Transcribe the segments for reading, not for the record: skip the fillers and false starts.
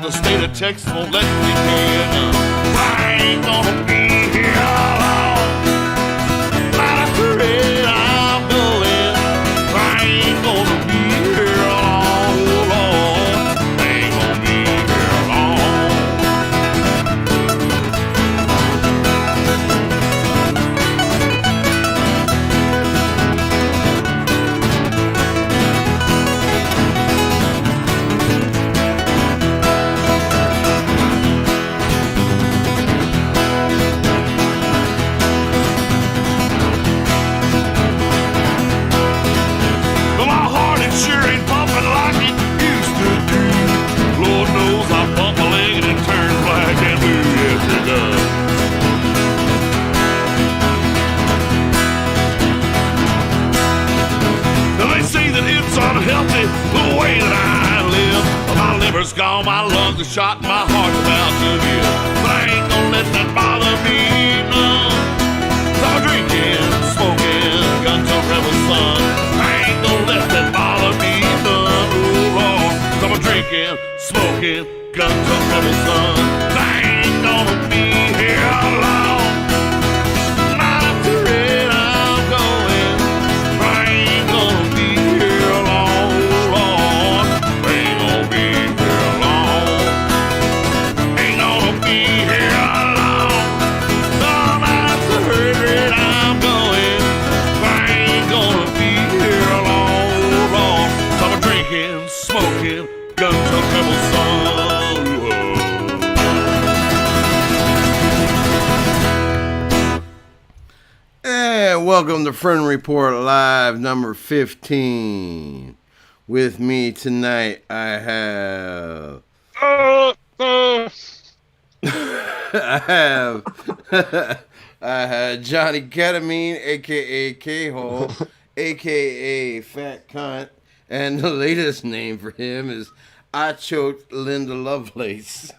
the state of Texas won't let me in. I ain't gonna be here long. Not afraid I'm going. I ain't gonna be here long, Lord. I ain't gonna be here long. But my heart it sure ain't pumping like it used to do. Lord knows I bump my leg and it turns black and blue. Yes, it does. Now they say that it's unhealthy the way that I live. My liver's gone, my lungs are shot, and my heart's about to give. But I ain't gonna let that bother me, no. So I'm drinking, smoking, gun to rebel son. I ain't gonna let that bother me, none, oh Lord. So I'm drinking, smoking, gun to rebel son. I ain't gonna be here long. Not afraid I'm going. I ain't gonna be here long, Lord. Ain't gonna be here long. Ain't gonna be here long. No, not afraid I'm going. I ain't gonna be here long, Lord. So I'm drinking, smoking, gun to rebel son. And welcome to Fren Report Live number 15. With me tonight, I have I have Johnny Ketamine, aka K-Hole, aka Fat Cunt, and the latest name for him is I Choked Linda Lovelace.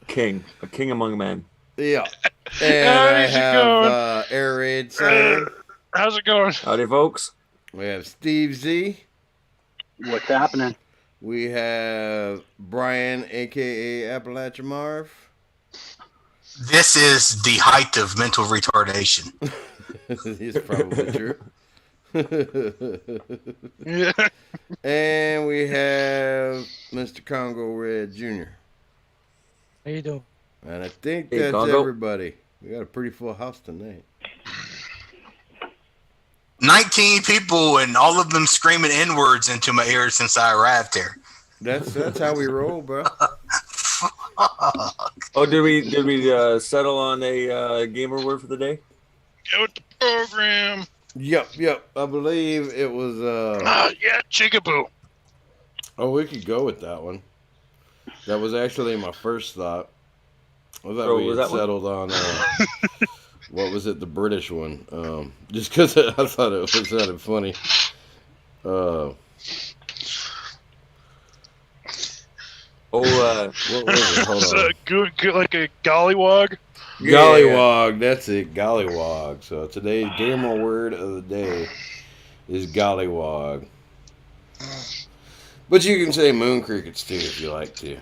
King, a king among men. Yeah. And I have Air Raid Sam. How's it going? Howdy, folks. We have Steve Z. What's happening? We have Brian, aka Appalachia Marv. This is the height of mental retardation. He's probably true. Yeah. And we have Mr. CongoRed Jr. How you doing? And I think Hey, that's Congo. everybody. We got a pretty full house tonight. 19 people and all of them screaming N-words into my ears since I arrived here. That's how we roll, bro. Oh, did we settle on a gamer word for the day? Get with the program. Yep. I believe it was Yeah, Chicaboo. oh, we could go with that one. That was actually my first thought. I thought Oh, we was had that one? settled on what was it, the British one? Just because I thought it sounded funny. Oh, What was it? Hold It's on. good, like a gollywog. Gollywog, that's it, gollywog. So today's gamer word of the day is gollywog. But you can say moon crickets too if you like to.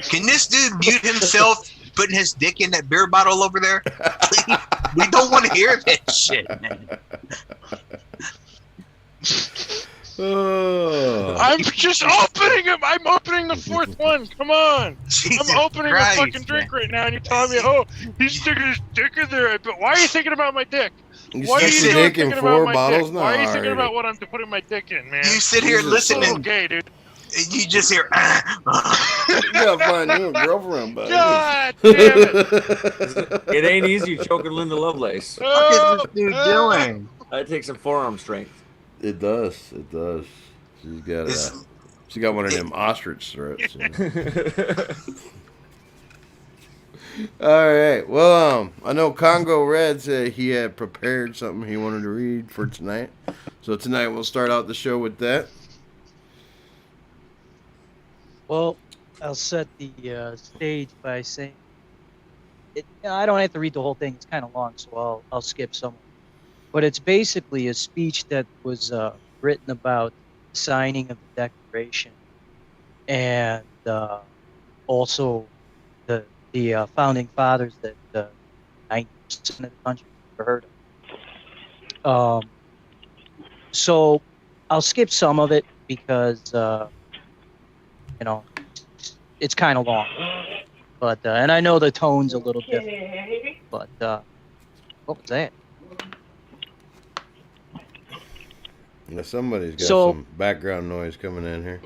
Can this dude mute himself putting his dick in that beer bottle over there? Please, we don't want to hear that shit, man. Oh. I'm just opening him. I'm opening the fourth one. Come on. Jesus I'm opening Christ, a fucking drink right now, and you're telling me, oh, he's sticking his dick in there. But why are you thinking about my dick? You Why are stick you your doing dick in thinking 4 about my bottles? dick? No, Why are you thinking already. about what I'm putting my dick in, man? You sit here Jesus. So listening, gay, dude. and you just hear. You gotta find you a girlfriend, buddy. God damn it. it ain't easy choking Linda Lovelace. What is this dude doing? That takes some forearm strength. It does. She got one of them ostrich throats. You know? All right. Well, I know CongoRed said he had prepared something he wanted to read for tonight. So tonight we'll start out the show with that. Well, I'll set the stage by saying I don't have to read the whole thing. It's kind of long, so I'll skip some. But it's basically a speech that was written about the signing of the Declaration and also the founding fathers that 90% of the country never heard of. So I'll skip some of it because it's kind of long. But and I know the tone's a little different. But what was that? Now somebody's got So- some background noise coming in here.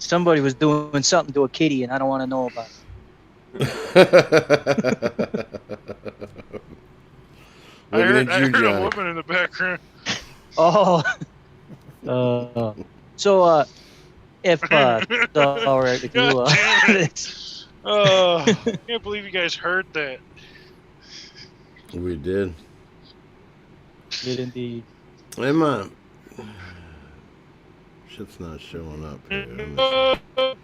Somebody was doing something to a kitty, and I don't want to know about it. I Looking heard, at I you, heard a Johnny. woman in the background. Oh. So if it's all right with you, God damn it. Oh, I can't believe you guys heard that. We did. did indeed. Hey, man. Shit's not showing up here. Let me see.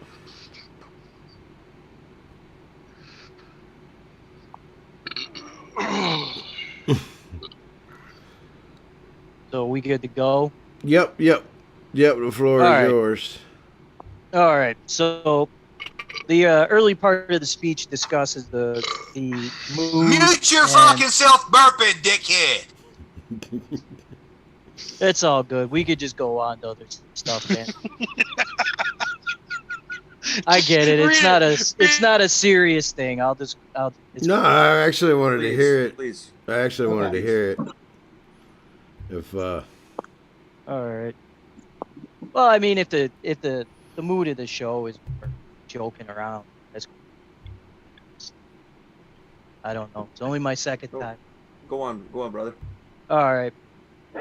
So we good to go. Yep. The floor All is right. yours. All right. So the early part of the speech discusses the mood. Mute your and- fucking self burping, dickhead. It's all good. We could just go on to other stuff, man. I get it. It's not a serious thing. it's No, I actually wanted to hear it. Please. I actually wanted to hear it. If all right. Well, I mean, if the mood of the show is joking around, that's I don't know. It's only my second time. Go on, brother. All right.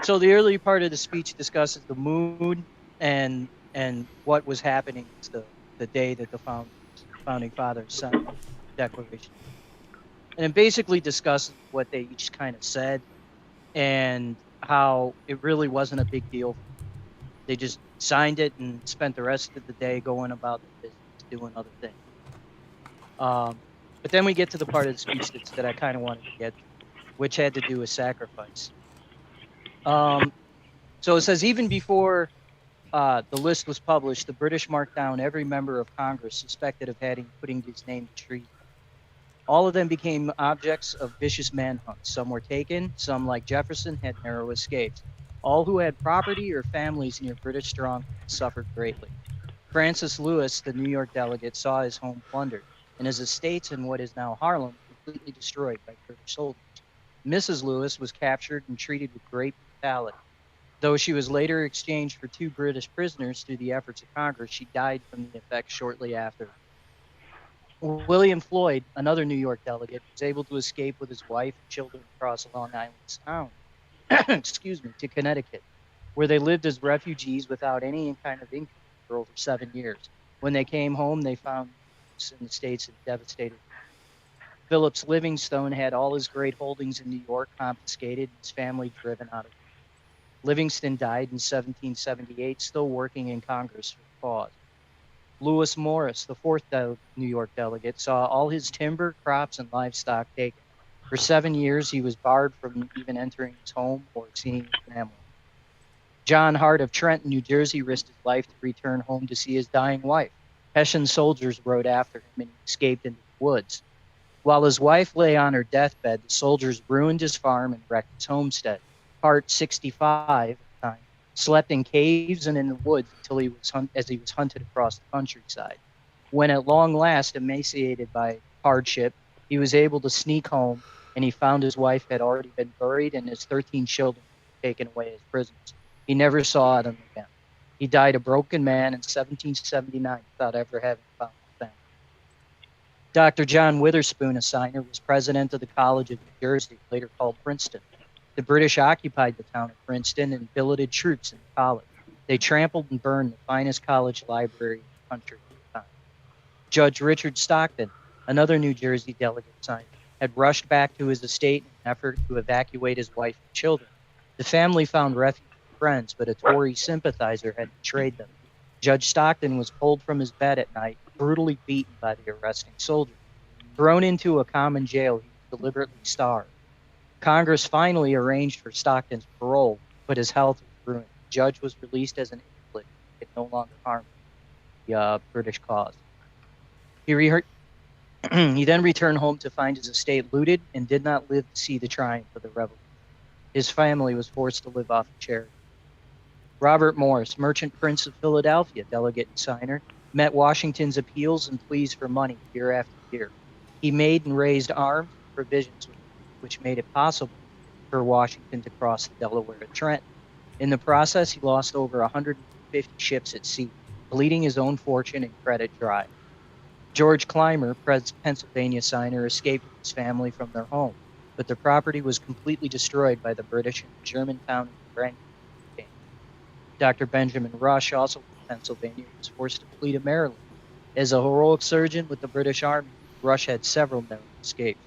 So the early part of the speech discusses the mood and what was happening the day that the founding fathers signed the Declaration, and it basically discusses what they each kind of said and how it really wasn't a big deal. They just signed it and spent the rest of the day going about their business, doing other things. But then we get to the part of the speech that I kind of wanted to get to, which had to do with sacrifice. So it says, even before the list was published, the British marked down every member of Congress suspected of putting his name to treason. All of them became objects of vicious manhunt. Some were taken, some, like Jefferson, had narrow escapes. All who had property or families near British strongholds suffered greatly. Francis Lewis, the New York delegate, saw his home plundered, and his estates in what is now Harlem completely destroyed by British soldiers. Mrs. Lewis was captured and treated with great brutality. Though she was later exchanged for 2 British prisoners through the efforts of Congress, she died from the effects shortly after. William Floyd, another New York delegate, was able to escape with his wife and children across Long Island Sound to Connecticut, where they lived as refugees without any kind of income for over 7 years. When they came home, they found in the States and devastated. Phillips Livingstone had all his great holdings in New York confiscated and his family driven out of it. Livingston died in 1778, still working in Congress for the cause. Lewis Morris, the 4th New York delegate, saw all his timber, crops, and livestock taken. For 7 years, he was barred from even entering his home or seeing his family. John Hart of Trenton, New Jersey, risked his life to return home to see his dying wife. Hessian soldiers rode after him and he escaped into the woods. While his wife lay on her deathbed, the soldiers ruined his farm and wrecked his homestead. Hart, 65 at the time, slept in caves and in the woods until he was hunted across the countryside. When at long last, emaciated by hardship, he was able to sneak home, and he found his wife had already been buried and his 13 children taken away as prisoners. He never saw them again. He died a broken man in 1779 without ever having found his family. Dr. John Witherspoon, a signer, was president of the College of New Jersey, later called Princeton. The British occupied the town of Princeton and billeted troops in the college. They trampled and burned the finest college library in the country at the time. Judge Richard Stockton, another New Jersey delegate signer, had rushed back to his estate in an effort to evacuate his wife and children. The family found refuge with friends, but a Tory sympathizer had betrayed them. Judge Stockton was pulled from his bed at night, brutally beaten by the arresting soldiers. Thrown into a common jail, he was deliberately starved. Congress finally arranged for Stockton's parole, but his health was ruined. The judge was released as an invalid and could no longer harm him. the British cause. He then returned home to find his estate looted and did not live to see the triumph of the revolution. His family was forced to live off of charity. Robert Morris, merchant prince of Philadelphia, delegate and signer, met Washington's appeals and pleas for money year after year. He made and raised arms and provisions, which made it possible for Washington to cross the Delaware at Trenton. In the process, he lost over 150 ships at sea, bleeding his own fortune and credit dry. George Clymer, Pennsylvania signer, escaped with his family from their home, but their property was completely destroyed by the British in Germantown and Rankin. Dr. Benjamin Rush, also from Pennsylvania, was forced to flee to Maryland. As a heroic surgeon with the British Army, Rush had several narrow escapes.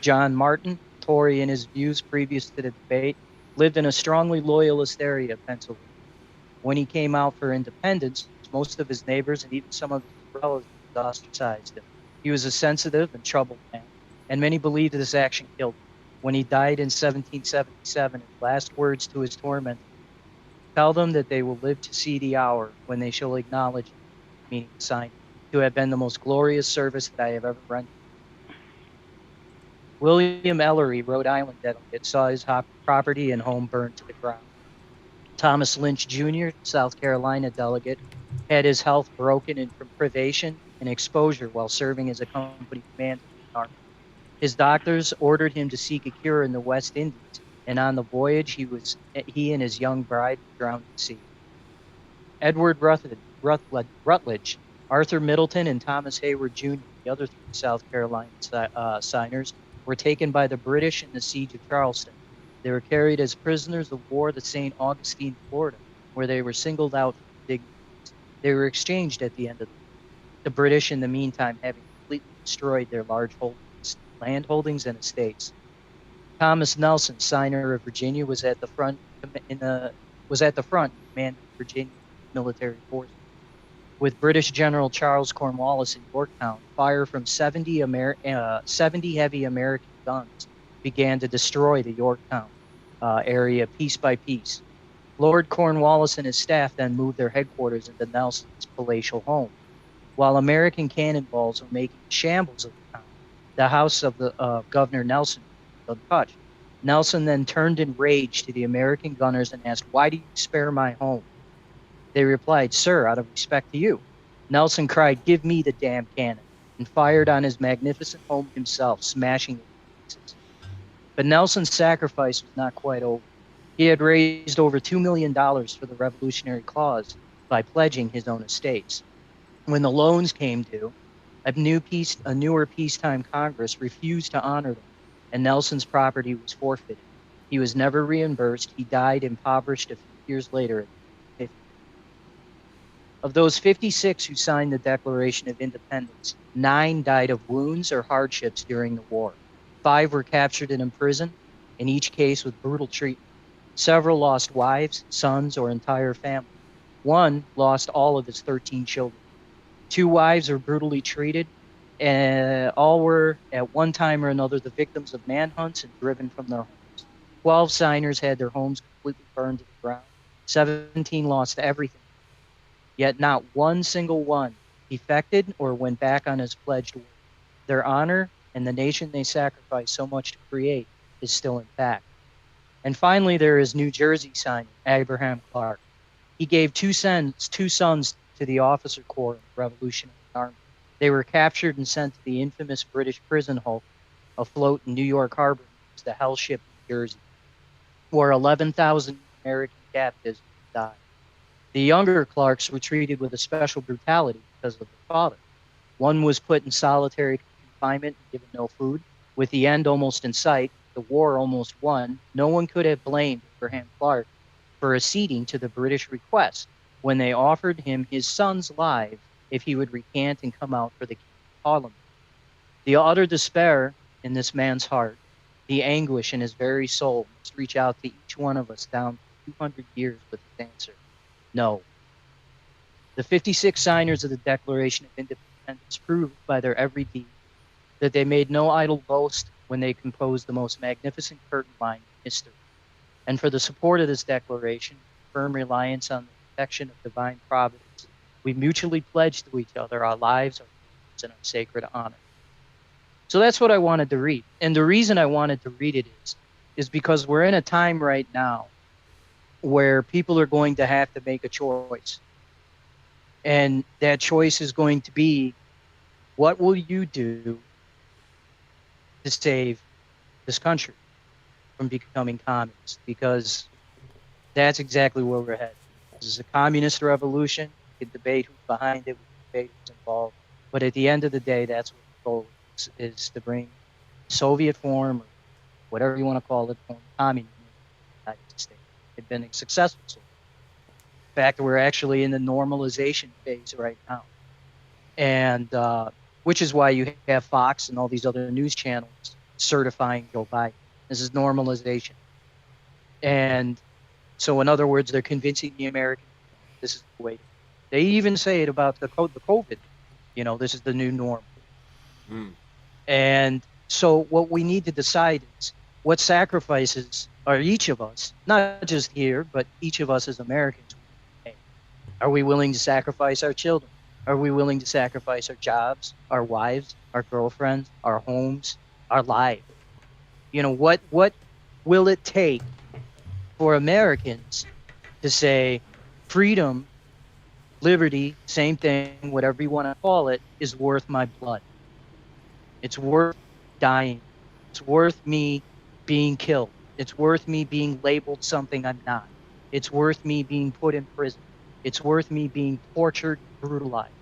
John Martin, Tory in his views previous to the debate, lived in a strongly loyalist area of Pennsylvania. When he came out for independence, most of his neighbors and even some of his relatives ostracized him. He was a sensitive and troubled man, and many believed this action killed him. When he died in 1777, his last words to his tormentors: "Tell them that they will live to see the hour when they shall acknowledge," meaning sign, "to have been the most glorious service that I have ever rendered." William Ellery, Rhode Island delegate, saw his property and home burned to the ground. Thomas Lynch Jr., South Carolina delegate, had his health broken from privation and exposure while serving as a company commander in the Army. His doctors ordered him to seek a cure in the West Indies, and on the voyage he and his young bride drowned at sea. Edward Rutledge, Arthur Middleton, and Thomas Hayward Jr., the other three South Carolina signers, were taken by the British in the siege of Charleston. They were carried as prisoners of war to St. Augustine, Florida, where they were singled out for dignities. They were exchanged at the end of the British, in the meantime, having completely destroyed their large land holdings and estates. Thomas Nelson, signer of Virginia, was at the front commanding Virginia military forces. With British General Charles Cornwallis in Yorktown, fire from 70 heavy American guns began to destroy the Yorktown area piece by piece. Lord Cornwallis and his staff then moved their headquarters into Nelson's palatial home. While American cannonballs were making shambles of the town, the house of the Governor Nelson was untouched. Nelson then turned in rage to the American gunners and asked, "Why do you spare my home?" They replied, "Sir, out of respect to you." Nelson cried, "Give me the damn cannon," and fired on his magnificent home himself, smashing it to pieces. But Nelson's sacrifice was not quite over. He had raised over $2 million for the revolutionary cause by pledging his own estates. When the loans came due, a newer peacetime Congress refused to honor them, and Nelson's property was forfeited. He was never reimbursed. He died impoverished a few years later. Of those 56 who signed the Declaration of Independence, 9 died of wounds or hardships during the war. 5 were captured and imprisoned, in each case with brutal treatment. Several lost wives, sons, or entire families. One lost all of his 13 children. 2 wives were brutally treated, and all were, at one time or another, the victims of manhunts and driven from their homes. 12 signers had their homes completely burned to the ground. 17 lost everything. Yet not one single one defected or went back on his pledged word. Their honor and the nation they sacrificed so much to create is still intact. And finally, there is New Jersey signer Abraham Clark. He gave two sons to the officer corps of the Revolutionary Army. They were captured and sent to the infamous British prison hulk afloat in New York Harbor, the Hell Ship, New Jersey, where 11,000 American captives died. The younger Clarks were treated with a special brutality because of their father. One was put in solitary confinement and given no food. With the end almost in sight, the war almost won, no one could have blamed Abraham Clark for acceding to the British request when they offered him his son's lives if he would recant and come out for the King's Parliament. The utter despair in this man's heart, the anguish in his very soul, must reach out to each one of us down 200 years with his answer: no. The 56 signers of the Declaration of Independence proved by their every deed that they made no idle boast when they composed the most magnificent curtain line in history. And for the support of this declaration, firm reliance on the protection of divine providence, we We mutually pledge to each other our lives, our lives, and our sacred honor. So that's what I wanted to read. And the reason I wanted to read it is because we're in a time right now where people are going to have to make a choice. And that choice is going to be, what will you do to save this country from becoming communist? Because that's exactly where we're headed. This is a communist revolution. We can debate who's behind it, we can debate who's involved. But at the end of the day, that's what the goal is to bring Soviet form, or whatever you want to call it, form communism in the United States. It's been successful so far. In fact, we're actually in the normalization phase right now. And which is why you have Fox and all these other news channels certifying Joe Biden. This is normalization. And so, in other words, they're convincing the American this is the way. They even say it about the COVID. You know, this is the new norm. And so what we need to decide is what sacrifices are each of us, not just here, but each of us as Americans, make. Are we willing to sacrifice our children? Are we willing to sacrifice our jobs, our wives, our girlfriends, our homes, our lives? You know, what will it take for Americans to say freedom, liberty, same thing, whatever you want to call it, is worth my blood? It's worth dying. It's worth me being killed. It's worth me being labeled something I'm not. It's worth me being put in prison. It's worth me being tortured, brutalized.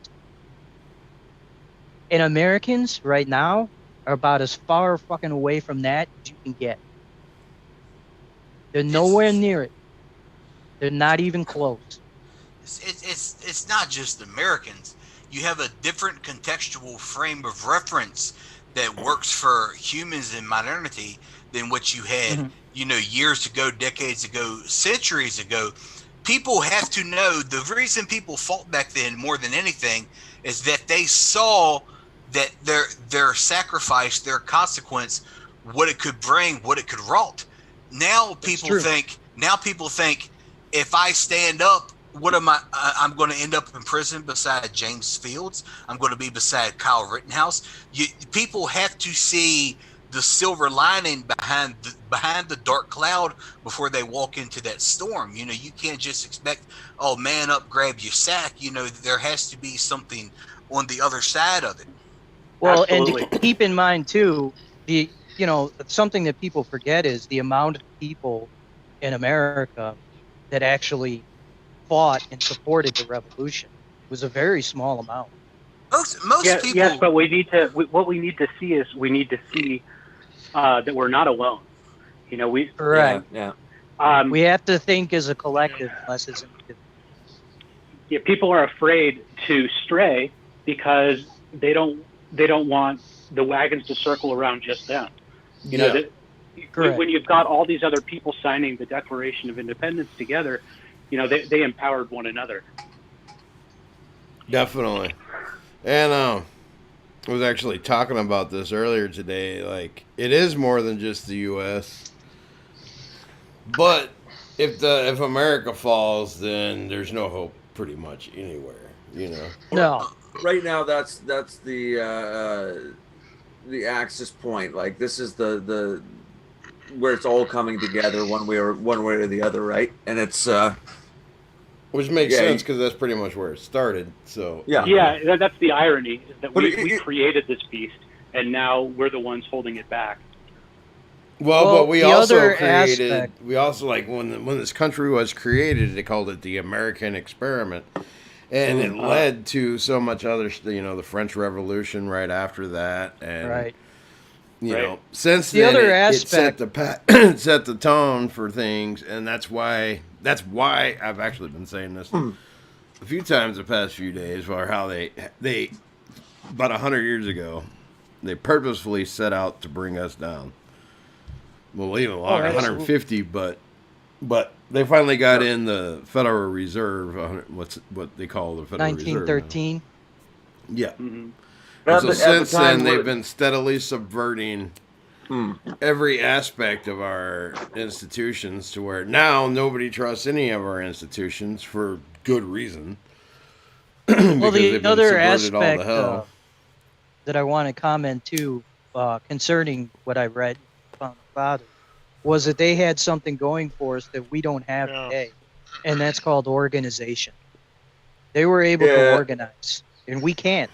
And Americans right now are about as far fucking away from that as you can get. They're nowhere near it. They're not even close. It's not just Americans. You have a different contextual frame of reference that works for humans in modernity than what you had, you know, years ago, decades ago, centuries ago. People have to know the reason people fought back then more than anything is that they saw that their sacrifice, their consequence, what it could bring, what it could wrought. Now people think if I stand up, what am I? I'm going to end up in prison beside James Fields. I'm going to be beside Kyle Rittenhouse. People have to see the silver lining behind the dark cloud before they walk into that storm. You know, you can't just expect, oh, man up, grab your sack. You know, there has to be something on the other side of it. Well, Absolutely. and to keep in mind too, something that people forget is the amount of people in America that actually fought and supported the revolution. It was a very small amount. Most people. Yes, but what we need to see is that we're not alone. You know, Correct. Yeah. We have to think as a collective, less as individuals. Yeah, people are afraid to stray because they don't want the wagons to circle around just them. You know, when you've got all these other people signing the Declaration of Independence together, you know, they empowered one another. Definitely. And I was actually talking about this earlier today. Like, it is more than just the U.S. But if America falls, then there's no hope pretty much anywhere, you know. No. Right now, that's the axis point. Like, this is the where it's all coming together one way or the other, right? And it's which makes sense because that's pretty much where it started. So that's the irony, is that we created this beast, and now we're the ones holding it back. Well, but we also created. Aspect. We also, like, when this country was created, they called it the American experiment, and it led to so much other. You know, the French Revolution right after that, and you know, since the then other it set set the tone for things, and that's why I've actually been saying this a few times the past few days, for how they about 100 years ago, they purposefully set out to bring us down. Well, even longer, 150, but they finally got in the Federal Reserve. What they call the Federal 1913. Reserve. Yeah. Mm-hmm. So since then, they've been steadily subverting every aspect of our institutions to where now nobody trusts any of our institutions for good reason. Well, they've the been other subverted all to aspect hell. that I want to comment too, concerning what I read from the father, was that they had something going for us that we don't have Yeah. today, and that's called organization. They were able to Yeah. organize, and we can't.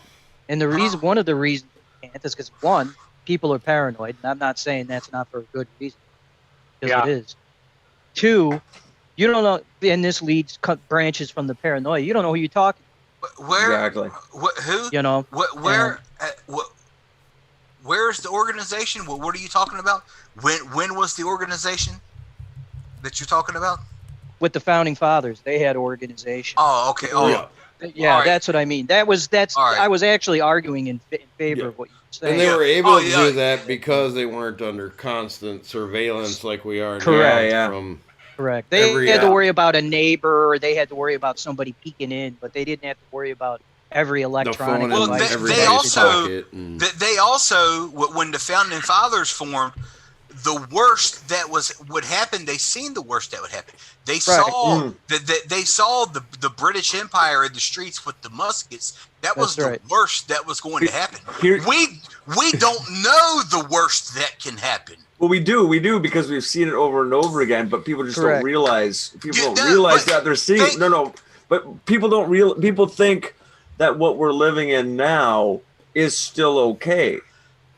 And the reason, one of the reasons we can't, is because one, people are paranoid, and I'm not saying that's not for a good reason, because Yeah. it is. Two, you don't know, and this leads branches from the paranoia. You don't know who you're talking Where? Exactly. Who? to, you know. Where? Where's the organization? What are you talking about? When was the organization that you're talking about? With the founding fathers, they had organization. Oh, okay. Oh, Yeah, all right. that's what I mean. That's All right. I was actually arguing in favor Yeah. of what you were saying. And they Yeah. were able Oh, to yeah. do that because they weren't under constant surveillance like we are Correct. now Yeah. from Correct. They every had to out- worry about a neighbor, or they had to worry about somebody peeking in, but they didn't have to worry about every the electronic phone Well, in device. they everybody's also- pocket. And, They also, when the founding fathers formed, the worst that would happen. They seen the worst that would happen. They saw they saw the British Empire in the streets with the muskets. That was That's the right. worst that was going to happen. Here- We don't know the worst that can happen. Well, we do because we've seen it over and over again, but people just Correct. don't realize. People Yeah, don't realize but that they're seeing. think- No, but people don't people think that what we're living in now is still okay.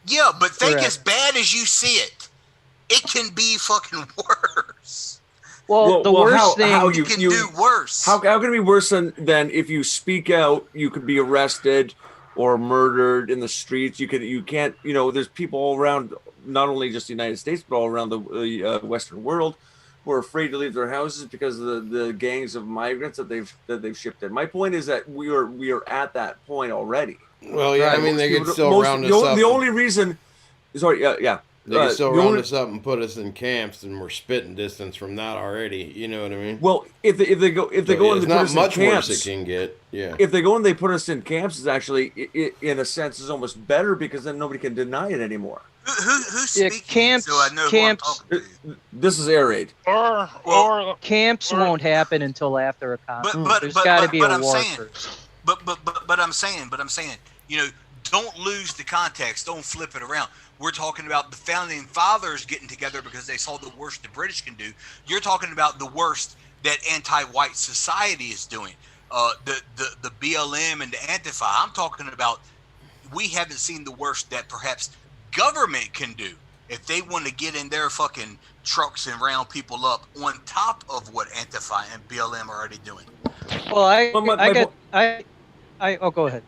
Yeah, but think Correct. as bad as you see it, it can be fucking worse. Well, the worst thing. how It can do worse. How can it be worse than if you speak out, you could be arrested or murdered in the streets? You can't. There's people all around, not only just the United States, but all around the Western world, who are afraid to leave their houses because of the gangs of migrants that they've shipped in. My point is that we are at that point already. well, yeah, I mean, they could still round us up. The only reason, sorry, yeah. They can still the round only- us up and put us in camps, and we're spitting distance from that already. You know what I mean? Well, if they go and It's they put not us much in worse camps, it can get. Yeah. if they go and they put us in camps, is actually in a sense is almost better because then nobody can deny it anymore. Who's Yeah, speaking? camps- so I know camps- who I'm talking to. This is air raid. Or Camps won't happen until after a conflict. But There's got to be a I'm war saying, first. but I'm saying, don't lose the context. Don't flip it around. We're talking about the founding fathers getting together because they saw the worst the British can do. You're talking about the worst that anti-white society is doing. The BLM and the Antifa. I'm talking about we haven't seen the worst that perhaps government can do if they want to get in their fucking trucks and round people up on top of what Antifa and BLM are already doing. Well, oh, go ahead.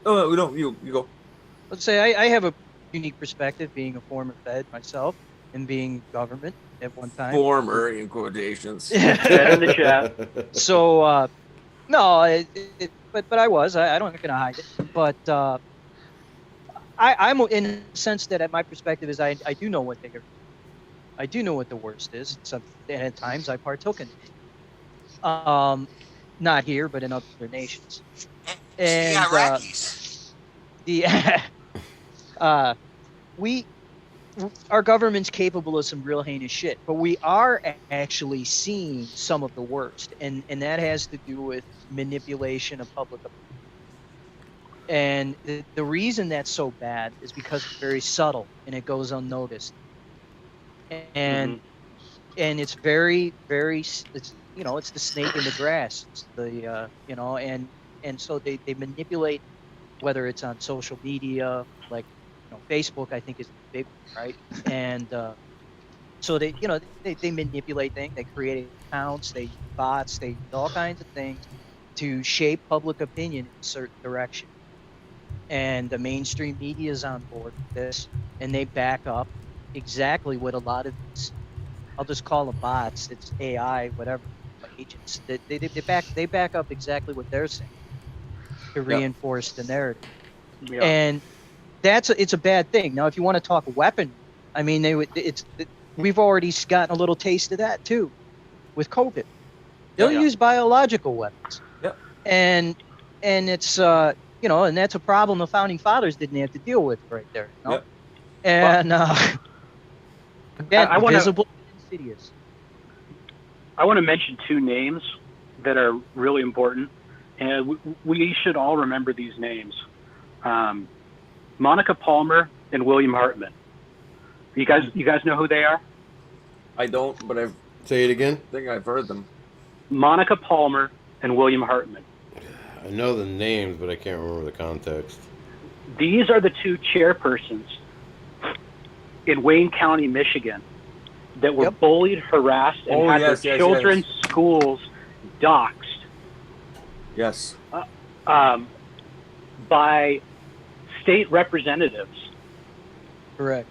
Oh no, you go. Let's say I have a unique perspective, being a former Fed myself and being government at one time. Former in quotations. Get in the chat. So, no, but I was. I'm not going to hide it. But I'm in a sense that at my perspective is I do know what they are. I do know what the worst is. And at times I partook in it. Not here, but in other nations. And the Iraqis. Our government's capable of some real heinous shit, but we are actually seeing some of the worst, and that has to do with manipulation of public opinion. And the reason that's so bad is because it's very subtle and it goes unnoticed. And it's very, very, it's the snake in the grass. It's the and so they manipulate, whether it's on social media, like Facebook, I think is the big one, right? And so they manipulate things. They create accounts, they use bots, they use all kinds of things to shape public opinion in a certain direction. And the mainstream media is on board with this, and they back up exactly what a lot of these, I'll just call them bots, it's AI, whatever, agents, they back up exactly what they're saying to reinforce the narrative. Yeah. And it's a bad thing. Now, if you want to talk weapon, I mean, we've already gotten a little taste of that too, with COVID. They'll use biological weapons. Yep. And it's and that's a problem the founding fathers didn't have to deal with right there. Yep. And again, I wanna- visible and insidious. I want to mention two names that are really important. and we should all remember these names. Monica Palmer and William Hartman. You guys know who they are? I don't, but I Say it again. think I've heard them. Monica Palmer and William Hartman. I know the names, but I can't remember the context. These are the two chairpersons in Wayne County, Michigan, that were bullied, harassed, and had their children's schools doxxed. Yes. By state representatives. Correct.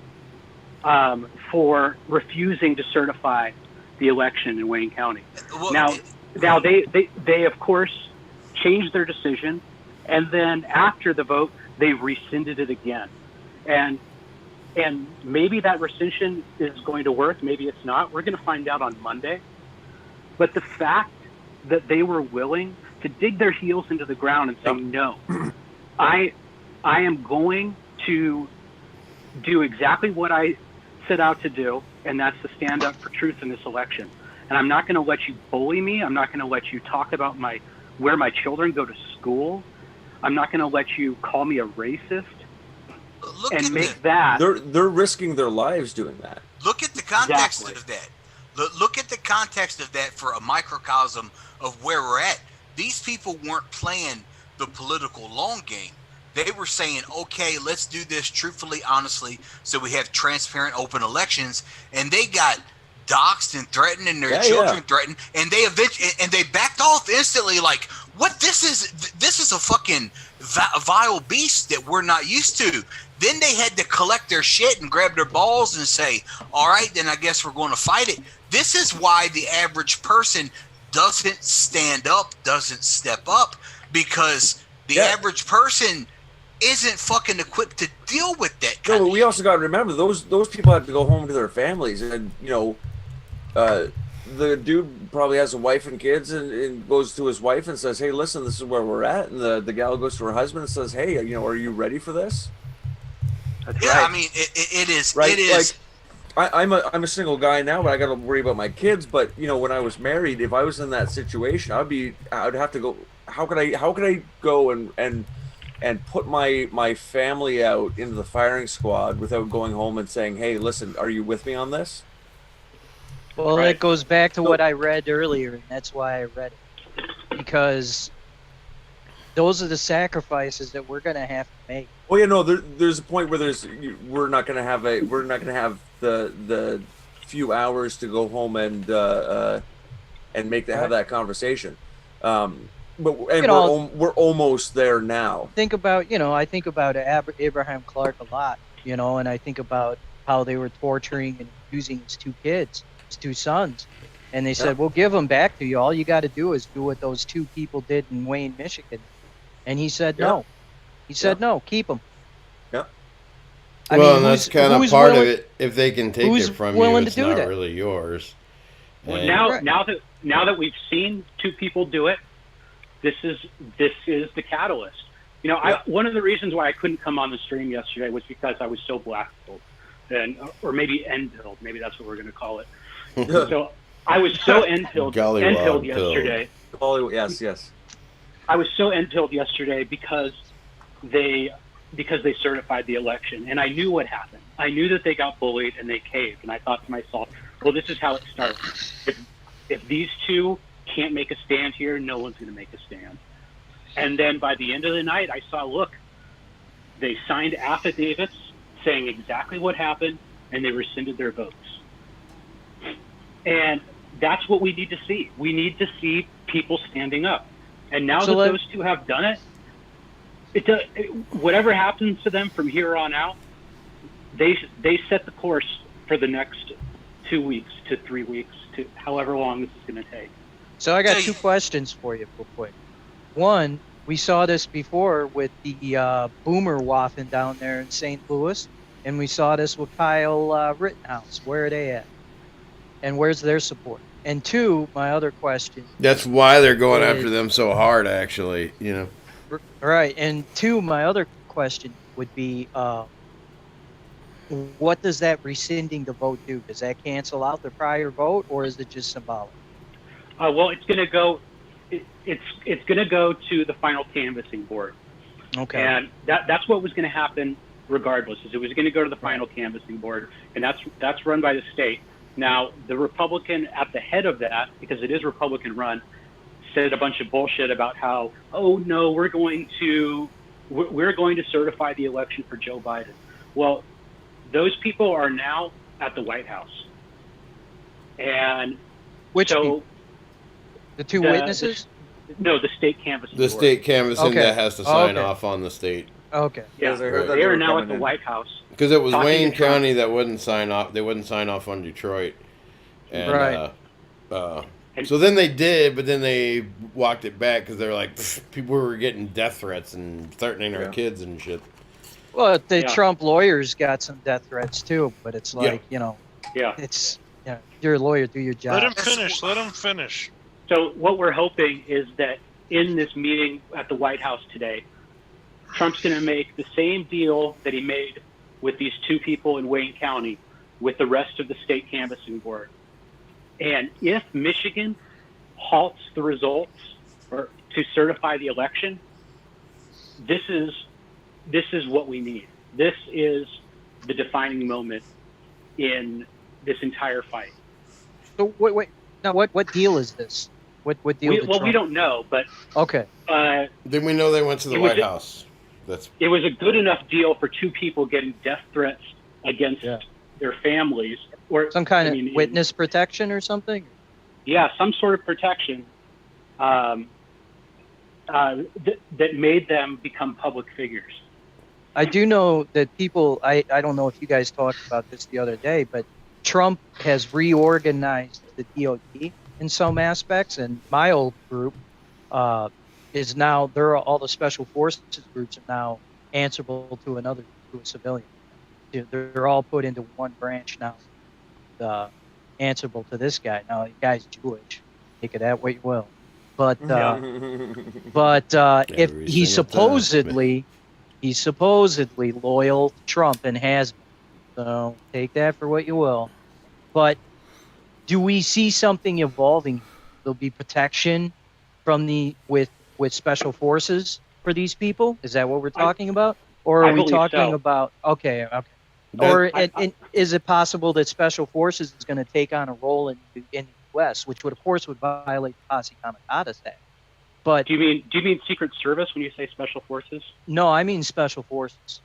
For refusing to certify the election in Wayne County. Well, Now they of course changed their decision, and then after the vote they rescinded it again, and maybe that rescission is going to work, maybe it's not. We're going to find out on Monday. But the fact that they were willing to dig their heels into the ground and say, no, I am going to do exactly what I set out to do, and that's to stand up for truth in this election. And I'm not going to let you bully me. I'm not going to let you talk about where my children go to school. I'm not going to let you call me a racist. They're risking their lives doing that. Look at the context of that. Look at the context of that for a microcosm of where we're at. These people weren't playing the political long game. They were saying, okay, let's do this truthfully, honestly, so we have transparent, open elections. And they got doxxed and threatened, and their children threatened, and they backed off instantly. Like, what? This is a fucking vile beast that we're not used to. Then they had to collect their shit and grab their balls and say, all right, then I guess we're going to fight it. This is why the average person doesn't stand up, doesn't step up, because the average person isn't fucking equipped to deal with that. No, but we also got to remember those people have to go home to their families, and the dude probably has a wife and kids, and goes to his wife and says, "Hey, listen, this is where we're at." And the gal goes to her husband and says, "Hey, are you ready for this?" That's yeah, right. I mean, it is. Right? It is. Like, I'm a single guy now, but I got to worry about my kids. But when I was married, if I was in that situation, I'd have to go. How could I go and put my family out into the firing squad without going home and saying, "Hey, listen, are you with me on this?" Well, it goes back to what I read earlier, and that's why I read it, because those are the sacrifices that we're going to have to make. Well, no, there's a point where we're not going to have the few hours to go home and have that conversation. We're almost there now. Think about, I think about Abraham Clark a lot, and I think about how they were torturing and abusing his two kids, his two sons. And they said, we'll give them back to you. All you got to do is do what those two people did in Wayne, Michigan. And he said, no. He said, no, keep them. Yeah. I mean, and that's kind of part of it. If they can take it from you, it's not really yours. Well, now that we've seen two people do it, this is the catalyst. One of the reasons why I couldn't come on the stream yesterday was because I was so black-pilled, or maybe end-pilled. Maybe that's what we're going to call it. So I was so end-pilled yesterday. Oh, yes. I was so end-pilled yesterday because they certified the election, and I knew what happened. I knew that they got bullied and they caved, and I thought to myself, well, this is how it starts. If these two can't make a stand here, no one's going to make a stand. And then by the end of the night, I saw, look, they signed affidavits saying exactly what happened, and they rescinded their votes. And that's what we need to see. We need to see people standing up. And now that those two have done it, whatever happens to them from here on out, they set the course for the next 2 weeks to 3 weeks to however long this is going to take. So I got two questions for you real quick. One, we saw this before with the Boomer waffing down there in St. Louis, and we saw this with Kyle Rittenhouse. Where are they at? And where's their support? And two, my other question. That's why they're going after them so hard, actually, Right. And two, my other question would be, what does that rescinding the vote do? Does that cancel out the prior vote, or is it just symbolic? Well, it's going to go. it's going to go to the final canvassing board. Okay. And that's what was going to happen regardless. Is it was going to go to the final canvassing board, and that's run by the state. Now, the Republican at the head of that, because it is Republican run, said a bunch of bullshit about how, oh no, we're going to certify the election for Joe Biden. Well, those people are now at the White House. And which so people? The two witnesses? No, the state canvassing The board. state canvassing Okay. that has to sign Okay. off on the state. Okay. Yeah, Because I heard that they they are were now at coming the in. White House. Because it was Talking Wayne to Trump. County that wouldn't sign off. They wouldn't sign off on Detroit. And, Right. So then they did, but then they walked it back because they're like, people were getting death threats and threatening our Yeah. kids and shit. Well, the Yeah. Trump lawyers got some death threats too, but it's like, Yeah. Yeah. it's you're a lawyer, do your job. Let him finish. Let him finish. So what we're hoping is that in this meeting at the White House today, Trump's going to make the same deal that he made with these two people in Wayne County with the rest of the state canvassing board. And if Michigan halts the results or to certify the election, this is what we need. This is the defining moment in this entire fight. So wait. Now, what deal is this? What deal? We did Trump- don't know, but Okay. Then we know they went to the It was White a- House. That's it was a good enough deal for two people getting death threats against Yeah. their families, or Some kind I of mean, witness protection or something? yeah, some sort of protection that made them become public figures. I do know that people, I don't know if you guys talked about this the other day, but Trump has reorganized the DOD in some aspects, and my old group is now, all the special forces groups are now answerable to a civilian. They're all put into one branch now, answerable to this guy. Now, the guy's Jewish. Take it that way you will. But if Every he's single time. he's supposedly loyal to Trump and has been. So take that for what you will. But do we see something evolving? There'll be protection from with special forces for these people? Is that what we're talking about? Or I are we believe talking so. about okay. That- Or is it possible that special forces is going to take on a role in the U.S., which would, of course, would violate the Posse Comitatus Act? But Do you mean Secret Service when you say special forces? no, I mean special forces.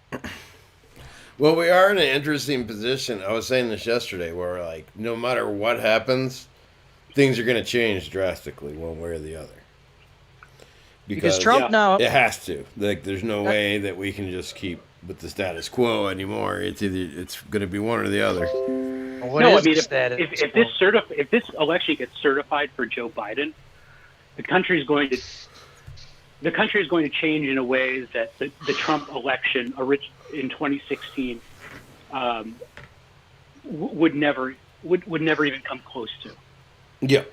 Well, we are in an interesting position. I was saying this yesterday, where like no matter what happens, things are going to change drastically one way or the other. Because Trump now, it has to. Like, there's no way that we can just keep with the status quo anymore. It's going to be one or the other. what No, is I mean, the status if this election gets certified for Joe Biden, the country is going to change in a way that the Trump election in 2016 would never even come close to. Yeah.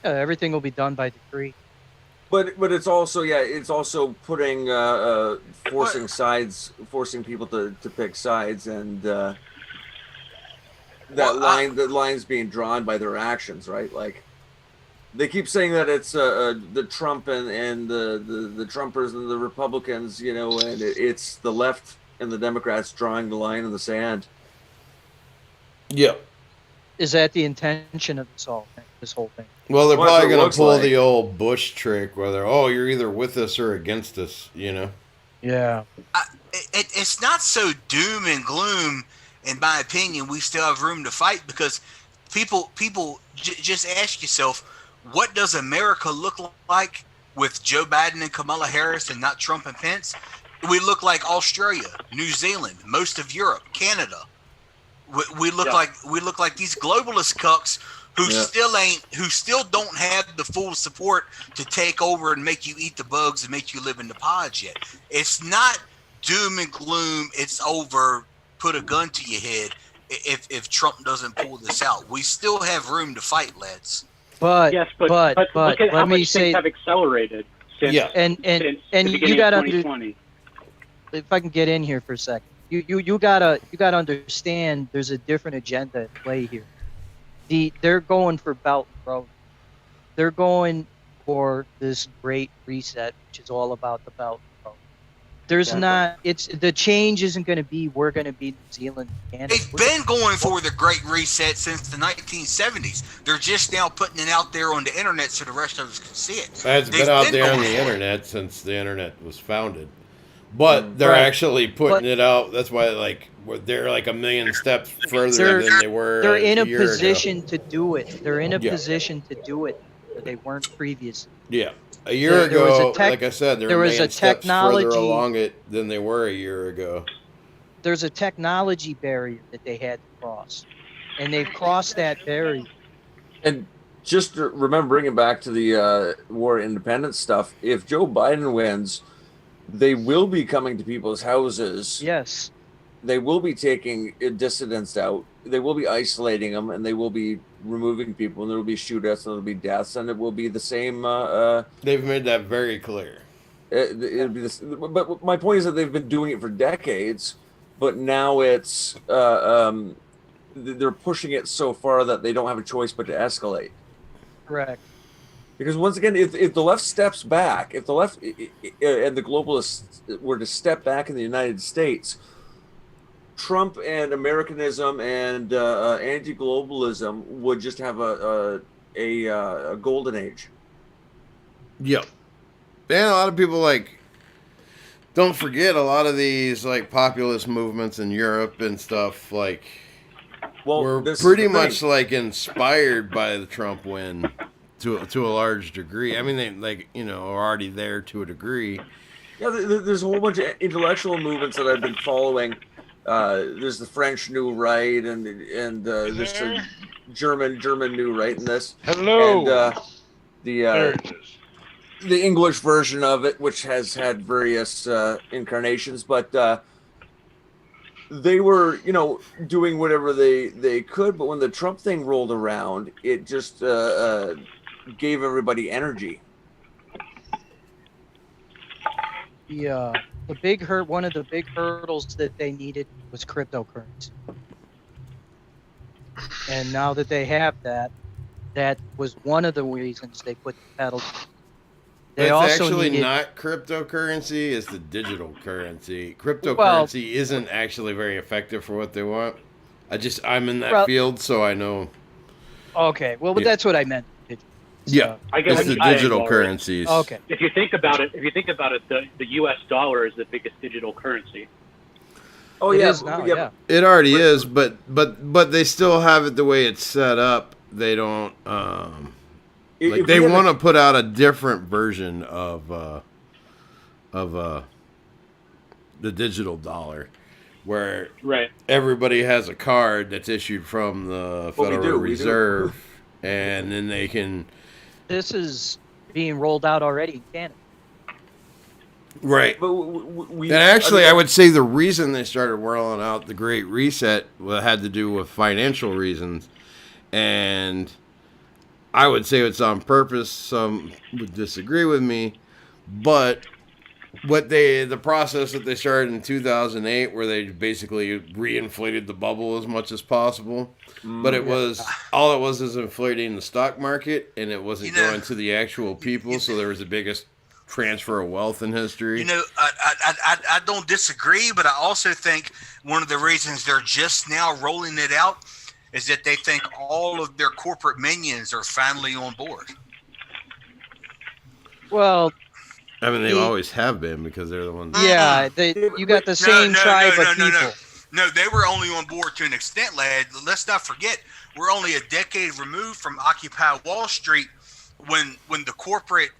everything will be done by decree. But it's also putting forcing people to pick sides, and the line's being drawn by their actions, right? Like, they keep saying that it's the Trump and the Trumpers and the Republicans, and it's the left and the Democrats drawing the line in the sand. Yeah. Is that the intention of this whole thing? Well, they're Well, probably it going looks to pull like. the old Bush trick where you're either with us or against us, Yeah. It's not so doom and gloom, in my opinion. We still have room to fight, because people just ask yourself, what does America look like with Joe Biden and Kamala Harris and not Trump and Pence? We look like Australia, New Zealand, most of Europe, Canada. We look like these globalist cucks who still don't have the full support to take over and make you eat the bugs and make you live in the pods yet. It's not doom and gloom. It's over. Put a gun to your head if Trump doesn't pull this out. We still have room to fight, lads. But Yes, but look at how let me much say, things have accelerated since, and since and the you beginning got of to, 2020. if I can get in here for a second, you gotta understand there's a different agenda at play here. They're going for Belt and Road. They're going for this great reset, which is all about the Belt and Road. There's not. It's the change isn't going to be we're going to be New Zealand, Canada. They've been going for the Great Reset since the 1970s. They're just now putting it out there on the internet so the rest of us can see it. It's been out there on the internet since the internet was founded. But they're actually putting it out. That's why, like, they're like a million steps further than they were. They're in a year position ago. to do it. They're in a position to do it. They weren't previously. Yeah. A year There was ago, a tech- like I said, there was a steps further technology- along it than they were a year ago. There's a technology barrier that they had to cross, and they've crossed that barrier. And just remembering back to the War of Independence stuff, if Joe Biden wins, they will be coming to people's houses. Yes. They will be taking dissidents out. They will be isolating them, and they will be removing people, and there will be shootouts, and there will be deaths, and it will be the same. They've made that very clear. It'll be this, but my point is that they've been doing it for decades, but now it's they're pushing it so far that they don't have a choice but to escalate. Correct. Because once again, if the left steps back, if the left and the globalists were to step back in the United States, Trump and Americanism and anti-globalism would just have a golden age. Yep. And a lot of people don't forget a lot of these populist movements in Europe and stuff were pretty much inspired by the Trump win to a large degree. I mean, they are already there to a degree. Yeah, there's a whole bunch of intellectual movements that I've been following. There's the French New Right and there's the German New Right in this. Hello. And There it is. the English version of it, which has had various incarnations, but they were, doing whatever they could. But when the Trump thing rolled around, it just gave everybody energy. One of the big hurdles that they needed was cryptocurrency. And now that they have that was one of the reasons they put the pedal. They It's also actually needed, not cryptocurrency, it's the digital currency. Cryptocurrency isn't actually very effective for what they want. I'm in that field, so I know. Okay, well, but that's what I meant. Yeah, I guess it's the digital currencies. Okay. If you think about it, the U.S. dollar is the biggest digital currency. Oh It yeah, is now, yeah. yeah. It already is, but they still have it the way it's set up. They don't. They want to put out a different version of the digital dollar, where everybody has a card that's issued from the Federal Reserve, and then they can. This is being rolled out already in Canada. Right. But I would say the reason they started rolling out the Great Reset had to do with financial reasons, and I would say it's on purpose. Some would disagree with me, but the process that they started in 2008, where they basically reinflated the bubble as much as possible, but it was inflating the stock market, and it wasn't going to the actual people. So there was the biggest transfer of wealth in history. I don't disagree, but I also think one of the reasons they're just now rolling it out is that they think all of their corporate minions are finally on board. Well, I mean, they always have been, because they're the ones. Yeah, you got the same tribe of people. No, they were only on board to an extent, lad. Let's not forget, we're only a decade removed from Occupy Wall Street, when the corporate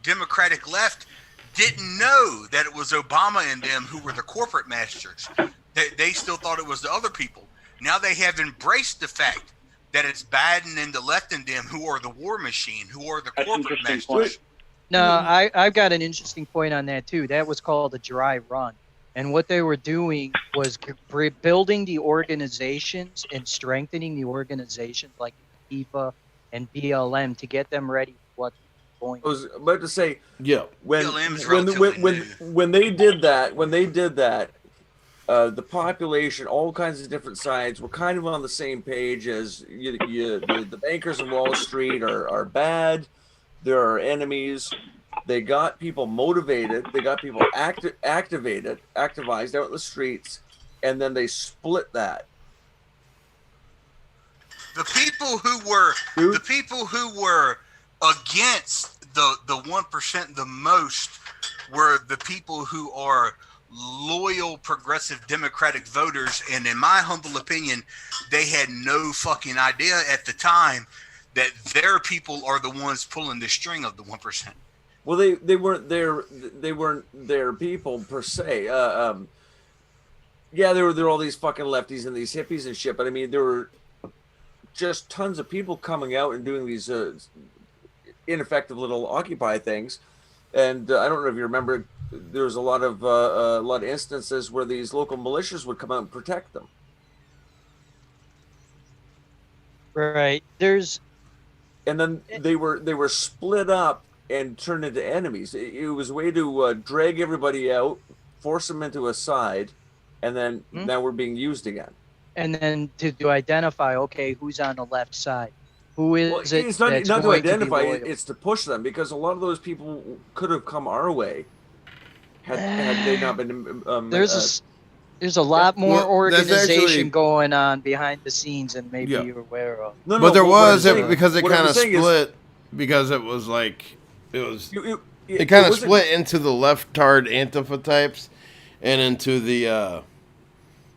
Democratic left didn't know that it was Obama and them who were the corporate masters. They still thought it was the other people. Now they have embraced the fact that it's Biden and the left and them who are the war machine, who are the corporate masters. No, I've got an interesting point on that too. That was called a dry run. And what they were doing was building the organizations and strengthening the organizations like FIFA and BLM to get them ready for what's going. I was about to say, when when they did that, the population, all kinds of different sides, were kind of on the same page as the bankers in Wall Street are bad. there are enemies. They got people motivated. They got people activized out in the streets, and then they split that. The people who were against the 1% the most were the people who are loyal progressive Democratic voters, and in my humble opinion, they had no fucking idea at the time that their people are the ones pulling the string of the 1%. Well, they weren't their people per se. Yeah, there were all these fucking lefties and these hippies and shit, but I mean, there were just tons of people coming out and doing these ineffective little Occupy things. And I don't know if you remember, there was a lot of instances where these local militias would come out and protect them. Right. And then they were split up and turned into enemies. It was a way to drag everybody out, force them into a side, and then now we're being used again. And then to identify, okay, who's on the left side? Who is it? It's not that's to going identify, be loyal? it's to push them, because a lot of those people could have come our way had they not been. There's a lot more Well, organization actually- going on behind the scenes than maybe you're aware of. No, but there what I'm was saying- because it what I'm kind of saying is- split because it was like it was. It It kind of wasn't- split into the leftard Antifa types and into the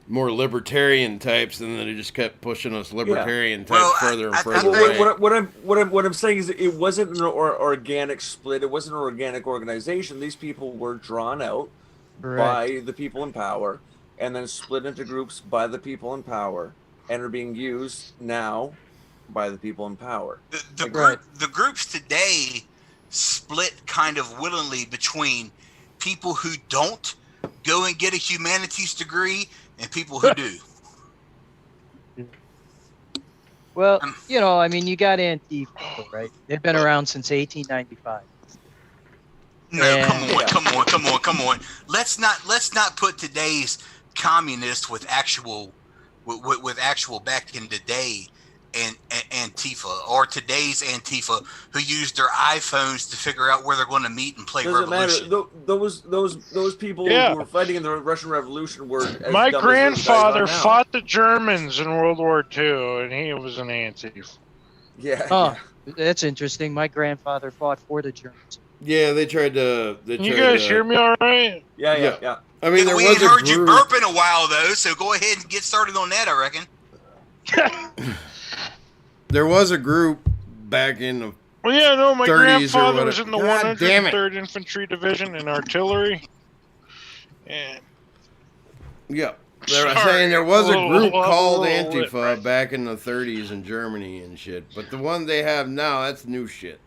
more libertarian types, and then it just kept pushing us libertarian types Well, further and I further think- away. What I'm saying is, it wasn't an organic split. It wasn't an organic organization. These people were drawn out by the people in power, and then split into groups by the people in power, and are being used now by the people in power. The groups today split kind of willingly between people who don't go and get a humanities degree and people who do. Well, I mean, you got Antifa, right? They've been around since 1895. No, come on. Let's not put today's communists with actual back in the day and Antifa, or today's Antifa who use their iPhones to figure out where they're going to meet and play Doesn't Revolution. matter. Those people who were fighting in the Russian Revolution were. As My dumb as those guys grandfather are now. fought the Germans in World War II, and he was an anti. Yeah. Oh, that's interesting. My grandfather fought for the Germans. Yeah, they tried to. You guys hear me all right? Yeah. I mean, there we was ain't heard a you group. burp in a while though, so go ahead and get started on that. I reckon. There was a group back in the. Well, yeah, no, my 30s or grandfather was in the whatever. God damn it. 103rd Infantry Division in artillery. And Yeah. They were Sorry, saying there was a group I'm a called little lit, Antifa right? back in the 30s in Germany and shit. But the one they have now, that's new shit.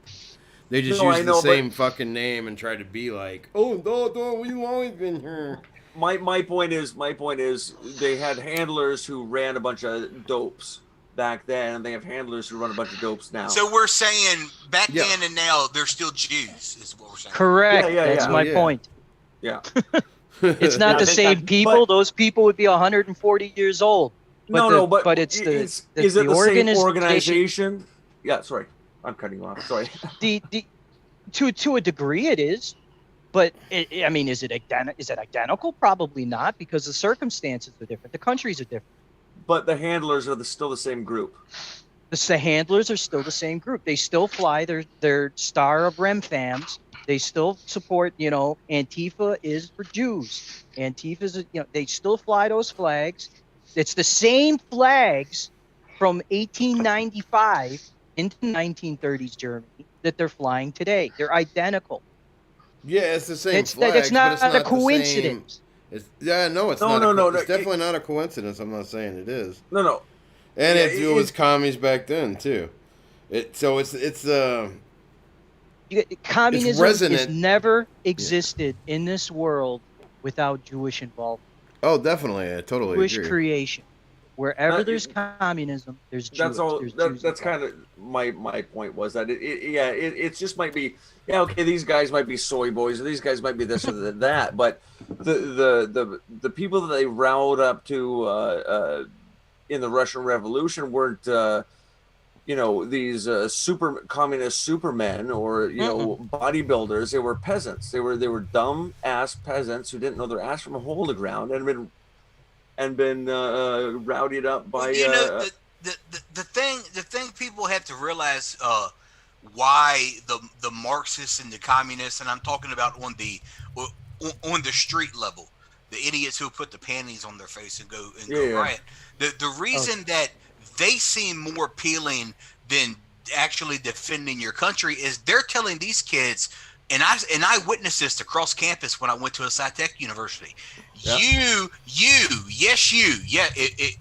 They just No, I use the know, same fucking name and try to be like, oh, no, we've always been here. My point is they had handlers who ran a bunch of dopes back then, and they have handlers who run a bunch of dopes now. So we're saying back then and now they're still Jews, is what we're saying. Correct. Yeah, That's yeah. my Yeah. point. Yeah. It's not Yeah, the same people. but- Those people would be 140 years old. But it's the is it the same organization. organization? Yeah, sorry. I'm cutting you off. Sorry. To a degree it is, but I mean, is it identical? Probably not, because the circumstances are different. The countries are different. But the handlers are still the same group. The handlers are still the same group. They still fly their Star of Remfams. They still support, Antifa is for Jews. Antifa's, they still fly those flags. It's the same flags from 1895 into 1930s Germany that they're flying today. They're identical. Yeah, it's the same It's flags, not but it's not a the coincidence. Same. It's No, not. no, It's no, definitely not a coincidence. I'm not saying it is. No. And Yeah, it was commies back then too. Communism has resonant. never existed in this world without Jewish involvement. Oh, definitely. I totally Jewish agree. creation. Wherever That- there's communism, there's Jews. That's all. There's Jews That's kind involved. of my point was that it just might be, okay, these guys might be soy boys, or these guys might be this or that, but the people that they riled up to in the Russian Revolution weren't you know, these super communist supermen or, you know, bodybuilders. They were peasants. They were dumb ass peasants who didn't know their ass from a hole in the ground and been rowdied up by. Well, you know, the thing people have to realize why the Marxists and the communists, and I'm talking about on the street level, the idiots who put the panties on their face and go riot. The reason that they seem more appealing than actually defending your country is they're telling these kids, and I witnessed this across campus when I went to a Sci-Tech university. Yeah.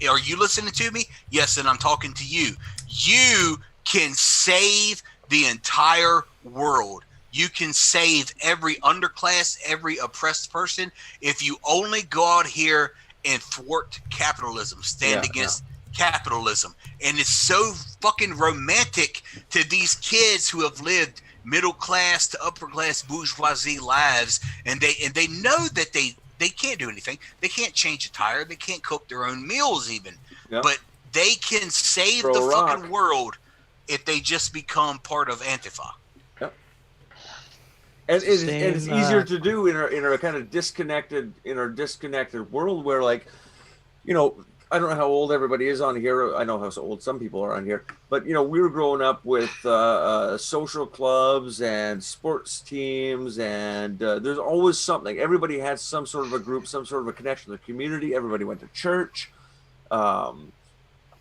Are you listening to me? Yes, and I'm talking to you. You can save the entire world. You can save every underclass, every oppressed person if you only go out here and thwart capitalism, stand against capitalism. And it's so fucking romantic to these kids who have lived middle class to upper class bourgeoisie lives, and they know that they can't do anything. They can't change a tire. They can't cook their own meals even. Yep. But they can save the fucking world if they just become part of Antifa. Yep. And it's easier to do in our kind of disconnected world where, like, you know, I don't know how old everybody is on here. I know how old some people are on here, but you know, we were growing up with social clubs and sports teams, and there's always something. Everybody had some sort of a group, some sort of a connection to the community. Everybody went to church.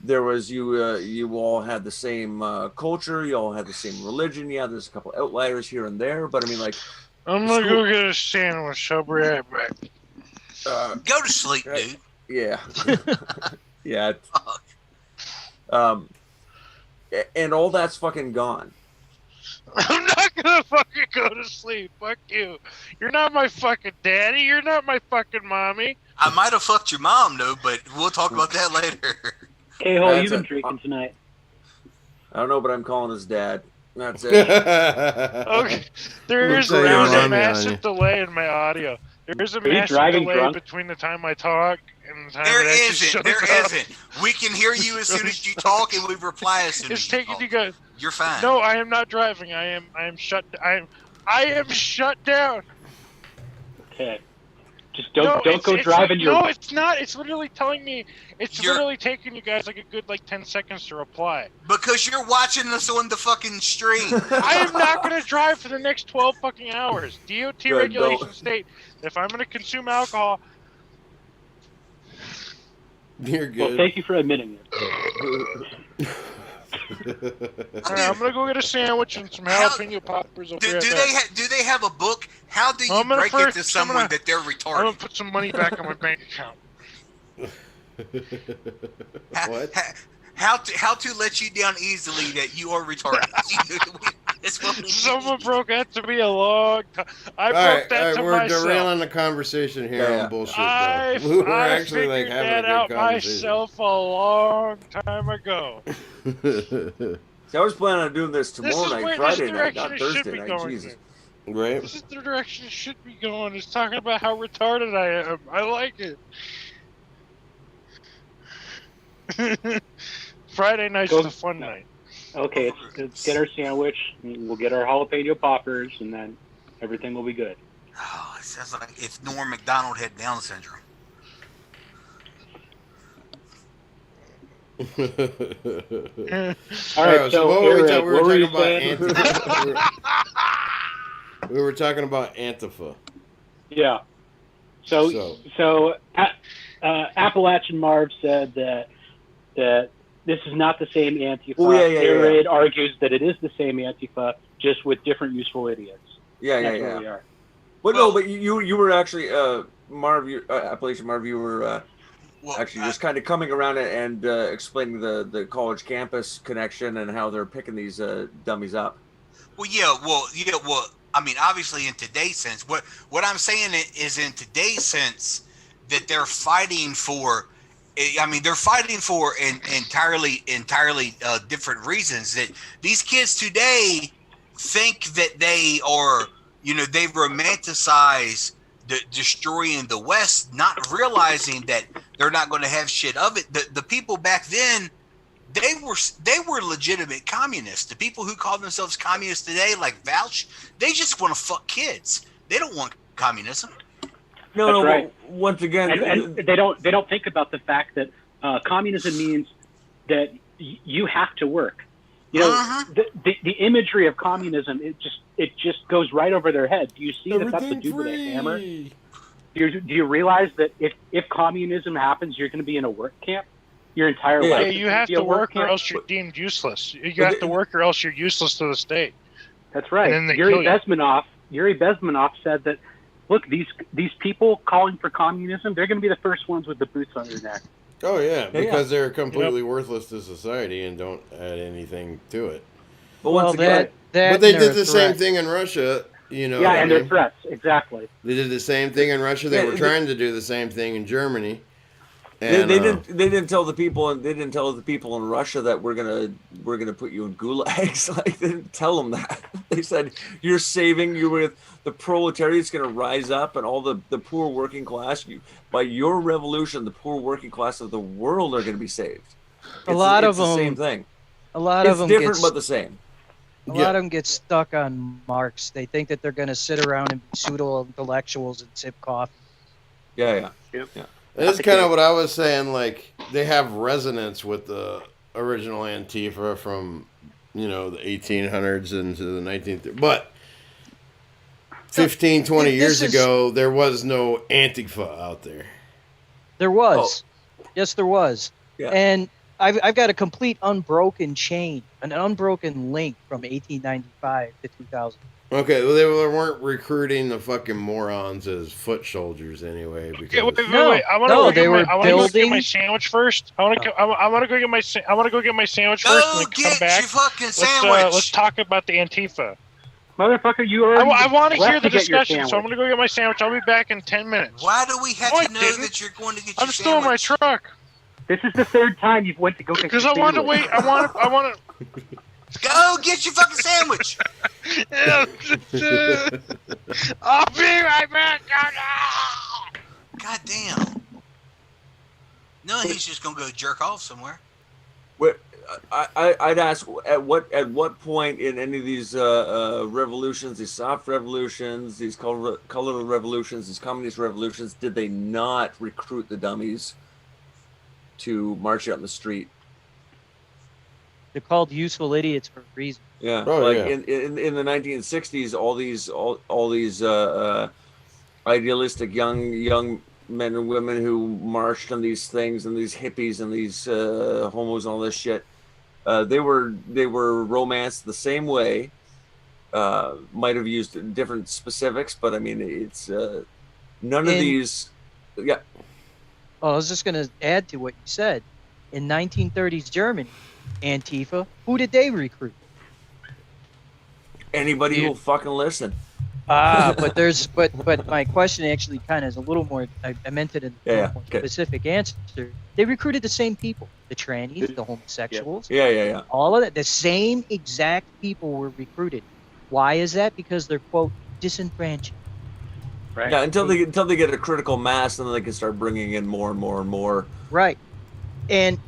There was you all had the same culture. You all had the same religion. Yeah, there's a couple outliers here and there, but I mean, like, I'm gonna go get a sandwich. I'll be right back. Go to sleep, dude. Yeah. Yeah. And all that's fucking gone. I'm not gonna fucking go to sleep. Fuck you. You're not my fucking daddy. You're not my fucking mommy. I might have fucked your mom, though, but we'll talk about that later. K-Hole, you've been drinking tonight. I don't know, but I'm calling his dad. That's it. Okay. There's a massive delay in my audio. There's a massive delay between the time I talk and the time There isn't. We can hear you as soon as you talk, and we reply as soon as you talk. You guys. You're fine. No, I am not driving. I am shut down. Okay. Just don't go driving your. No, it's not. It's literally telling me. It's literally taking you guys like a good 10 seconds to reply. Because you're watching us on the fucking stream. I am not going to drive for the next 12 fucking hours. DOT regulations state that if I'm going to consume alcohol. You're good. Well, thank you for admitting it. Alright, I'm gonna go get a sandwich and some jalapeno poppers. Do they have a book? How do you break it to someone that they're retarded? I'm gonna put some money back on my bank account. What? How to let you down easily that you are retarded? Someone broke that to me a long time. I broke that to we're myself. We're derailing the conversation here on bullshit. We were actually like having a good out conversation. Myself a long time ago. See, I was planning on doing this tomorrow night, Friday night, not Thursday night. Jesus. Right. This is the direction it should be going. It's talking about how retarded I am. I like it. Friday night's a fun night. Okay, let's get our sandwich, and we'll get our jalapeno poppers, and then everything will be good. Oh, it sounds like if Norm Macdonald had Down syndrome. All right, so what were we talking about? We were talking about Antifa. Yeah. So Appalachian Marv said that this is not the same Antifa. CongoRed argues that it is the same Antifa, just with different useful idiots. Yeah. But you were actually Marv, Appalachian Marv. You were actually just kind of coming around and explaining the college campus connection and how they're picking these dummies up. Well. I mean, obviously, in today's sense, what I'm saying is in today's sense that they're fighting for. I mean, they're fighting for entirely different reasons. That these kids today think that they are, they romanticize destroying the West, not realizing that they're not going to have shit of it. The people back then they were legitimate communists. The people who call themselves communists today, like Vouch, they just want to fuck kids. They don't want communism. No, right. Once again, and they don't think about the fact that communism means that you have to work. You know, the imagery of communism, it just goes right over their head. Do you see that that's the dude with a hammer? Do you realize that if communism happens, you're going to be in a work camp your entire life? Yeah, you have to work or else you're deemed useless. You have to work or else you're useless to the state. That's right. And then Yuri Bezmenov said that, look, these people calling for communism, they're going to be the first ones with the boots on their neck. Oh yeah, because they're completely worthless to society and don't add anything to it. But once again, but they did the same thing in Russia. You know. Yeah, and their threats, exactly. They did the same thing in Russia. They were trying to do the same thing in Germany. And, they didn't tell the people in Russia that we're gonna put you in gulags. Like, they didn't tell them that. They said you're saving you with the proletariat's gonna rise up and all the poor working class. By your revolution, the poor working class of the world are gonna be saved. A lot of them. The same thing. A lot of them. It's different but the same. A lot of them get stuck on Marx. They think that they're gonna sit around and be pseudo intellectuals and sip coffee. Yeah. That's kind of what I was saying. Like, they have resonance with the original Antifa from, the 1800s into the 19th. But 15, 20 years ago, there was no Antifa out there. There was. Oh. Yes, there was. Yeah. And I've got a complete unbroken chain, an unbroken link from 1895 to 2000. Okay, well, they weren't recruiting the fucking morons as foot soldiers anyway. Because wait. I want to go get my sandwich first. I want to go get my sandwich first. And then come back. Your fucking sandwich. Let's talk about the Antifa. Motherfucker, you already. I want to hear the discussion, so I'm going to go get my sandwich. I'll be back in 10 minutes. Why do we have to know that you're going to get your sandwich? I'm still in my truck. This is the third time you've went to go get your sandwich. Because I want to wait. I want to. Go get your fucking sandwich. I'll be right back. God damn. No, he's just gonna go jerk off somewhere. I'd ask at what point in any of these revolutions, these soft revolutions, these color revolutions, these communist revolutions, did they not recruit the dummies to march out in the street? They're called useful idiots for a reason. Yeah, in the 1960s, all these idealistic young men and women who marched on these things, and these hippies and these homos and all this shit, they were romanced the same way. Might have used different specifics, but I mean, it's none of these. Yeah. Oh, I was just going to add to what you said. In 1930s Germany, Antifa, who did they recruit? Anybody who'll fucking listen. But my question actually kind of is a little more. I meant it in a more specific answer. They recruited the same people: the trannies, the homosexuals. Yeah. All of that. The same exact people were recruited. Why is that? Because they're quote disenfranchised. Right. Yeah, until they get a critical mass, and then they can start bringing in more and more and more. Right, and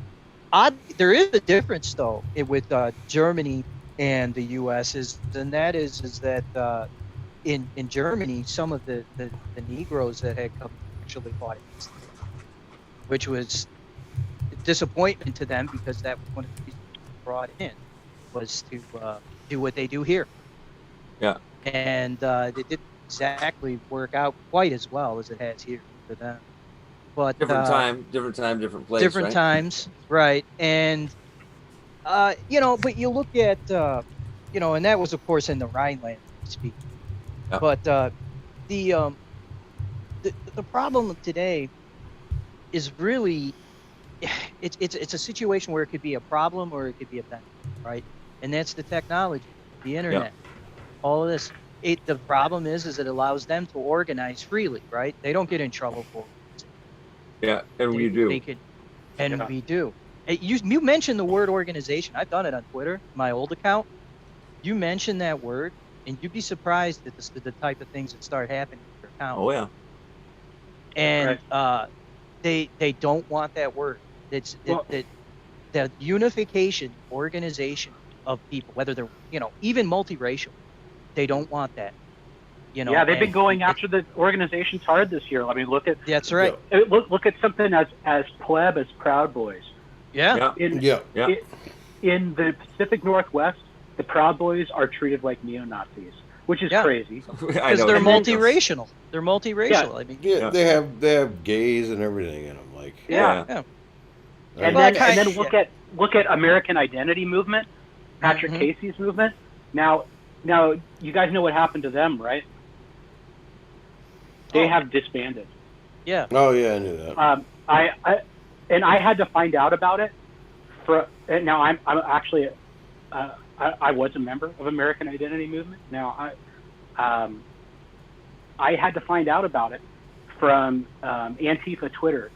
there is a difference though with Germany and the U.S. is that in Germany some of the Negroes that had come actually fought against them, which was a disappointment to them because that was one of the reasons they brought in was to do what they do here. Yeah, and it didn't exactly work out quite as well as it has here for them. But different time, different place. Different times, right? And but you look at and that was of course in the Rhineland, to speak. Yeah. But the problem today is really it's a situation where it could be a problem or it could be a benefit, right? And that's the technology, the internet, all of this. The problem is it allows them to organize freely, right? They don't get in trouble for it. Yeah, and we do. We do. You mentioned the word organization. I've done it on Twitter, my old account. You mentioned that word, and you'd be surprised at the type of things that start happening in your account. Oh, yeah. And they don't want that word. the unification, organization of people, whether they're, even multiracial, they don't want that. Yeah, they've been going after the organizations hard this year. I mean, look at that's right. Look at something as pleb as Proud Boys. Yeah. In the Pacific Northwest, the Proud Boys are treated like neo-Nazis, which is crazy. Because they're multiracial. They're multiracial. Yeah. I mean, they have gays and everything in them. Like And then look at American Identity movement, Patrick Casey's movement. Now you guys know what happened to them, right? They have disbanded. Yeah. Oh yeah, I knew that. I had to find out about it. Now I'm actually I was a member of American Identity movement. Now I had to find out about it from Antifa Twitter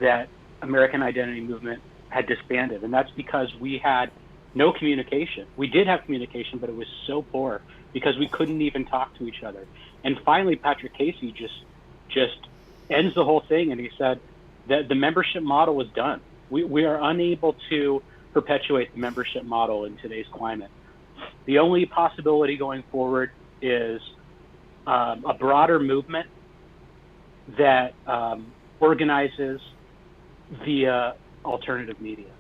that American Identity movement had disbanded, and that's because we had no communication. We did have communication, but it was so poor because we couldn't even talk to each other. And finally, Patrick Casey just ends the whole thing, and he said that the membership model was done. We are unable to perpetuate the membership model in today's climate. The only possibility going forward is a broader movement that organizes via alternative media.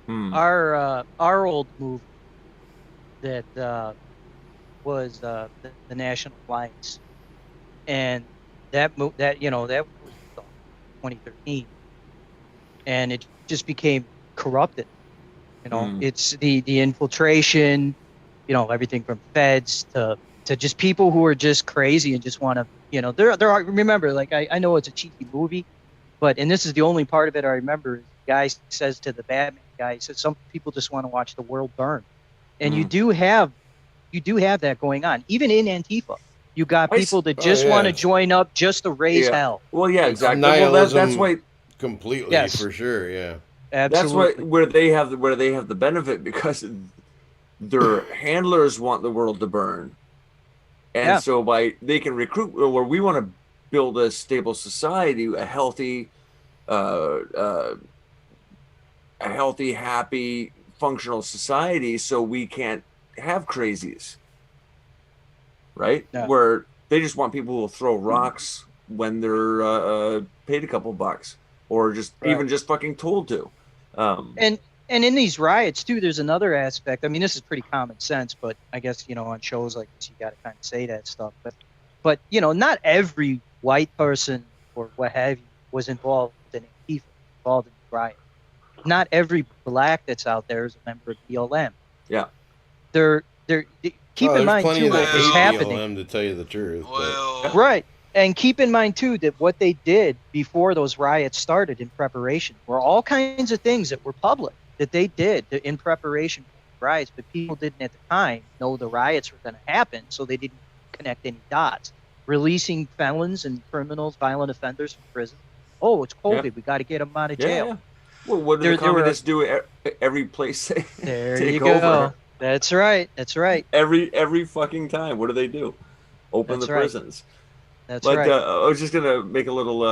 Our old movement that was the National Alliance, and that was 2013, and it just became corrupted. It's the infiltration, everything from feds to just people who are just crazy and just want to, there are, remember, like I know it's a cheesy movie, and this is the only part of it I remember. The guy says to the Batman guy, he says some people just want to watch the world burn, and you do have that going on, even in Antifa. You got people that just want to join up just to raise hell. Well, yeah, exactly. Nihilism, that's why completely for sure. Yeah, absolutely. That's where they have the benefit, because their handlers want the world to burn, and so they can recruit. Where we want to build a stable society, a healthy, happy, functional society, so we can't have crazies, right? Yeah. Where they just want people who will throw rocks when they're paid a couple bucks, or just even just fucking told to. And in these riots too, there's another aspect. I mean, this is pretty common sense, but I guess on shows like this, you got to kind of say that stuff. But not every white person or what have you was involved in the riot. Not every black that's out there is a member of BLM. Yeah. They're keep in mind too what is happening. BLM, to tell you the truth. Right. And keep in mind too that what they did before those riots started in preparation were all kinds of things that were public that they did in preparation for the riots, but people didn't at the time know the riots were going to happen, so they didn't connect any dots. Releasing felons and criminals, violent offenders from prison. Oh, it's COVID. Yeah. We got to get them out of jail. Yeah. Well, what do the communists do every place they take go. over? That's right. Every fucking time. What do? Open the prisons. That's right. I was just gonna make a little.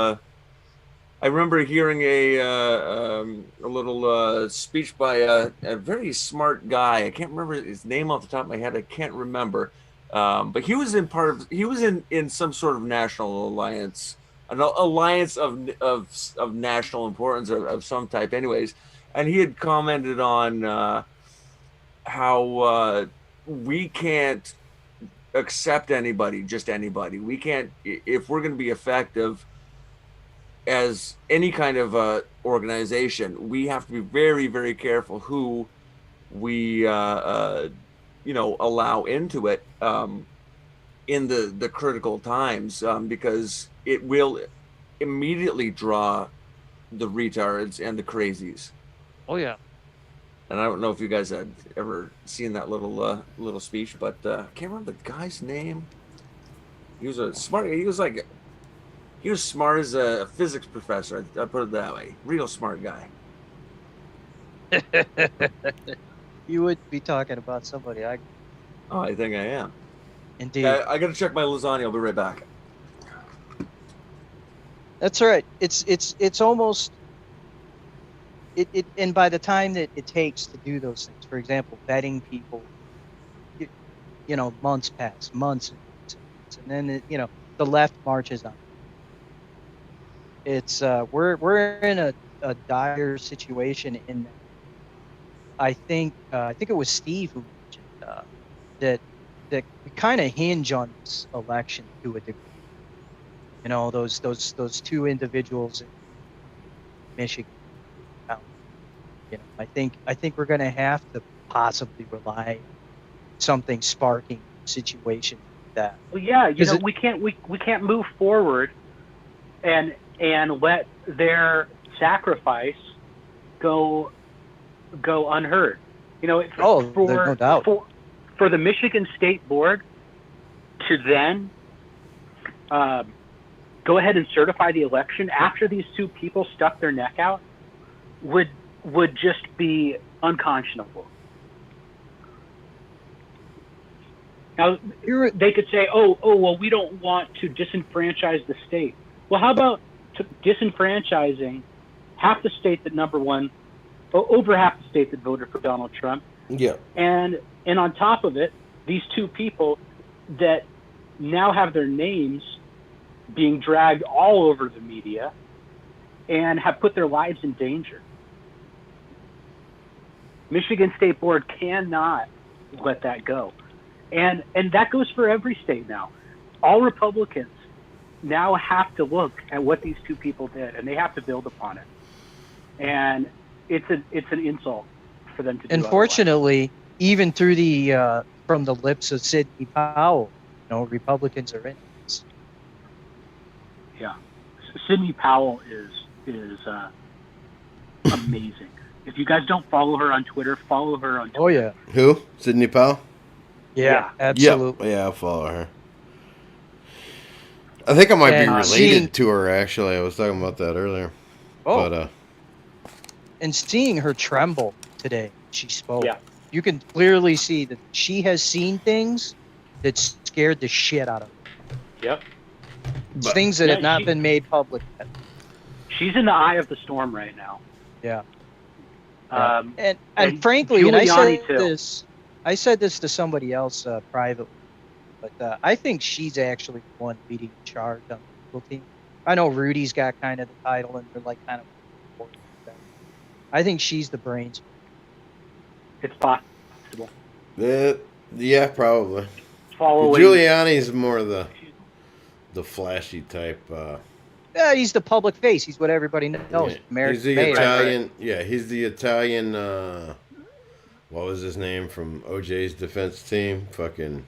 I remember hearing a little speech by a very smart guy. I can't remember his name off the top of my head. I can't remember. But he was in some sort of national alliance. An alliance of national importance of some type, anyways, and he had commented on how we can't accept just anybody. We can't, if we're going to be effective as any kind of organization, we have to be very, very careful who we allow into it in the critical times, because it will immediately draw the retards and the crazies. Oh yeah. And I don't know if you guys had ever seen that little speech, but I can't remember the guy's name. He was smart as a physics professor. I put it that way. Real smart guy. You would be talking about somebody. I think I am. Indeed. I got to check my lasagna. I'll be right back. That's right. It's almost and by the time that it takes to do those things, for example, vetting people, months pass, months, and then the left marches on. It's we're in a dire situation in that. I think it was Steve who mentioned that we kind of hinge on this election to a degree. Those two individuals in Michigan. I think we're going to have to possibly rely on something sparking situation like that. Well, yeah, we can't move forward and let their sacrifice go unheard. there's no doubt. For the Michigan State Board to then go ahead and certify the election after these two people stuck their neck out would just be unconscionable. Now, they could say, well, we don't want to disenfranchise the state. Well, how about disenfranchising half the state that over half the state that voted for Donald Trump? Yeah. And on top of it, these two people that now have their names being dragged all over the media and have put their lives in danger. Michigan State Board cannot let that go. And that goes for every state now. All Republicans now have to look at what these two people did, and they have to build upon it. And it's an insult for them to do. Unfortunately, even through from the lips of Sidney Powell, Republicans are in this. Yeah, Sidney Powell is amazing. If you guys don't follow her on Twitter, follow her on Twitter. Oh yeah. Who? Sidney Powell? Yeah, absolutely. Yep. Yeah, I'll follow her. I think I might be related to her, actually. I was talking about that earlier. Oh. But, and seeing her tremble today, she spoke. Yeah. You can clearly see that she has seen things that scared the shit out of her. Yep. Things that have not been made public yet. She's in the eye of the storm right now. Yeah. And frankly, Giuliani I said this to somebody else privately, but I think she's actually the one leading the charge on the legal team. I know Rudy's got kind of the title, and they're like kind of. I think she's the brains. It's possible. Yeah, probably. Following Giuliani's more the flashy type. Yeah, he's the public face. He's what everybody knows. Yeah. He's the Italian. Yeah, he's the Italian. What was his name from OJ's defense team? Fucking.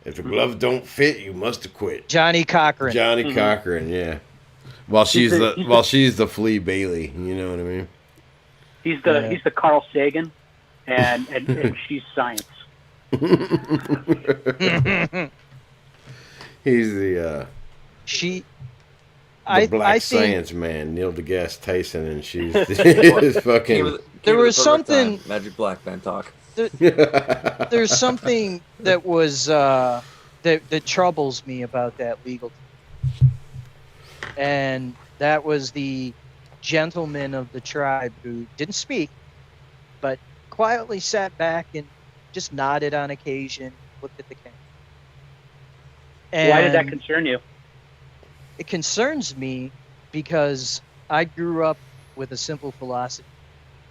If the glove don't fit, you must have quit. Johnny Cochran. Johnny Cochran. Yeah. While she's the Flea Bailey. You know what I mean? He's the Carl Sagan, and she's science. He's the black science man, Neil deGrasse Tyson, and she's fucking. There was something Magic Black Man talk. There's something that was that troubles me about that legal team, and that was the gentleman of the tribe who didn't speak, but quietly sat back and just nodded on occasion, looked at the camera. And why did that concern you? It concerns me because I grew up with a simple philosophy: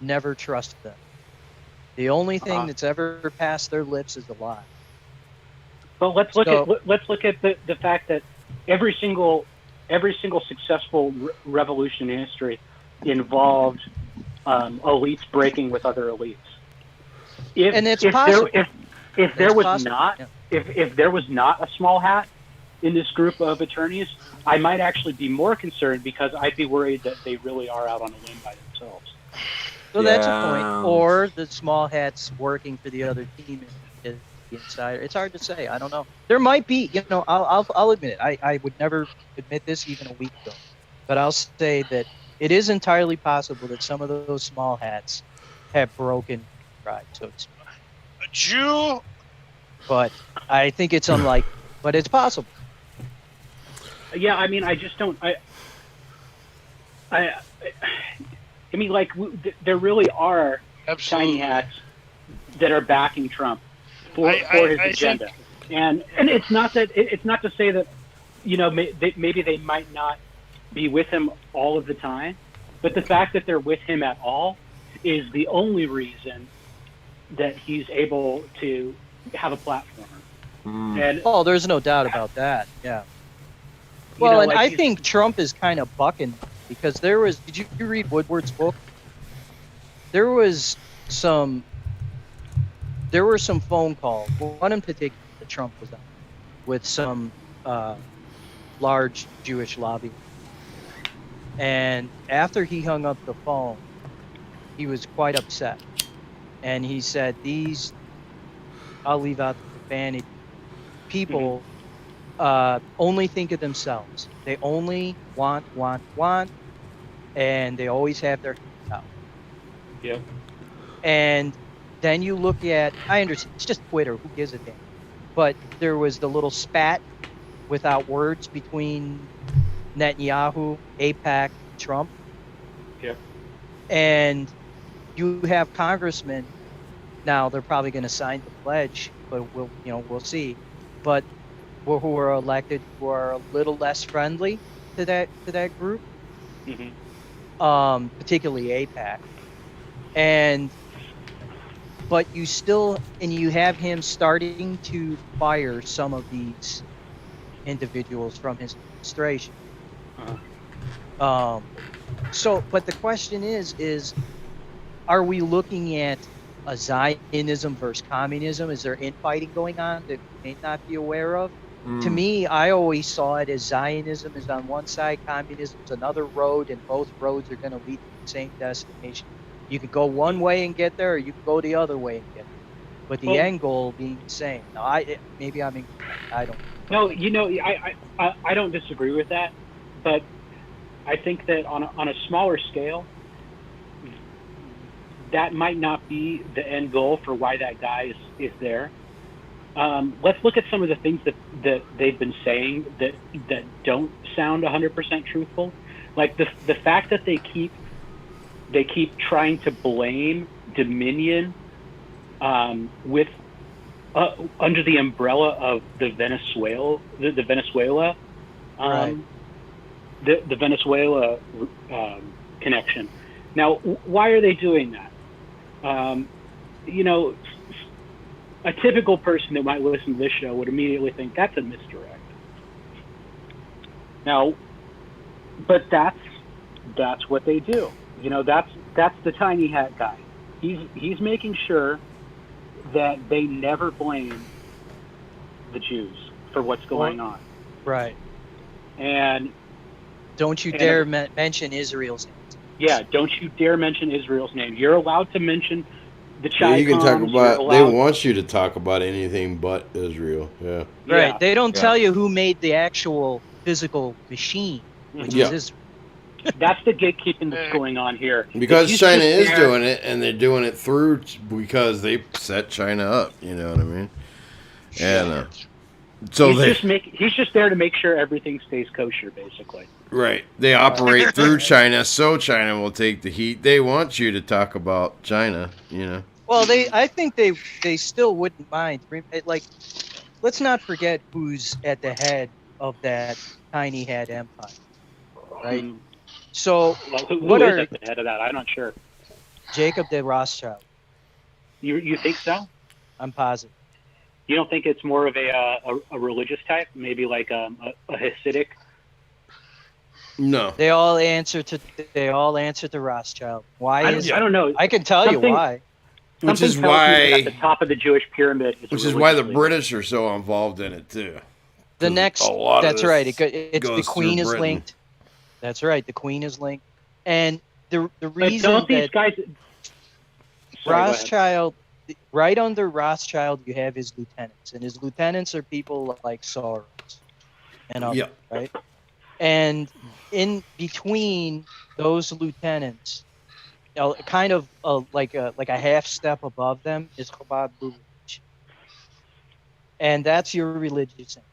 never trust them. The only thing that's ever passed their lips is a lie. But let's look at the fact that every single successful revolution in history involved elites breaking with other elites. If there was not a small hat in this group of attorneys, I might actually be more concerned because I'd be worried that they really are out on a limb by themselves. So that's a point. Or the small hats working for the other team is the insider. It's hard to say. I don't know. There might be. I'll admit it. I would never admit this even a week ago, but I'll say that it is entirely possible that some of those small hats have broken pride, so to speak. A Jew. But I think it's unlikely. But it's possible. Yeah, I mean, I just don't. I mean, like there really are Absolutely. shiny hats that are backing Trump for his agenda, and it's not that it's not to say that maybe they might not be with him all of the time, but the fact that they're with him at all is the only reason that he's able to have a platform. And there's no doubt about that. Yeah. Well, and I think Trump is kind of bucking because did you read Woodward's book? There were some phone calls, one in particular that Trump was on, with some large Jewish lobby. And after he hung up the phone, he was quite upset. And he said, I'll leave out the profanity, people only think of themselves. They only want, and they always have their hands out. Yeah. And then you look at, I understand, it's just Twitter, who gives a damn? But there was the little spat without words between Netanyahu, AIPAC, Trump. Yeah. And you have congressmen, now they're probably going to sign the pledge, but we'll see. But who are elected, who are a little less friendly to that group, particularly AIPAC. But you have him starting to fire some of these individuals from his administration. But the question is, are we looking at a Zionism versus communism? Is there infighting going on that we may not be aware of? To me, I always saw it as Zionism is on one side, communism is another road, and both roads are going to lead to the same destination. You could go one way and get there, or you could go the other way and get there. But the end goal being the same. Now, maybe I'm incorrect. I don't know. No, I don't disagree with that, but I think that on a smaller scale, that might not be the end goal for why that guy is there. Let's look at some of the things that they've been saying that don't sound 100% truthful. Like the fact that they keep trying to blame Dominion with under the umbrella of the Venezuela Right. the Venezuela connection. Now, why are they doing that? A typical person that might listen to this show would immediately think that's a misdirect. Now, but that's what they do. That's the tiny hat guy. He's making sure that they never blame the Jews for what's going on. Right. And don't you dare mention Israel's name. Yeah, don't you dare mention Israel's name. You're allowed to mention the Chai you can talk Coms, about. They want you to talk about anything but Israel. Yeah. Right. Yeah. They don't tell you who made the actual physical machine, which is Israel. That's the gatekeeping that's going on here. Because China is doing it, and they're doing it because they set China up. You know what I mean? And so he's just there to make sure everything stays kosher, basically. Right. They operate through China, so China will take the heat. They want you to talk about China, Well, I think they still wouldn't mind. Like, let's not forget who's at the head of that tiny hat empire, right? So, who is at the head of that? I'm not sure. Jacob de Rothschild. You think so? I'm positive. You don't think it's more of a religious type, maybe like a Hasidic? No. They all answer to Rothschild. Why I don't know. I can tell you why. Which is why at the top of the Jewish pyramid. Which is why the British are so involved in it too. That's right. The Queen is linked. That's right. The Queen is linked, and the reason don't these guys. Rothschild, right under Rothschild, you have his lieutenants, and his lieutenants are people like Soros and others, right? And in between those lieutenants, kind of like a half step above them is Chabad Lubavitch, and that's your religious end.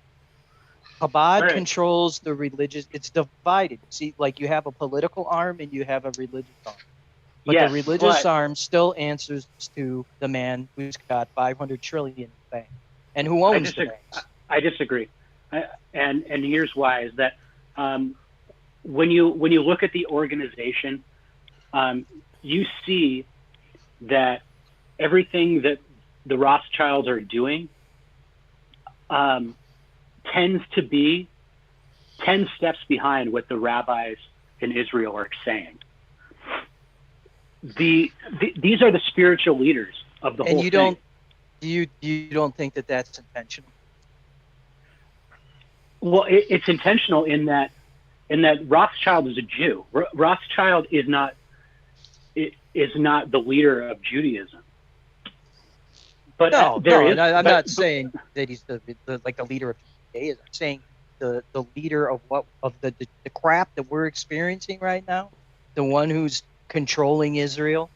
Chabad controls the religious. It's divided. See, like you have a political arm and you have a religious arm. But the religious arm still answers to the man who's got 500 trillion in the bank and who owns the banks. I disagree, and here's why: is that when you look at the organization, you see that everything that the Rothschilds are doing tends to be 10 steps behind what the rabbis in Israel are saying. These are the spiritual leaders of the whole thing. You don't think that that's intentional? Well, it's intentional in that Rothschild is a Jew. Rothschild is not the leader of Judaism. But I'm not saying that he's the leader of Judaism. I'm saying the leader of the crap that we're experiencing right now, the one who's controlling Israel,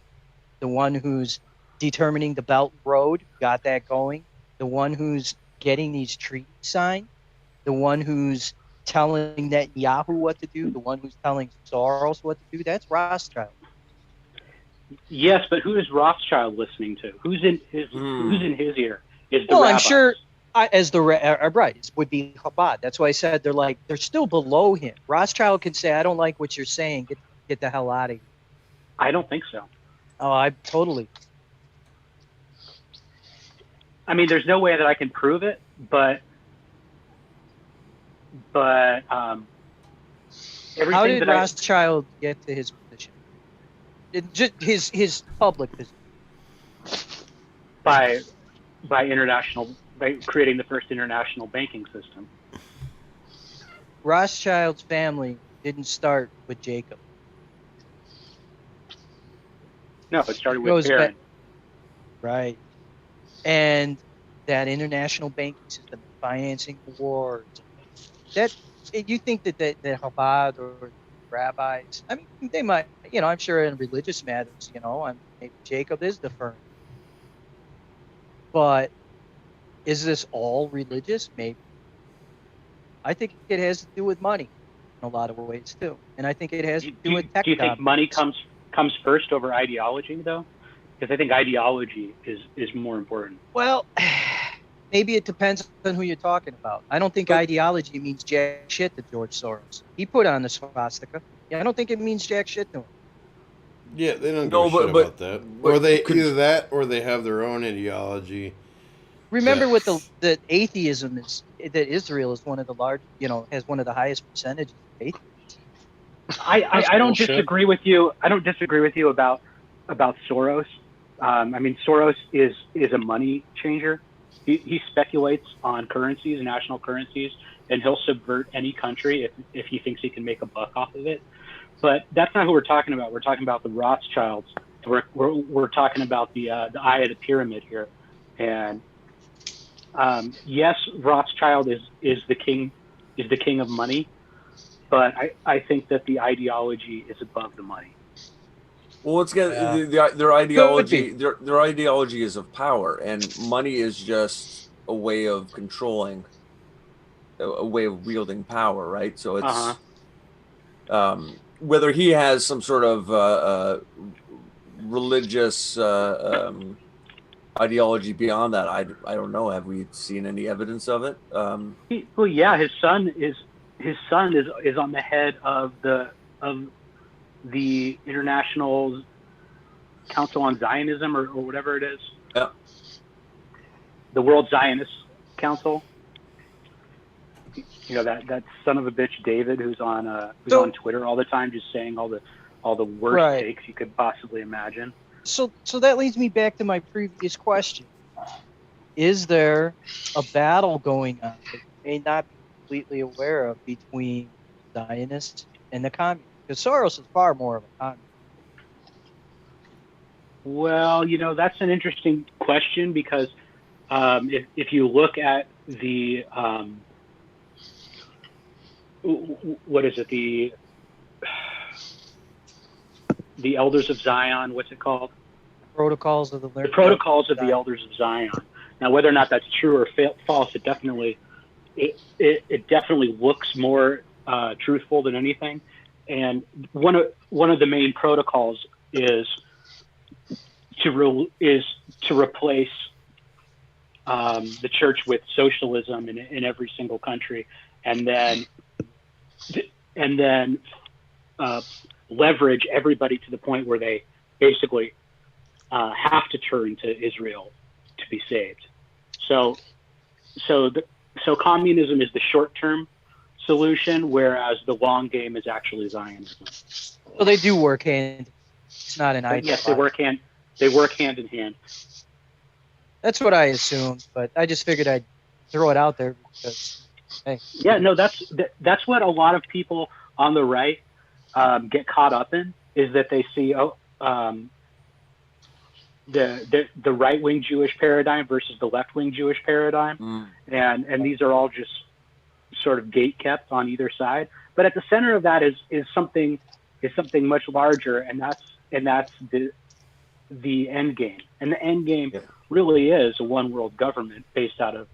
the one who's determining the Belt Road, got that going, the one who's getting these treaties signed, the one who's telling Netanyahu what to do, the one who's telling Soros what to do. That's Rothschild. Yes, but who is Rothschild listening to? Who's in his ear? Is the rabbis. I'm sure it would be Chabad. That's why I said they're still below him. Rothschild can say, I don't like what you're saying. Get the hell out of here. I don't think so. Oh, I totally. I mean, there's no way that I can prove it, but how did Rothschild get to his position? Just his public position. By creating the first international banking system. Rothschild's family didn't start with Jacob. No, it started with Fren. Right. And that international banking system, financing wars. That you think that Chabad or rabbis, I mean, they might, I'm sure in religious matters, maybe Jacob is the firm. But is this all religious? Maybe. I think it has to do with money in a lot of ways too, and I think it has to do with tech. Do you think money comes first over ideology, though? Because I think ideology is more important. Well, maybe it depends on who you're talking about. I don't think ideology means jack shit to George Soros. He put on the swastika. Yeah, I don't think it means jack shit to him. Yeah, they don't give a shit about that. Or they either that or they have their own ideology. Remember what the atheism is, that Israel is one of the large, has one of the highest percentages of atheists. I don't disagree with you. I don't disagree with you about Soros. I mean, Soros is a money changer. He speculates on currencies, national currencies, and he'll subvert any country if he thinks he can make a buck off of it. But that's not who we're talking about. We're talking about the Rothschilds. We're talking about the eye of the pyramid here. And yes, Rothschild is the king of money, but I think that the ideology is above the money. Well, let's get their ideology. Their ideology is of power, and money is just a way of controlling, a way of wielding power, right? So it's whether he has some sort of religious ideology beyond that, I don't know. Have we seen any evidence of it? Well, yeah, his son is on the head of the International Council on Zionism or whatever it is. Yeah. The World Zionist Council. That son of a bitch David who's on Twitter all the time just saying all the worst takes you could possibly imagine. So that leads me back to my previous question. Is there a battle going on that you may not be completely aware of between Zionists and the communists? Because Soros is far more of a communist. Well, that's an interesting question because if you look at the what is it, the Elders of Zion, what's it called? Protocols of the Protocols of the Elders of Zion. Now, whether or not that's true or false, it definitely looks more truthful than anything. And one of the main protocols is to replace the church with socialism in every single country, and then leverage everybody to the point where they basically have to turn to Israel to be saved. So communism is the short-term solution, whereas the long game is actually Zionism. So they do work hand. It's not an idea. Yes, they work hand in hand. That's what I assumed, but I just figured I'd throw it out there because, hey. Yeah, no, that's what a lot of people on the right get caught up in, is that they see the right-wing Jewish paradigm versus the left-wing Jewish paradigm, and these are all just sort of gate kept on either side. But at the center of that is something much larger, and that's the end game. And the end game really is a one world government based out of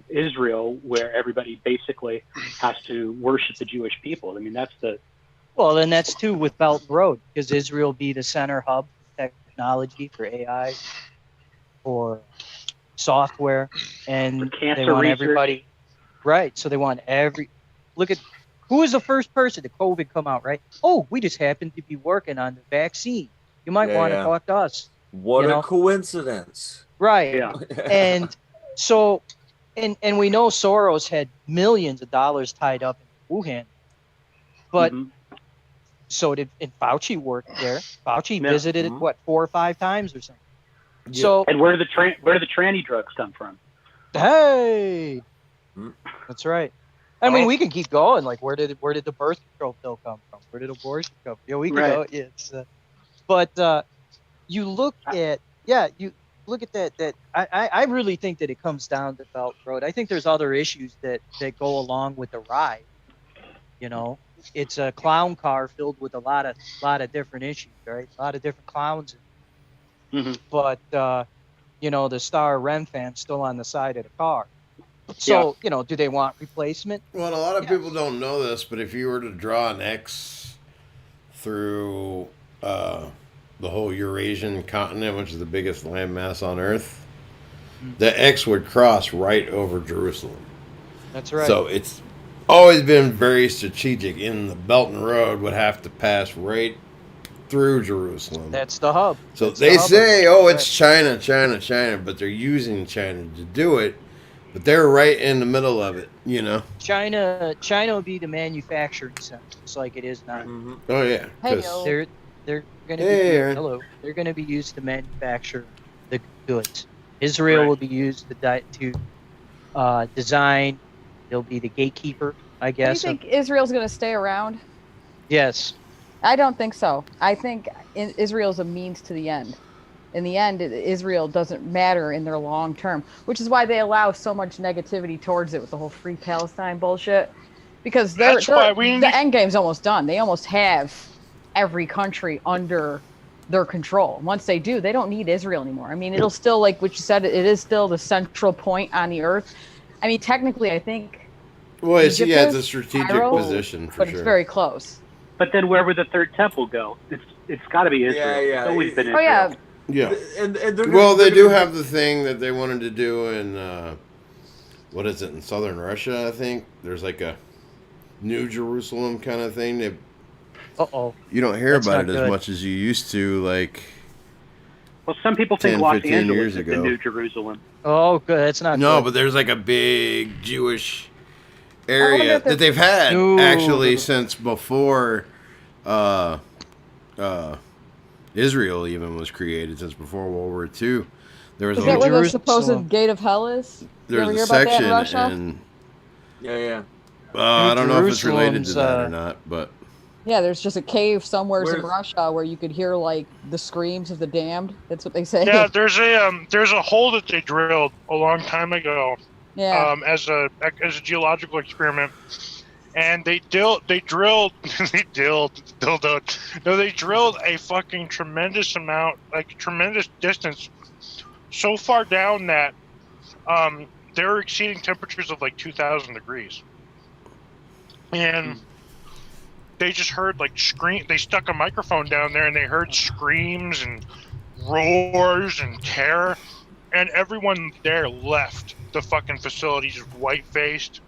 Israel, where everybody basically has to worship the Jewish people. I mean, that's the well, and that's too with Belt and Road, because Israel be the center hub for technology, for AI, for software, and they want everybody right. So they want look at who is the first person to COVID come out, right? Oh, we just happened to be working on the vaccine. You might want to talk to us. What a coincidence. Right. Yeah. And so, and we know Soros had millions of dollars tied up in Wuhan, but so did, and Fauci worked there. Fauci visited it, 4 or 5 times or something. Yeah. So, and where do the tranny drugs come from? Hey, that's right. I mean, we can keep going. Like, where did the birth control pill come from? Where did abortion come from? Yeah, we can go. Yeah, it's, but you look at that. I really think that it comes down to Belt Road. I think there's other issues that go along with the ride. You know, it's a clown car filled with a lot of different issues, right? A lot of different clowns. But you know, the star Ren fan's still on the side of the car. So, you know, do they want replacement? Well, a lot of people don't know this, but if you were to draw an X through the whole Eurasian continent, which is the biggest landmass on Earth, the X would cross right over Jerusalem. That's right. So it's always been very strategic. In the Belt and Road would have to pass right through Jerusalem. That's the hub. So they say, it's China, but they're using China to do it. But they're right in the middle of it, you know. China would be the manufacturing center, just like it is now. Oh yeah, they're going to be They're going to be used to manufacture the goods. Israel will be used to design. They'll be the gatekeeper, I guess. Do you think Israel's going to stay around? Yes. I don't think so. I think Israel's a means to the end. In the end, Israel doesn't matter in their long term, which is why they allow so much negativity towards it with the whole Free Palestine bullshit. Because the end game's almost done. They almost have every country under their control. Once they do, they don't need Israel anymore. I mean, it'll still, like what you said, it is still the central point on the earth. I mean, technically, I think. Well, it's a strategic position for but sure. It's very close. But then where would the third temple go? It's got to be Israel. Yeah. It's always been Israel. Oh yeah. Yeah. And they do have the thing that they wanted to do in what is it, in southern Russia? I think there's like a New Jerusalem kind of thing. You don't hear about it as much as you used to. Like, well, some people think Los Angeles is the New Jerusalem. Oh, good. That's not. No, good. but there's like a big Jewish area that they've had actually since before. Israel even was created, since before World War II. There was is that where the supposed gate of hell is? There's a section in. Yeah. I don't know if it's related to that or not, but. Yeah, there's just a cave somewhere in Russia where you could hear like the screams of the damned. That's what they say. Yeah, there's a hole that they drilled a long time ago. Yeah. As a geological experiment. And they drilled a fucking tremendous amount, like tremendous distance, so far down that they're exceeding temperatures of like 2,000 degrees. And they just heard like scream. They stuck a microphone down there and they heard screams and roars and terror, and everyone there left the fucking facility just white-faced.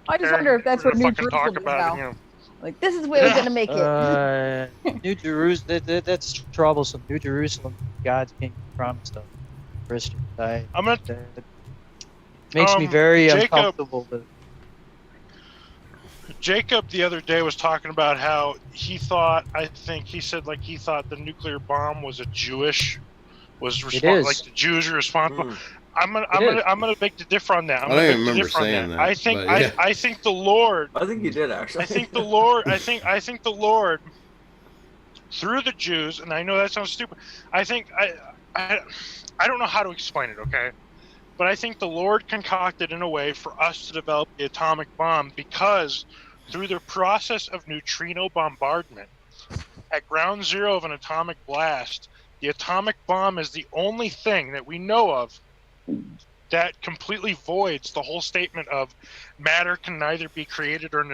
I just wonder if that's what New Jerusalem is now. You know. Like, this is where we're gonna make it. New Jerusalem, that's troublesome. New Jerusalem, God's kingdom promised us. Christians. That makes me very uncomfortable. Jacob the other day was talking about how he thought, he said the nuclear bomb was like the Jews are responsible. I'm gonna beg to differ on that. I don't even remember saying that. I think the Lord. I think you did actually. I think the Lord. I think the Lord through the Jews, and I know that sounds stupid. I don't know how to explain it. Okay, but I think the Lord concocted in a way for us to develop the atomic bomb because through the process of neutrino bombardment at ground zero of an atomic blast, the atomic bomb is the only thing that we know of that completely voids the whole statement of matter can neither be created or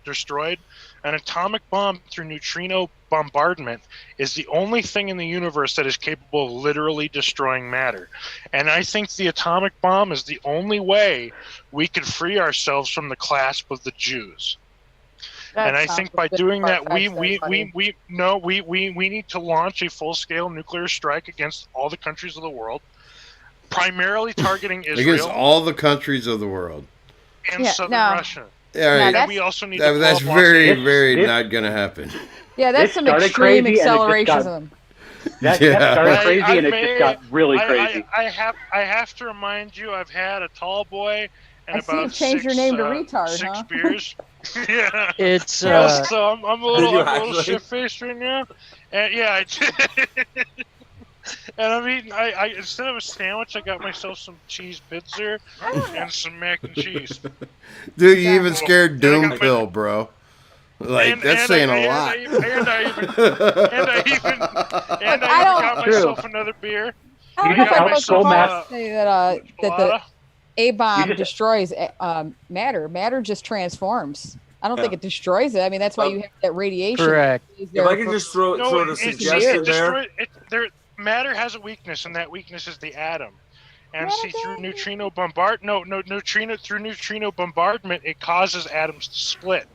destroyed. An atomic bomb through neutrino bombardment is the only thing in the universe that is capable of literally destroying matter. And I think the atomic bomb is the only way we could free ourselves from the clasp of the Jews. And I think by doing that, we need to launch a full-scale nuclear strike against all the countries of the world, primarily targeting Israel. Against all the countries of the world. And southern Russia. Yeah, and we also need to that's very not going to happen. Yeah, that's some extreme acceleration. That started crazy and it just got really crazy. I have to remind you, I've had a tall boy and about changed your name to retard, six beers. Yeah. It's so I'm a little shit-faced right now. And yeah, I did. And I'm eating. I instead of a sandwich, I got myself some cheese pizza and some mac and cheese. Dude, you even scared Doom Pill, bro. Like that's saying a lot. I even got myself another beer. I don't know if I was say that the A-bomb destroys matter. Matter just transforms. I don't think it destroys it. I mean, that's why you have that radiation. Correct. If I can just throw a suggestion there. Matter has a weakness, and that weakness is the atom. And through neutrino bombardment, it causes atoms to split.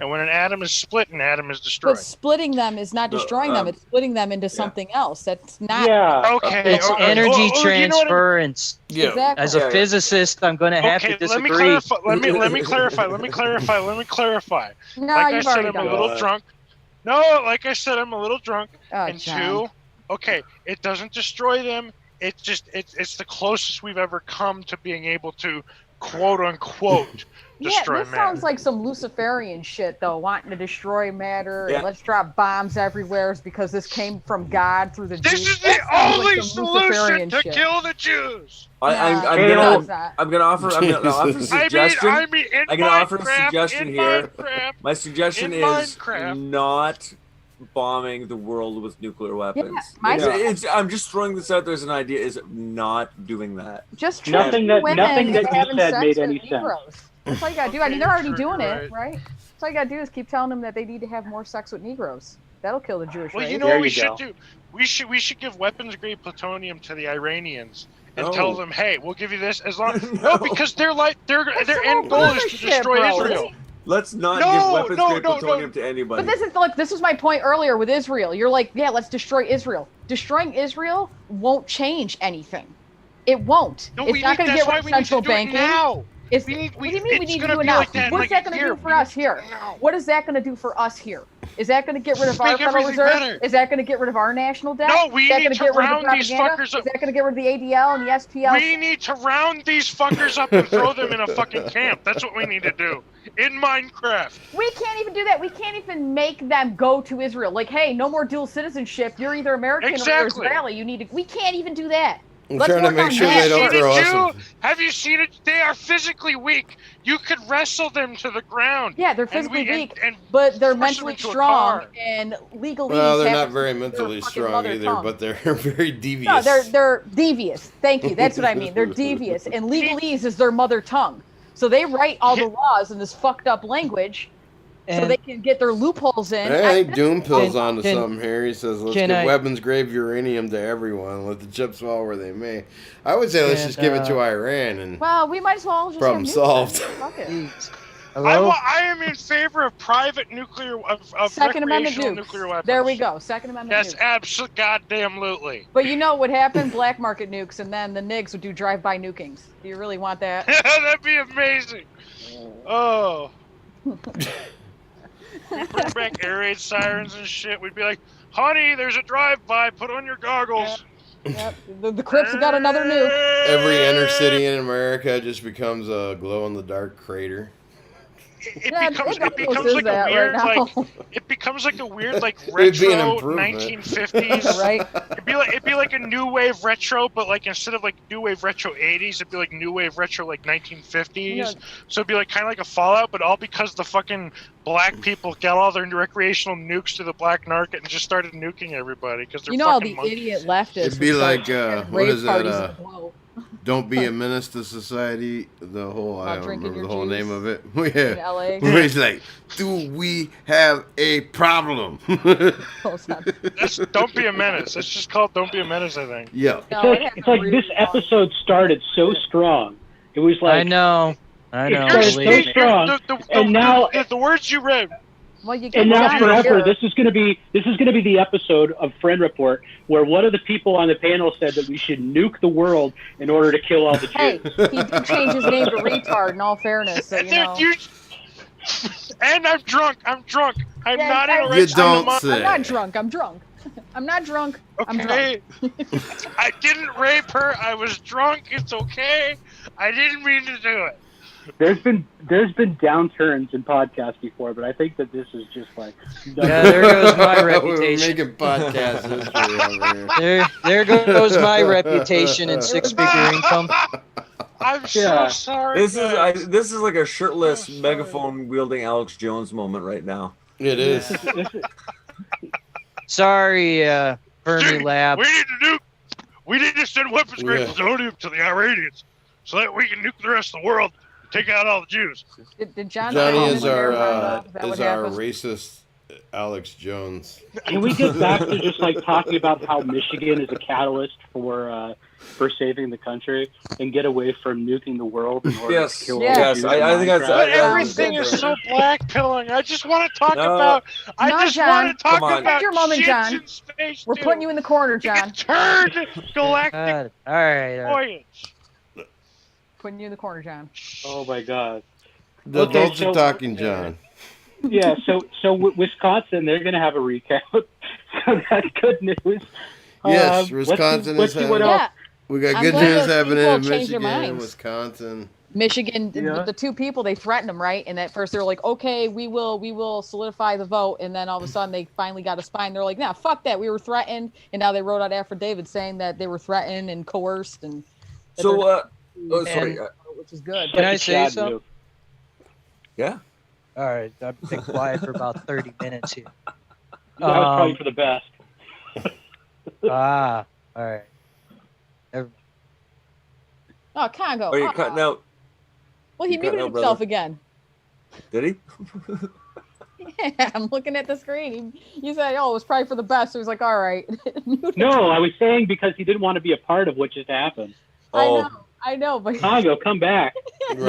And when an atom is split, an atom is destroyed. But splitting them is not destroying them; it's splitting them into something else. That's not. Yeah. Okay. It's energy transference. Yeah. Exactly. As a physicist, I'm going to have to disagree. Let me clarify. No, like you've I said, already I'm done a little it. drunk. No, like I said, I'm a little drunk. And John. two, okay, it doesn't destroy them. It's the closest we've ever come to being able to quote unquote destroy this matter. sounds like some Luciferian shit, though, wanting to destroy matter. And let's drop bombs everywhere because this came from God through the Jews. This is the only solution to kill the Jews. I'm gonna offer a suggestion. I'm gonna offer a suggestion here. My suggestion is not bombing the world with nuclear weapons. I'm just throwing this out there as an idea. Is not doing that. Just nothing that you said made any sense. That's all you gotta do. I mean, they're already doing it, right? So all you gotta do is keep telling them that they need to have more sex with Negroes. That'll kill the Jewish race. Well, you know what we should do? We should give weapons-grade plutonium to the Iranians and tell them, hey, we'll give you this as long. No, because their end goal is to destroy Israel. Let's not give weapons-grade plutonium to anybody. But this was my point earlier with Israel. You're like, yeah, let's destroy Israel. Destroying Israel won't change anything. It won't. No, it's not going to get rid of central banking. Now. What do you mean we need to do it now? What's that going to do for us here? What is that going to do for us here? Is that going to get rid of our Federal Reserve? Is that going to get rid of our national debt? No, we need to round these fuckers up. Is that going to get rid of the ADL and the SPL? We need to round these fuckers up and throw them in a fucking camp. That's what we need to do. In Minecraft. We can't even do that. We can't even make them go to Israel. Like, hey, no more dual citizenship. You're either American or you're Israeli. We can't even do that. I'm trying to make sure they don't throw us. Have you seen it? They are physically weak. You could wrestle them to the ground. Yeah, they're physically weak, but they're mentally strong and legally. Well, they're not very mentally strong either, but they're very devious. No, they're devious. Thank you. That's what I mean. They're devious, and legalese is their mother tongue. So they write all the laws in this fucked up language, so they can get their loopholes in. I think Doom Pill's Can- onto can- something here. He says, let's can give I- weapons-grade uranium to everyone. Let the chips fall where they may. I would say let's Can, just give it to Iran and Well, we might as well just problem have nukes solved. then. Fuck it. Jeez. Hello? I am in favor of private nuclear of Second Amendment recreational nukes. nuclear weapons. There we go. Second Amendment Yes, nukes. absolutely, goddamn. But you know what would happen? Black market nukes, and then the NIGs would do drive-by nukings. Do you really want that? That'd be amazing. Oh. We bring back air raid sirens and shit. We'd be like, honey, there's a drive-by. Put on your goggles. Yep. The Crips have got another nuke. every inner city in America just becomes a glow-in-the-dark crater. It Yeah, becomes it almost like is a that weird right now. like it becomes like a weird like It'd be an retro improvement. 1950s. Right? It'd be like a new wave retro, but like instead of like new wave retro 80s, it'd be like new wave retro like 1950s. Yeah. So it'd be like kind of like a Fallout, but all because the fucking black people got all their recreational nukes to the black market and just started nuking everybody because they're You know all fucking the monkeys. idiot leftists. It'd be would like, start what rave is that, parties in the glow. Don't be a menace to society. The whole, I don't drinking remember the your whole juice name of it. in Yeah. LA. Where he's like, do we have a problem? Close enough. Don't be a menace. It's just called Don't Be a Menace, I think. Yeah. No, it It's has like a this really long- episode started so strong. It was like I know. It You're started Believe so me. strong. And now- the words you read. Well, you get And now John forever, here. this is going to be the episode of Fren Report where one of the people on the panel said that we should nuke the world in order to kill all the Hey, Jews. he did change his name to retard. In all fairness, so you know. And I'm drunk. I'm Yeah, not in a you right state of don't mind. say. I'm not drunk. I'm drunk. I'm not drunk. I'm drunk. Okay. I didn't rape her. I was drunk. It's okay. I didn't mean to do it. There's been downturns in podcasts before, but I think that this is just like Yeah, there goes my We're reputation. making podcast history over here. There goes my reputation and six-figure income. I'm Yeah. so sorry. This guys. is like a shirtless Oh, sorry. megaphone wielding Alex Jones moment right now. It is. Sorry, Fermi Dude, Lab. We need to send weapons grade Yeah. plutonium to the Iranians so that we can nuke the rest of the world, take out all the Jews. Did John Johnny Connor is wear our Roundup? Is that what happened? racist Alex Jones. Can we get back to just like talking about how Michigan is a catalyst for saving the country and get away from nuking the world in order Yes, to kill yes, all the yes, Jews I in think that's- Minecraft? But Yeah, everything is so black pilling. I just want to talk No. about. I No, just John. want to talk Come on. about Take your moment, shits John. in space. We're putting you in the corner, John. Turd galactic All right. voyage. Putting you in the corner, John. Oh my God. The Okay, adults so- are talking, John. Yeah, so Wisconsin, they're going to have a recount. So that's good news. Yes, let's Wisconsin let's is see what having- else. Yeah, We got I'm good glad news those happening people in changed their Michigan, minds. Wisconsin. Michigan, Yeah. the two people, they threatened them, right? And at first they were like, okay, we will solidify the vote. And then all of a sudden they finally got a spine. They're like, nah, fuck that. We were threatened. And now they wrote out affidavits saying that they were threatened and coerced. And that So, they're- sorry. which is good. Can I Such a say Chad something? move. Yeah. All right. I've been quiet for about 30 minutes here. That was probably for the best. All right. Oh, Congo. Are you cutting out? Well, he you cutting muted out, himself brother? again. Did he? Yeah, I'm looking at the screen. You said, oh, it was probably for the best. So he's like, all right. Mute No, I was saying because he didn't want to be a part of what just happened. Oh, I know, but Congo, come back. No,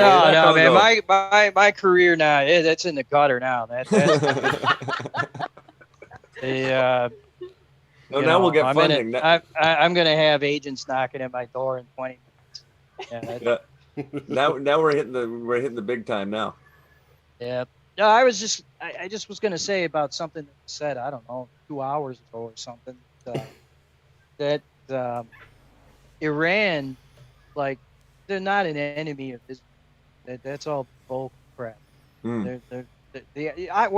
man. Congo. My career now, that's in the gutter now. That's the, No, you now know, we'll get I'm funding. I'm gonna have agents knocking at my door in 20 minutes. Yeah, Now we're hitting the big time now. yeah. No, I just was gonna say about something that was said, I don't know, 2 hours ago or something. That Iran, like, they're not an enemy of Israel. That's all bull crap. Hmm. Where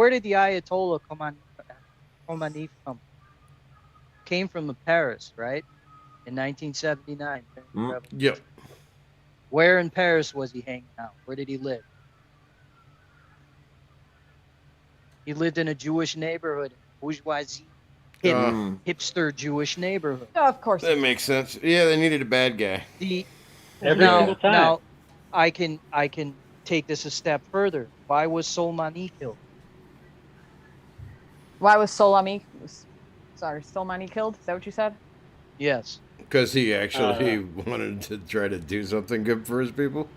did the Ayatollah Khomeini come? Came from Paris, right? In 1979. Yep. Where in Paris was he hanging out? Where did he live? He lived in a Jewish neighborhood, bourgeoisie, hipster Jewish neighborhood. no, of course. That makes sense. Yeah, they needed a bad guy. Every single time. Now, I can take this a step further. Why was Soleimani killed? Why was Soleimani killed? Is that what you said? Yes. Because he actually wanted to try to do something good for his people?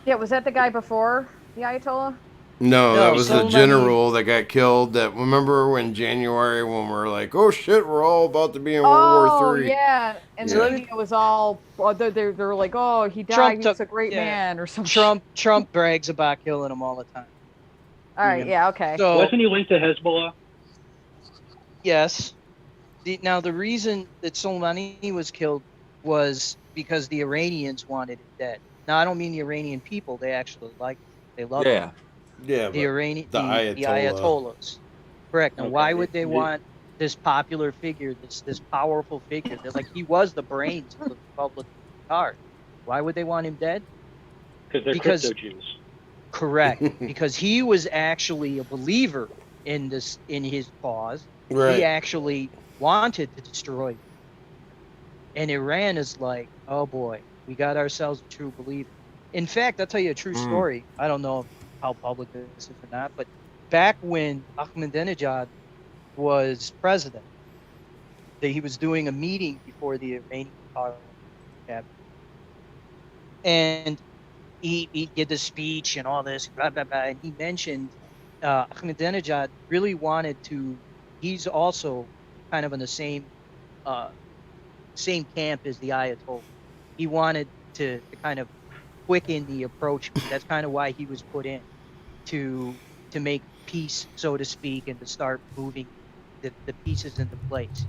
Yeah, was that the guy before the Ayatollah? No, that was the Soleimani- general that got killed. That remember in January when we were like, "Oh shit, we're all about to be in World War III." Yeah, and Yeah. the media was all they were like, "Oh, he died. Trump He was took- a great yeah. man," or something. Trump brags about killing him all the time. All right, yeah, okay. So Wasn't he linked to Hezbollah? yes. Now the reason that Soleimani was killed was because the Iranians wanted him dead. Now I don't mean the Iranian people; they actually liked him. They loved him. Yeah, The Iranian, the the Ayatollahs. Correct. Now, why Okay. would they want this popular figure, this powerful figure? They're like, he was the brains of the Republic of Qatar. Why would they want him dead? Because they're Because- crypto Jews. Correct. Because he was actually a believer in his cause. right. He actually wanted to destroy it. And Iran is like, oh boy, we got ourselves a true believer. In fact, I'll tell you a true story. I don't know how public this is or not, but back when Ahmadinejad was president, he was doing a meeting before the Iranian parliament, and he did the speech and all this, blah, blah, blah, and he mentioned Ahmadinejad really wanted to. He's also kind of in the same camp as the Ayatollah. He wanted to kind of quicken the approach. That's kind of why he was put in to make peace, so to speak, and to start moving the pieces into place.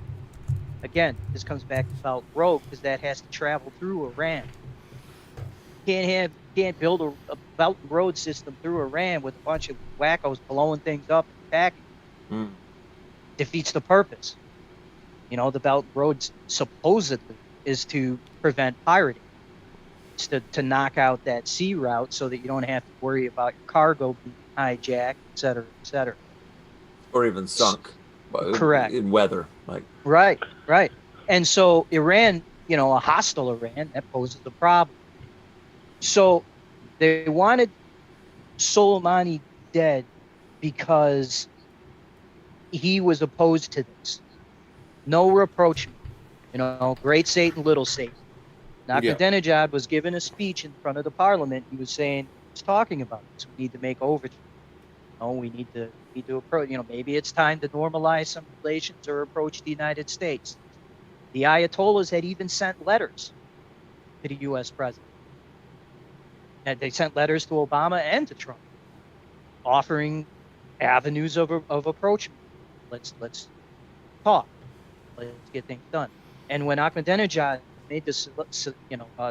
Again, this comes back to Belt Road because that has to travel through Iran. Can't build a Belt and Road system through Iran with a bunch of wackos blowing things up and attacking. Defeats the purpose. You know, the Belt and Road supposedly is to prevent pirating. It's to knock out that sea route so that you don't have to worry about your cargo being hijacked, et cetera, et cetera. Or even sunk. Correct. In weather. Right. And so Iran, a hostile Iran, that poses a problem. So they wanted Soleimani dead because he was opposed to this. No rapprochement. Great Satan, little Satan. Ahmadinejad was given a speech in front of the parliament. He was saying, he's talking about this. We need to make overtures. We need to approach, maybe it's time to normalize some relations or approach the United States. The Ayatollahs had even sent letters to the U.S. president. And they sent letters to Obama and to Trump, offering avenues of approachment. Let's talk. Let's get things done. And when Ahmadinejad made this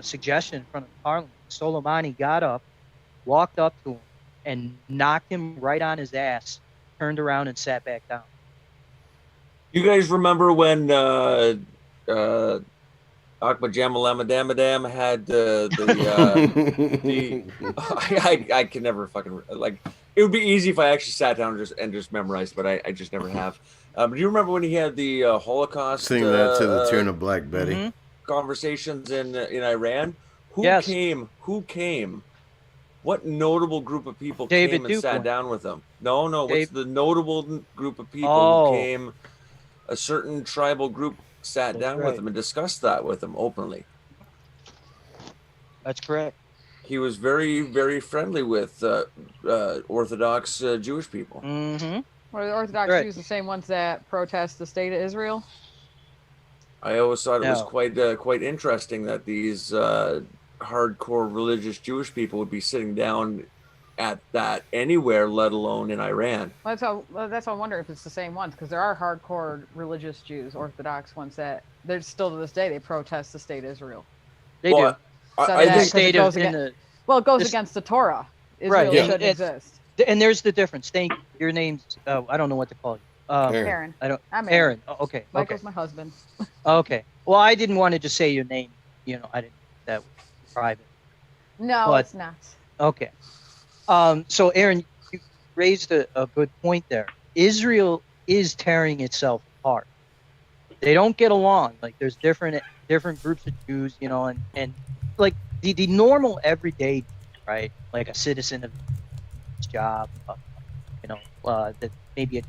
suggestion in front of the parliament, Soleimani got up, walked up to him, and knocked him right on his ass, turned around and sat back down. You guys remember when Ahmad Jamal Ahmadamadam had I can never fucking it would be easy if I actually sat down and just memorized, but I just never have. Do you remember when he had the Holocaust? Sing that to the tune of Black Betty. Conversations in Iran. Who Yes. came? What notable group of people David came and Duke sat went. down with him? No. What's Dave- the notable group of people Oh. who came? A certain tribal group sat That's down right. with him and discussed that with him openly. That's correct. He was very, very friendly with Orthodox Jewish people. Mm-hmm. Were the Orthodox Right. Jews the same ones that protest the state of Israel? I always thought it was No. quite interesting that these hardcore religious Jewish people would be sitting down at that anywhere, let alone in Iran. That's why I wonder if it's the same ones, because there are hardcore religious Jews, Orthodox ones that they're still to this day they protest the state of Israel. They Well, do. So I that- think State it of goes in against- the Well, it goes This- against the Torah. Israel Right, shouldn't it's- exist. and there's the difference. Thank you. Your name's I don't know what to call you. Aaron. I don't. I'm Aaron. Oh, okay. Michael's Okay. my husband. Okay. Well, I didn't want to just say your name. I didn't. That was private. No, But- it's not. Okay. So, Aaron, you raised a good point there. Israel is tearing itself apart. They don't get along. Like, there's different groups of Jews, and like the normal everyday, right? Like a citizen of his job, that maybe a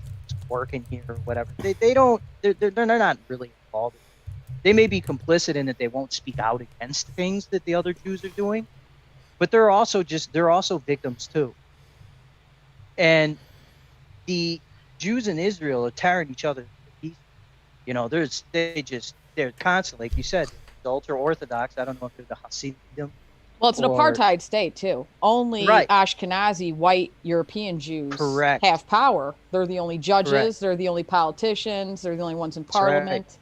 working here or whatever. They don't. They're not really involved. They may be complicit in that they won't speak out against things that the other Jews are doing, but they're also victims too. And the Jews in Israel are tearing each other to pieces. You know, they're constantly, like you said, ultra Orthodox. I don't know if they're the Hasidim. Well, it's an apartheid state too. Only Ashkenazi white European Jews have power. They're the only judges. They're the only politicians. They're the only ones in parliament.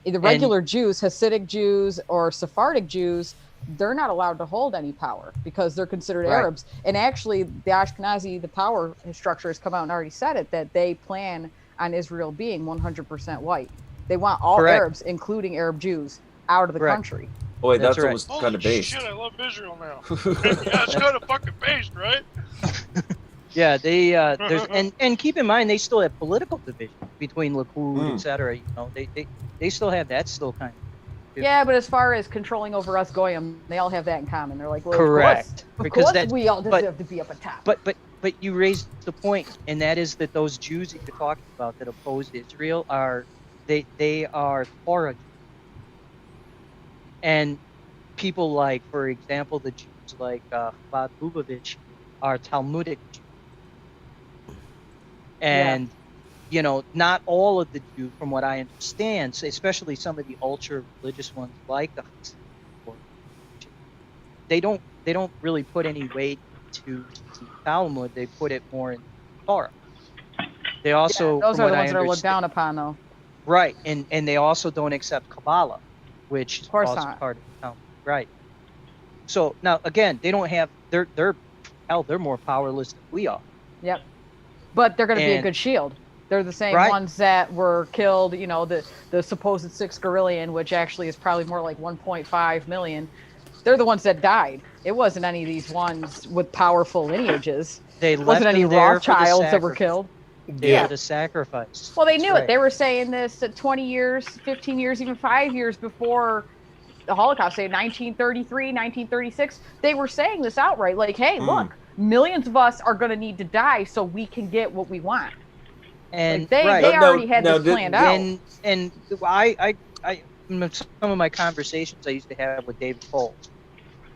The regular Jews, Hasidic Jews or Sephardic Jews, they're not allowed to hold any power because they're considered Arabs. And actually, the Ashkenazi, the power structure has come out and already said it, that they plan on Israel being 100% white. They want all Arabs, including Arab Jews, out of the country. Oh, wait, that's almost kind of based. Shit, I love Israel now. Yeah, it's kind of fucking based, right? Yeah, they there's and keep in mind they still have political division between Likud, etc. You know, they still have that still kind of. Yeah, but as far as controlling over us goyim, they all have that in common. They're like, well, correct, of course we all deserve to be up at top. But you raised the point, and that is that those Jews that you're talking about that oppose Israel are they are Torah Jews. And people like, for example, the Jews like Chabad Lubavitch are Talmudic Jews. And, you know, not all of the Jews, from what I understand, especially some of the ultra-religious ones like the Hasidim, they don't really put any weight to the Talmud. They put it more in Torah. They also, those are the ones that are looked down upon, though. Right, and they also don't accept Kabbalah, which is also part of the Talmud. Right. So now again, they don't have they're more powerless than we are. Yep. But they're going to be a good shield. They're the same ones that were killed, you know, the supposed 6 Gorillion, which actually is probably more like 1.5 million. They're the ones that died. It wasn't any of these ones with powerful lineages. It wasn't any Rothschilds that were killed. They were the sacrifice. Well, they knew it. They were saying this 20 years, 15 years, even 5 years before the Holocaust, say 1933, 1936. They were saying this outright, like, hey, look, millions of us are going to need to die so we can get what we want. And like they already had this planned out. And I some of my conversations I used to have with David Foles,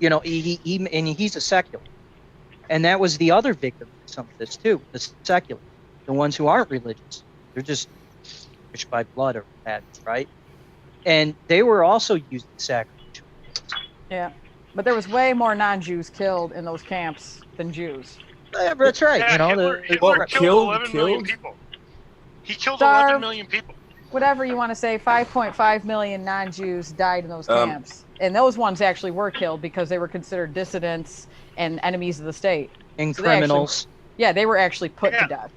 you know, he's a secular, and that was the other victim of some of this too. The secular, the ones who aren't religious, they're just rich by blood or bad, right? And they were also used in sacrifice. Yeah, but there was way more non-Jews killed in those camps than Jews. Yeah, that's right. Yeah, you know, Hitler killed 11 million people. He killed 11 million people. Whatever you want to say, 5.5 million non-Jews died in those camps. And those ones actually were killed because they were considered dissidents and enemies of the state. And so criminals. They were actually put to death.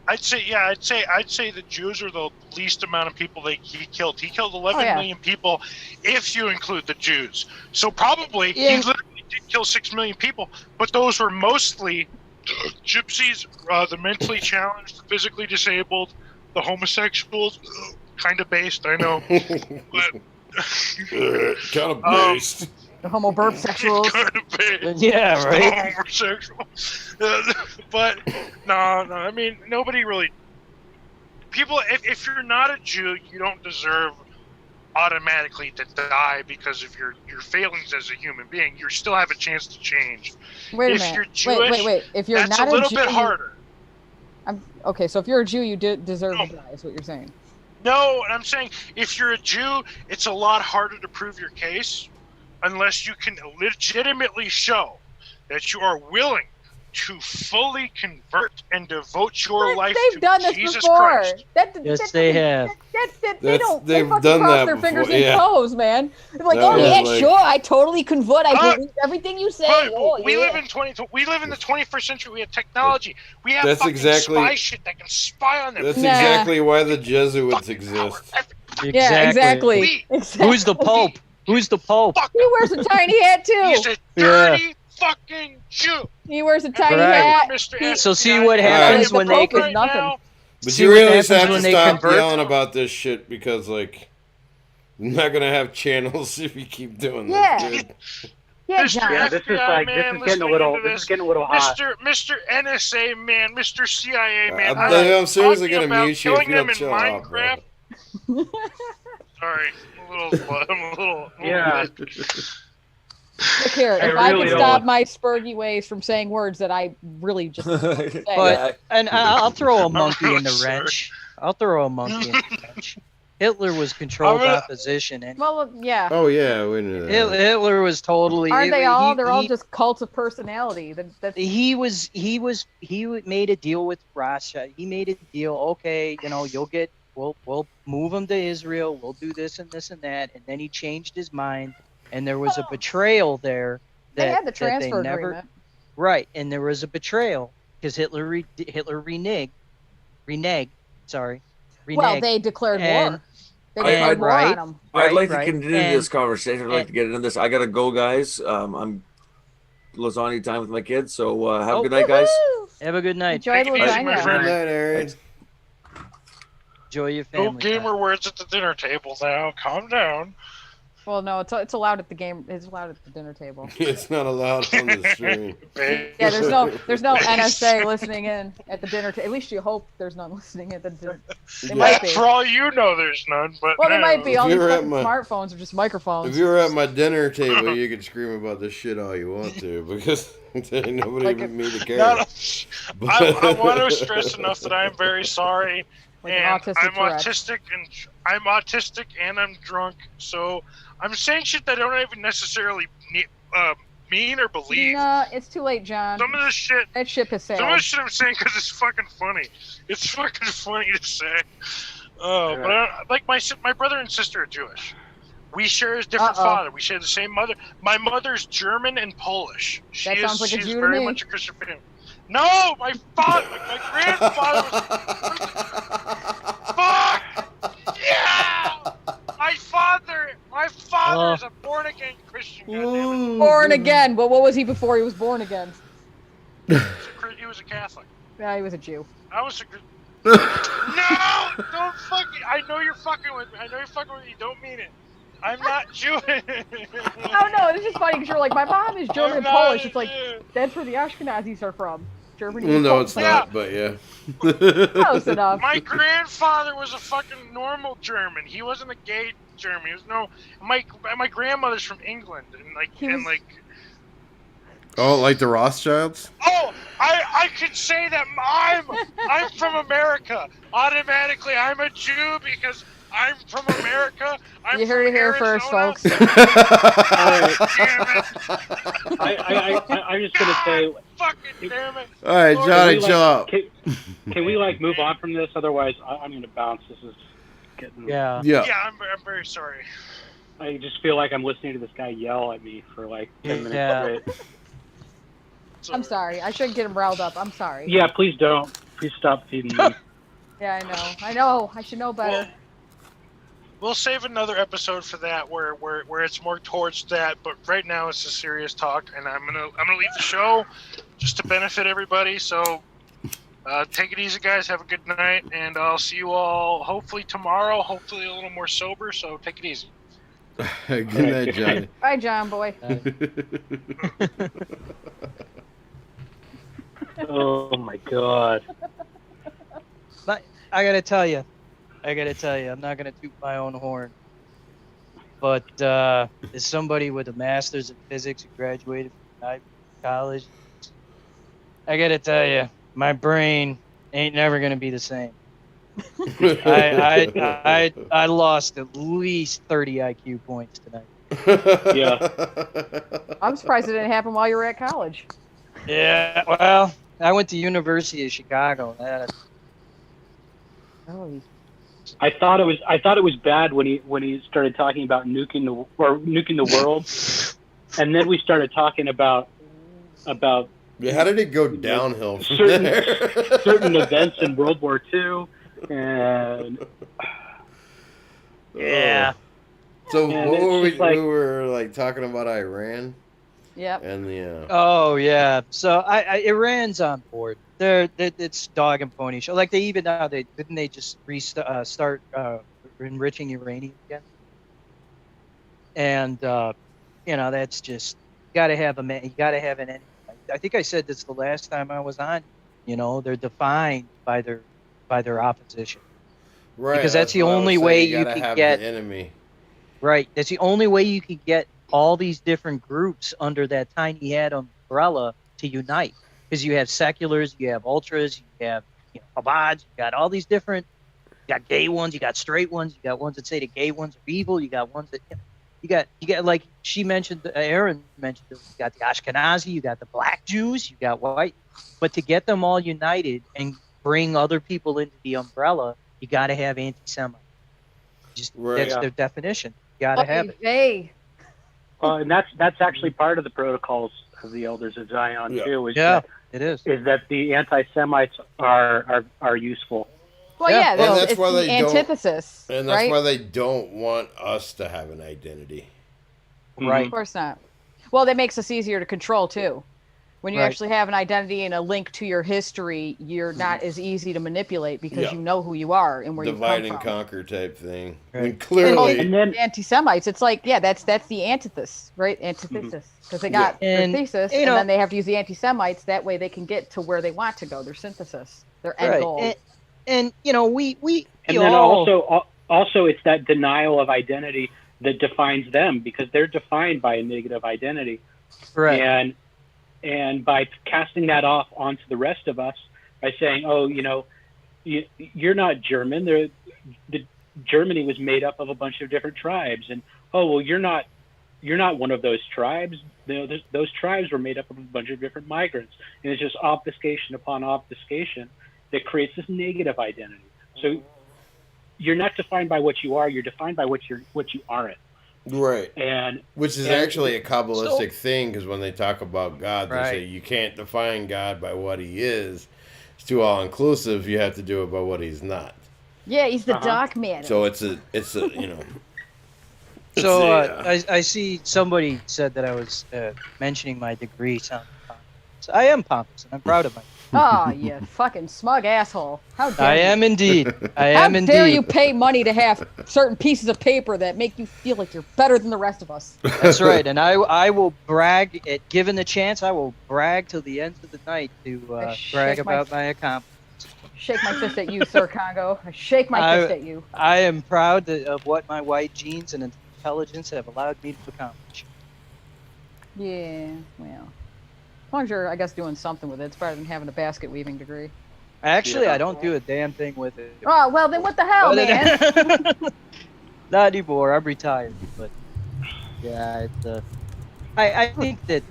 I'd say the Jews are the least amount of people that he killed. He killed 11 million people if you include the Jews. So probably he literally did kill 6 million people, but those were mostly gypsies, the mentally challenged, the physically disabled, the homosexuals, kind of based, I know. But, kind of based. The homo burp sexuals. Kind of based. Yeah, right. The homosexual. But no, I mean, nobody really. People, if you're not a Jew, you don't deserve automatically to die because of your failings as a human being. You still have a chance to change. Wait a minute. If you're Jewish, wait. If you're that's not a little Jew, bit harder. Okay, so if you're a Jew, you deserve to die, is what you're saying. No, I'm saying if you're a Jew, it's a lot harder to prove your case unless you can legitimately show that you are willing to fully convert and devote your life to Jesus Christ. Yes, they have. They fucking done cross that their fingers before, and toes, man. They're like, sure, I totally convert. I believe everything you say. We live in the 21st century. We have technology. We have spy shit that can spy on them. That's exactly why the Jesuits exist. Yeah, exactly. Who's the Pope? Who's the Pope? He wears a tiny hat too. He's a dirty fucking Jew. He wears a tiny hat. So see what happens when they can nothing. But you really have to stop yelling about this shit because, like, I'm not gonna have channels if you keep doing this, dude. Yeah, Mr. John. Yeah, this is FBI like man, this is getting a listening little to this is getting a little hot. Mr. NSA man, Mr. CIA man. I'm seriously talking gonna about mute you if killing you don't them in chill out, bro. Minecraft. Sorry, I'm a little. Yeah. Look here, I if I really can don't stop want- my spurgy ways from saying words that I really just say. But and I'll throw a monkey really in the sorry. wrench. I'll throw a monkey in the wrench. Hitler was controlled gonna- opposition, and Well, yeah. Oh yeah, we knew that. Hitler was totally. Aren't they all? he- They're all he- just cults of personality. He made a deal with Russia. He made a deal. Okay, we'll move him to Israel. We'll do this and this and that. And then he changed his mind, and there was a betrayal there. They had the that transfer they never, agreement. right? And there was a betrayal because Hitler reneged. Well, they declared And- war. They declared war right. on them. I'd like to Right. continue And- this conversation. I'd like to get into this. I gotta go, guys. I'm lasagna time with my kids. So have a good night, guys. Have a good night. Enjoy the Take it easy, my lasagna. friend. Good night, Aaron. Enjoy your No family. gamer time. words at the dinner table now. Calm down. Well, no, it's allowed at the game. It's allowed at the dinner table. It's not allowed on the stream. Yeah, there's no NSA listening in at the dinner table. At least you hope there's none listening at the dinner. They might be. For all you know, there's none. But Well, they might be. If All these you're at fucking my- smartphones are just microphones. If you were at my dinner table, you could scream about this shit all you want to, because there ain't nobody Like but me to care. No, no. I want to stress enough that I'm very sorry, Like an and autistic I'm Tourette. autistic and I'm drunk, so I'm saying shit that I don't even necessarily mean or believe. No, it's too late, John. Some of the shit, That ship has sailed. some of the shit I'm saying because it's fucking funny. It's fucking funny to say. But like my brother and sister are Jewish. We share a different Uh-oh. father. We share the same mother. My mother's German and Polish. That sounds like a she's Jew to very me. much a Christian family. No, my father, my grandfather was. Fuck! Yeah! My father is a born again Christian. goddammit. Born again. But what was he before he was born again? He was a Catholic. Yeah, he was a Jew. I was a. No! Don't fucking. I know you're fucking with me. I know you're fucking with me. You don't mean it. I'm not Jewish. Oh no, it's just funny because you're like, my mom is German and Polish. It's like that's where the Ashkenazis are from. Germany. Well, and no, Polish. it's not, but yeah. Close enough. My grandfather was a fucking normal German. He wasn't a gay German. He was no. My grandmother's from England, and Oh, like the Rothschilds? Oh, I could say that I'm from America. Automatically, I'm a Jew because I'm from America. I'm You heard it from here first, Arizona. folks. Damn it. I'm just gonna say, Fucking damn it. All right, Johnny, chill out. can we like move on from this? Otherwise, I'm gonna bounce. This is getting. Yeah. Yeah. Yeah, I'm very sorry. I just feel like I'm listening to this guy yell at me for like 10 minutes Yeah. straight. I'm sorry. I shouldn't get him riled up. I'm sorry. Yeah, please don't. Please stop feeding me. Yeah, I know. I should know better. We'll save another episode for that, where it's more towards that. But right now, it's a serious talk, and I'm gonna leave the show just to benefit everybody. So take it easy, guys. Have a good night, and I'll see you all hopefully tomorrow. Hopefully a little more sober. So take it easy. Good night, Johnny. Bye, John boy. Oh my god. But I gotta tell you, I'm not gonna toot my own horn, but as somebody with a master's in physics who graduated from Ivy College, I gotta tell you, my brain ain't never gonna be the same. I lost at least 30 IQ points tonight. Yeah. I'm surprised it didn't happen while you were at college. Yeah, well, I went to University of Chicago. Oh, I thought it was bad when he started talking about nuking the world, and then we started talking about Yeah, how did it go downhill from certain there? certain events in World War II, and Yeah. So And what it's were we? just like- We were like talking about Iran yep. and the. Oh yeah. So Iran's on board. It's dog and pony show. Like they even now didn't they just start enriching uranium again? And that's just got to have a man. You got to have an enemy. I think I said this the last time I was on. You know, they're defined by their opposition. Right. Because that's the what I was only saying, way you you gotta can have get the enemy. right. That's the only way you can get all these different groups under that tiny hat umbrella to unite. Because you have seculars, you have ultras, you have Chabads, you got all these different. You got gay ones, you got straight ones, you got ones that say the gay ones are evil, you got ones that you got like she mentioned, Aaron mentioned, you got the Ashkenazi, you got the black Jews, you got white, but to get them all united and bring other people into the umbrella, you got to have anti-Semites. That's their definition. You got to have it. Hey. And that's actually part of the protocols of the Elders of Zion too. It is. Is that the anti-Semites are useful? Well, yeah, And that's it's why the they antithesis, don't. And that's right? why they don't want us to have an identity. Right. Of course not. Well, that makes us easier to control too. When you actually have an identity and a link to your history, you're not as easy to manipulate because you know who you are and where divide you come and from. conquer type thing. Right. And clearly, and then anti-Semites, it's like that's the antithesis, right? Antithesis, because they got their thesis, and then they have to use the anti-Semites. That way, they can get to where they want to go. Their synthesis, their end goal. And we and then also it's that denial of identity that defines them, because they're defined by a negative identity. Right. And by casting that off onto the rest of us, by saying, "Oh, you're not German. Germany was made up of a bunch of different tribes, and well, you're not one of those tribes. Those tribes were made up of a bunch of different migrants, and it's just obfuscation upon obfuscation that creates this negative identity. So you're not defined by what you are; you're defined by what you aren't." Right. And which is actually a Kabbalistic thing, because when they talk about God, they say you can't define God by what he is. It's too all-inclusive. You have to do it by what he's not. Yeah, he's the dark man. So it's a So I see somebody said that I was mentioning my degree. I am pompous, and I'm proud of myself. Oh, you fucking smug asshole. How dare I you? am indeed. I am indeed. How dare you pay money to have certain pieces of paper that make you feel like you're better than the rest of us? That's right. And I will brag, given the chance, I will brag till the end of the night to brag about my accomplishments. Shake my fist at you, Sir Congo. I shake my fist at you. I am proud of what my white genes and intelligence have allowed me to accomplish. Yeah, well. As long as you're, I guess, doing something with it, it's better than having a basket weaving degree. Actually, I don't do a damn thing with it. Oh, well, then what the hell, man? Not anymore. I'm retired. But, yeah, I think that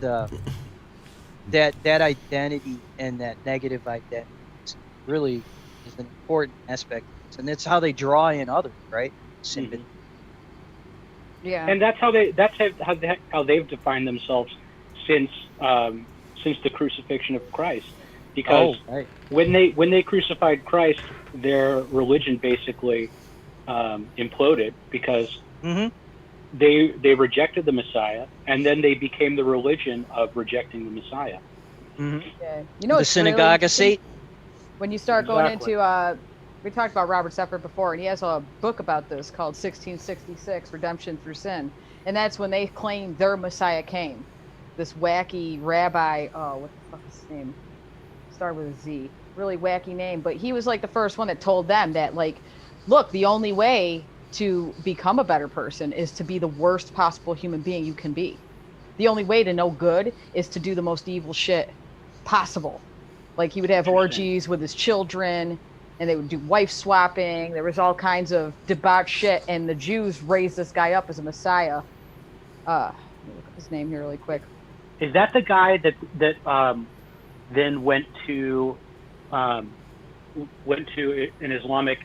that identity and that negative identity really is an important aspect. And it's how they draw in others, right? Sympathy. Yeah. And that's how they've defined themselves since the crucifixion of Christ, because when they crucified Christ, their religion basically imploded because they rejected the Messiah, and then they became the religion of rejecting the Messiah. Yeah. You know, the synagogue of Satan. When you start going into we talked about Robert Seffer before, and he has a book about this called 1666 Redemption Through Sin, and that's when they claimed their Messiah came. This wacky rabbi, what the fuck is his name? Start with a Z. Really wacky name, but he was like the first one that told them that, like, look, the only way to become a better person is to be the worst possible human being you can be. The only way to know good is to do the most evil shit possible. Like, he would have orgies with his children, and they would do wife swapping. There was all kinds of debauched shit, and the Jews raised this guy up as a Messiah. Let me look up his name here really quick. Is that the guy that then went to an Islamic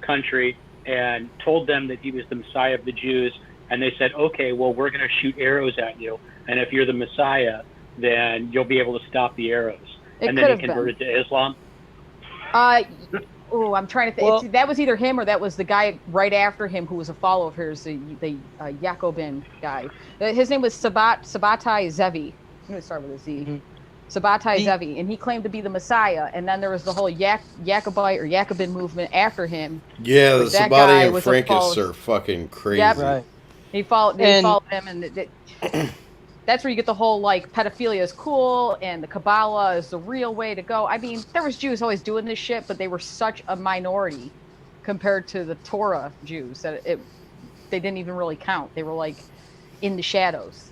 country and told them that he was the Messiah of the Jews, and they said, "Okay, well, we're going to shoot arrows at you, and if you're the Messiah, then you'll be able to stop the arrows." And then he converted to Islam. I'm trying to think. Well, that was either him or that was the guy right after him who was a follower of hers, the Jacobin guy. His name was Sabbatai Zevi. I'm going to start with a Z. Mm-hmm. Sabbatai Zevi, and he claimed to be the Messiah. And then there was the whole Jacobite or Jacobin movement after him. Yeah, the Sabbatai and Frankists are fucking crazy. Yep. Right. They followed him, and that's where you get the whole like pedophilia is cool and the Kabbalah is the real way to go. I mean, there was Jews always doing this shit, but they were such a minority compared to the Torah Jews that they didn't even really count. They were like in the shadows.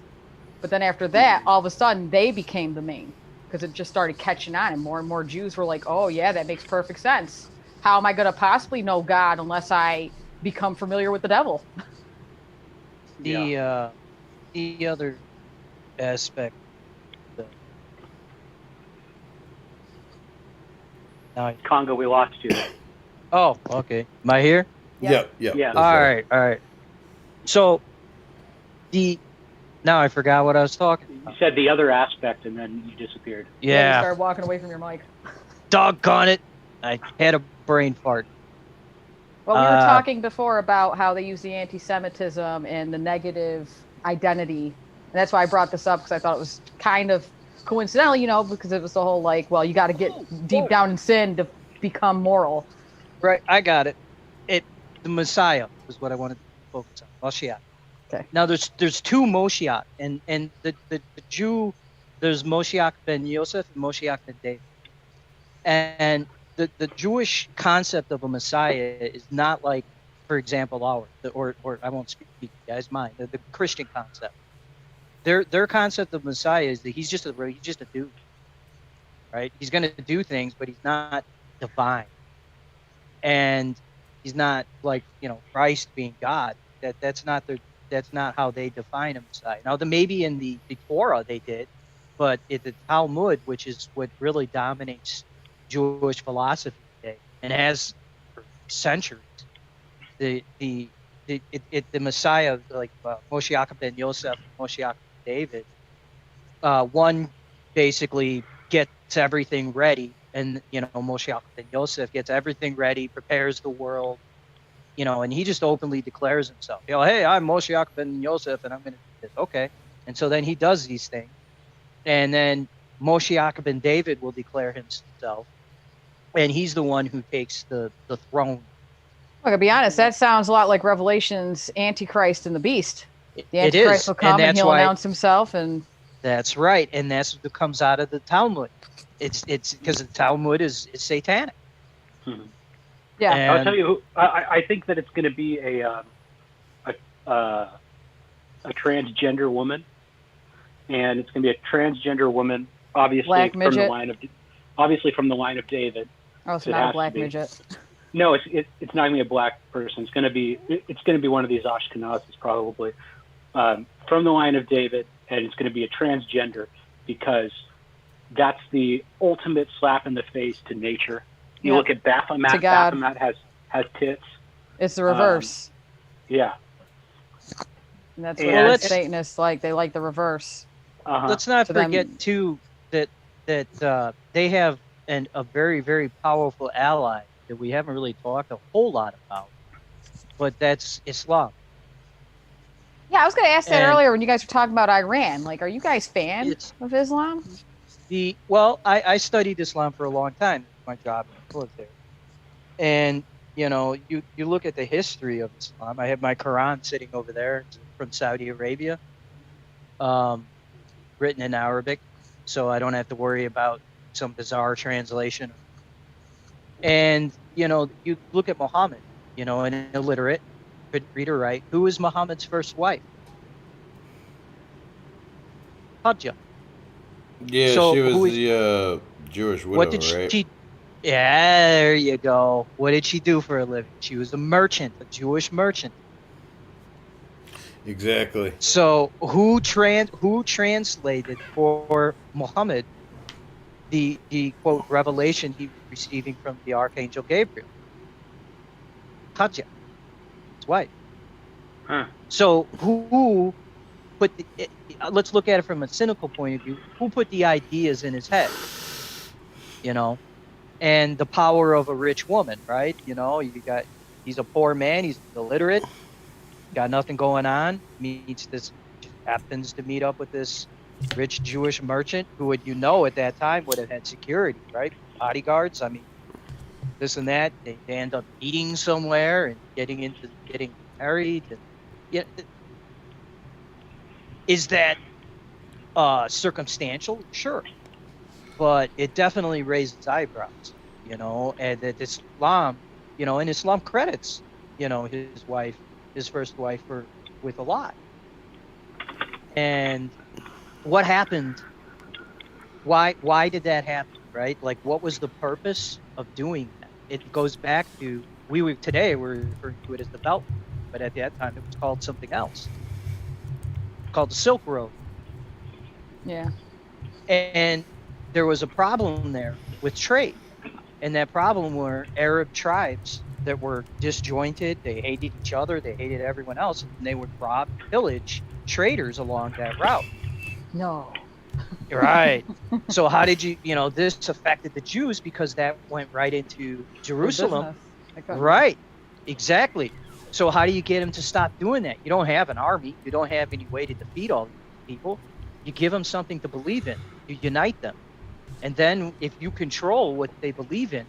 But then after that, all of a sudden they became the main because it just started catching on, and more Jews were like, "Oh yeah, that makes perfect sense. How am I going to possibly know God unless I become familiar with the devil?" The other aspect. Congo, we lost you. Oh, okay. Am I here? Yep. Yeah. All right. So now I forgot what I was talking about. You said the other aspect, and then you disappeared. You Yeah. started walking away from your mic. Doggone it. I had a brain fart. Well, we were talking before about how they use the anti-Semitism and the negative identity. And that's why I brought this up, because I thought it was kind of coincidental, because it was the whole like, well, you got to get deep down in sin to become moral. Right, I got it. The Messiah was what I wanted to focus on. Moshiach. Okay. Now there's two Moshiach, and the Jew, there's Moshiach ben Yosef and Moshiach ben David. And the Jewish concept of a Messiah is not like, for example, ours, or I won't speak to you guys mind, the Christian concept. Their concept of Messiah is that he's just a dude, right? He's going to do things, but he's not divine, and he's not like Christ being God. That's not how they define a Messiah. Now, maybe in the Torah they did, but in the Talmud, which is what really dominates Jewish philosophy today and has for centuries, the Messiah, like Moshiach ben Yosef, Moshiach ben David, one basically gets everything ready, and Moshiach ben Yosef gets everything ready, prepares the world, and he just openly declares himself. Hey, I'm Moshiach ben Yosef, and I'm going to do this. Okay, and so then he does these things, and then Moshiach ben David will declare himself, and he's the one who takes the throne. Look, to be honest, that sounds a lot like Revelation's Antichrist and the Beast. The It Antichrist is, will come and he'll announce himself, and that's right, and that's what comes out of the Talmud. It's because the Talmud is satanic. Mm-hmm. Yeah, And I'll tell you. I think that it's going to be a transgender woman, and it's going to be a transgender woman, obviously from the line of David. Oh, so not a black midget. No, it's not going to be a black person. It's going to be one of these Ashkenazis probably, from the line of David, and it's going to be a transgender because that's the ultimate slap in the face to nature. You look at Baphomet. Baphomet has tits. It's the reverse. Yeah. And that's what Satanists like. They like the reverse. Let's not forget too that they have a very, very powerful ally that we haven't really talked a whole lot about, but that's Islam. Yeah, I was going to ask that earlier when you guys were talking about Iran. Like, are you guys fans of Islam? I studied Islam for a long time. My job was there, and you look at the history of Islam. I have my Quran sitting over there from Saudi Arabia, written in Arabic, so I don't have to worry about some bizarre translation. And you look at Muhammad, an illiterate, couldn't read or write. Who was Muhammad's first wife? Hajjah. Yeah, So she was the Jewish widow, what did right? she? Yeah, there you go. What did she do for a living? She was a merchant, a Jewish merchant. Exactly. So who translated for Muhammad the quote revelation he was receiving from the Archangel Gabriel? Hajjah, his wife. Huh. So who put let's look at it from a cynical point of view. Who put the ideas in his head? And the power of a rich woman, right? He's a poor man, he's illiterate, got nothing going on, happens to meet up with this rich Jewish merchant who would, at that time would have had security, right? Bodyguards, this and that. They end up meeting somewhere and getting married. And, is that Circumstantial, sure, but it definitely raises eyebrows, you know. And that Islam, you know, and Islam credits, you know, his first wife, with a lot. And what happened? Why did that happen? Right? Like, what was the purpose of doing that? It goes back to we're referring to it as the Belt, but at that time it was called something else, called the Silk Road. Yeah. And there was a problem there with trade, and that problem were Arab tribes that were disjointed. They hated each other, they hated everyone else, and they would rob and pillage traders along that route. No. Right. So how did this affected the Jews because that went right into Jerusalem. Right. Exactly. So how do you get them to stop doing that? You don't have an army. You don't have any way to defeat all these people. You give them something to believe in. You unite them. And then if you control what they believe in,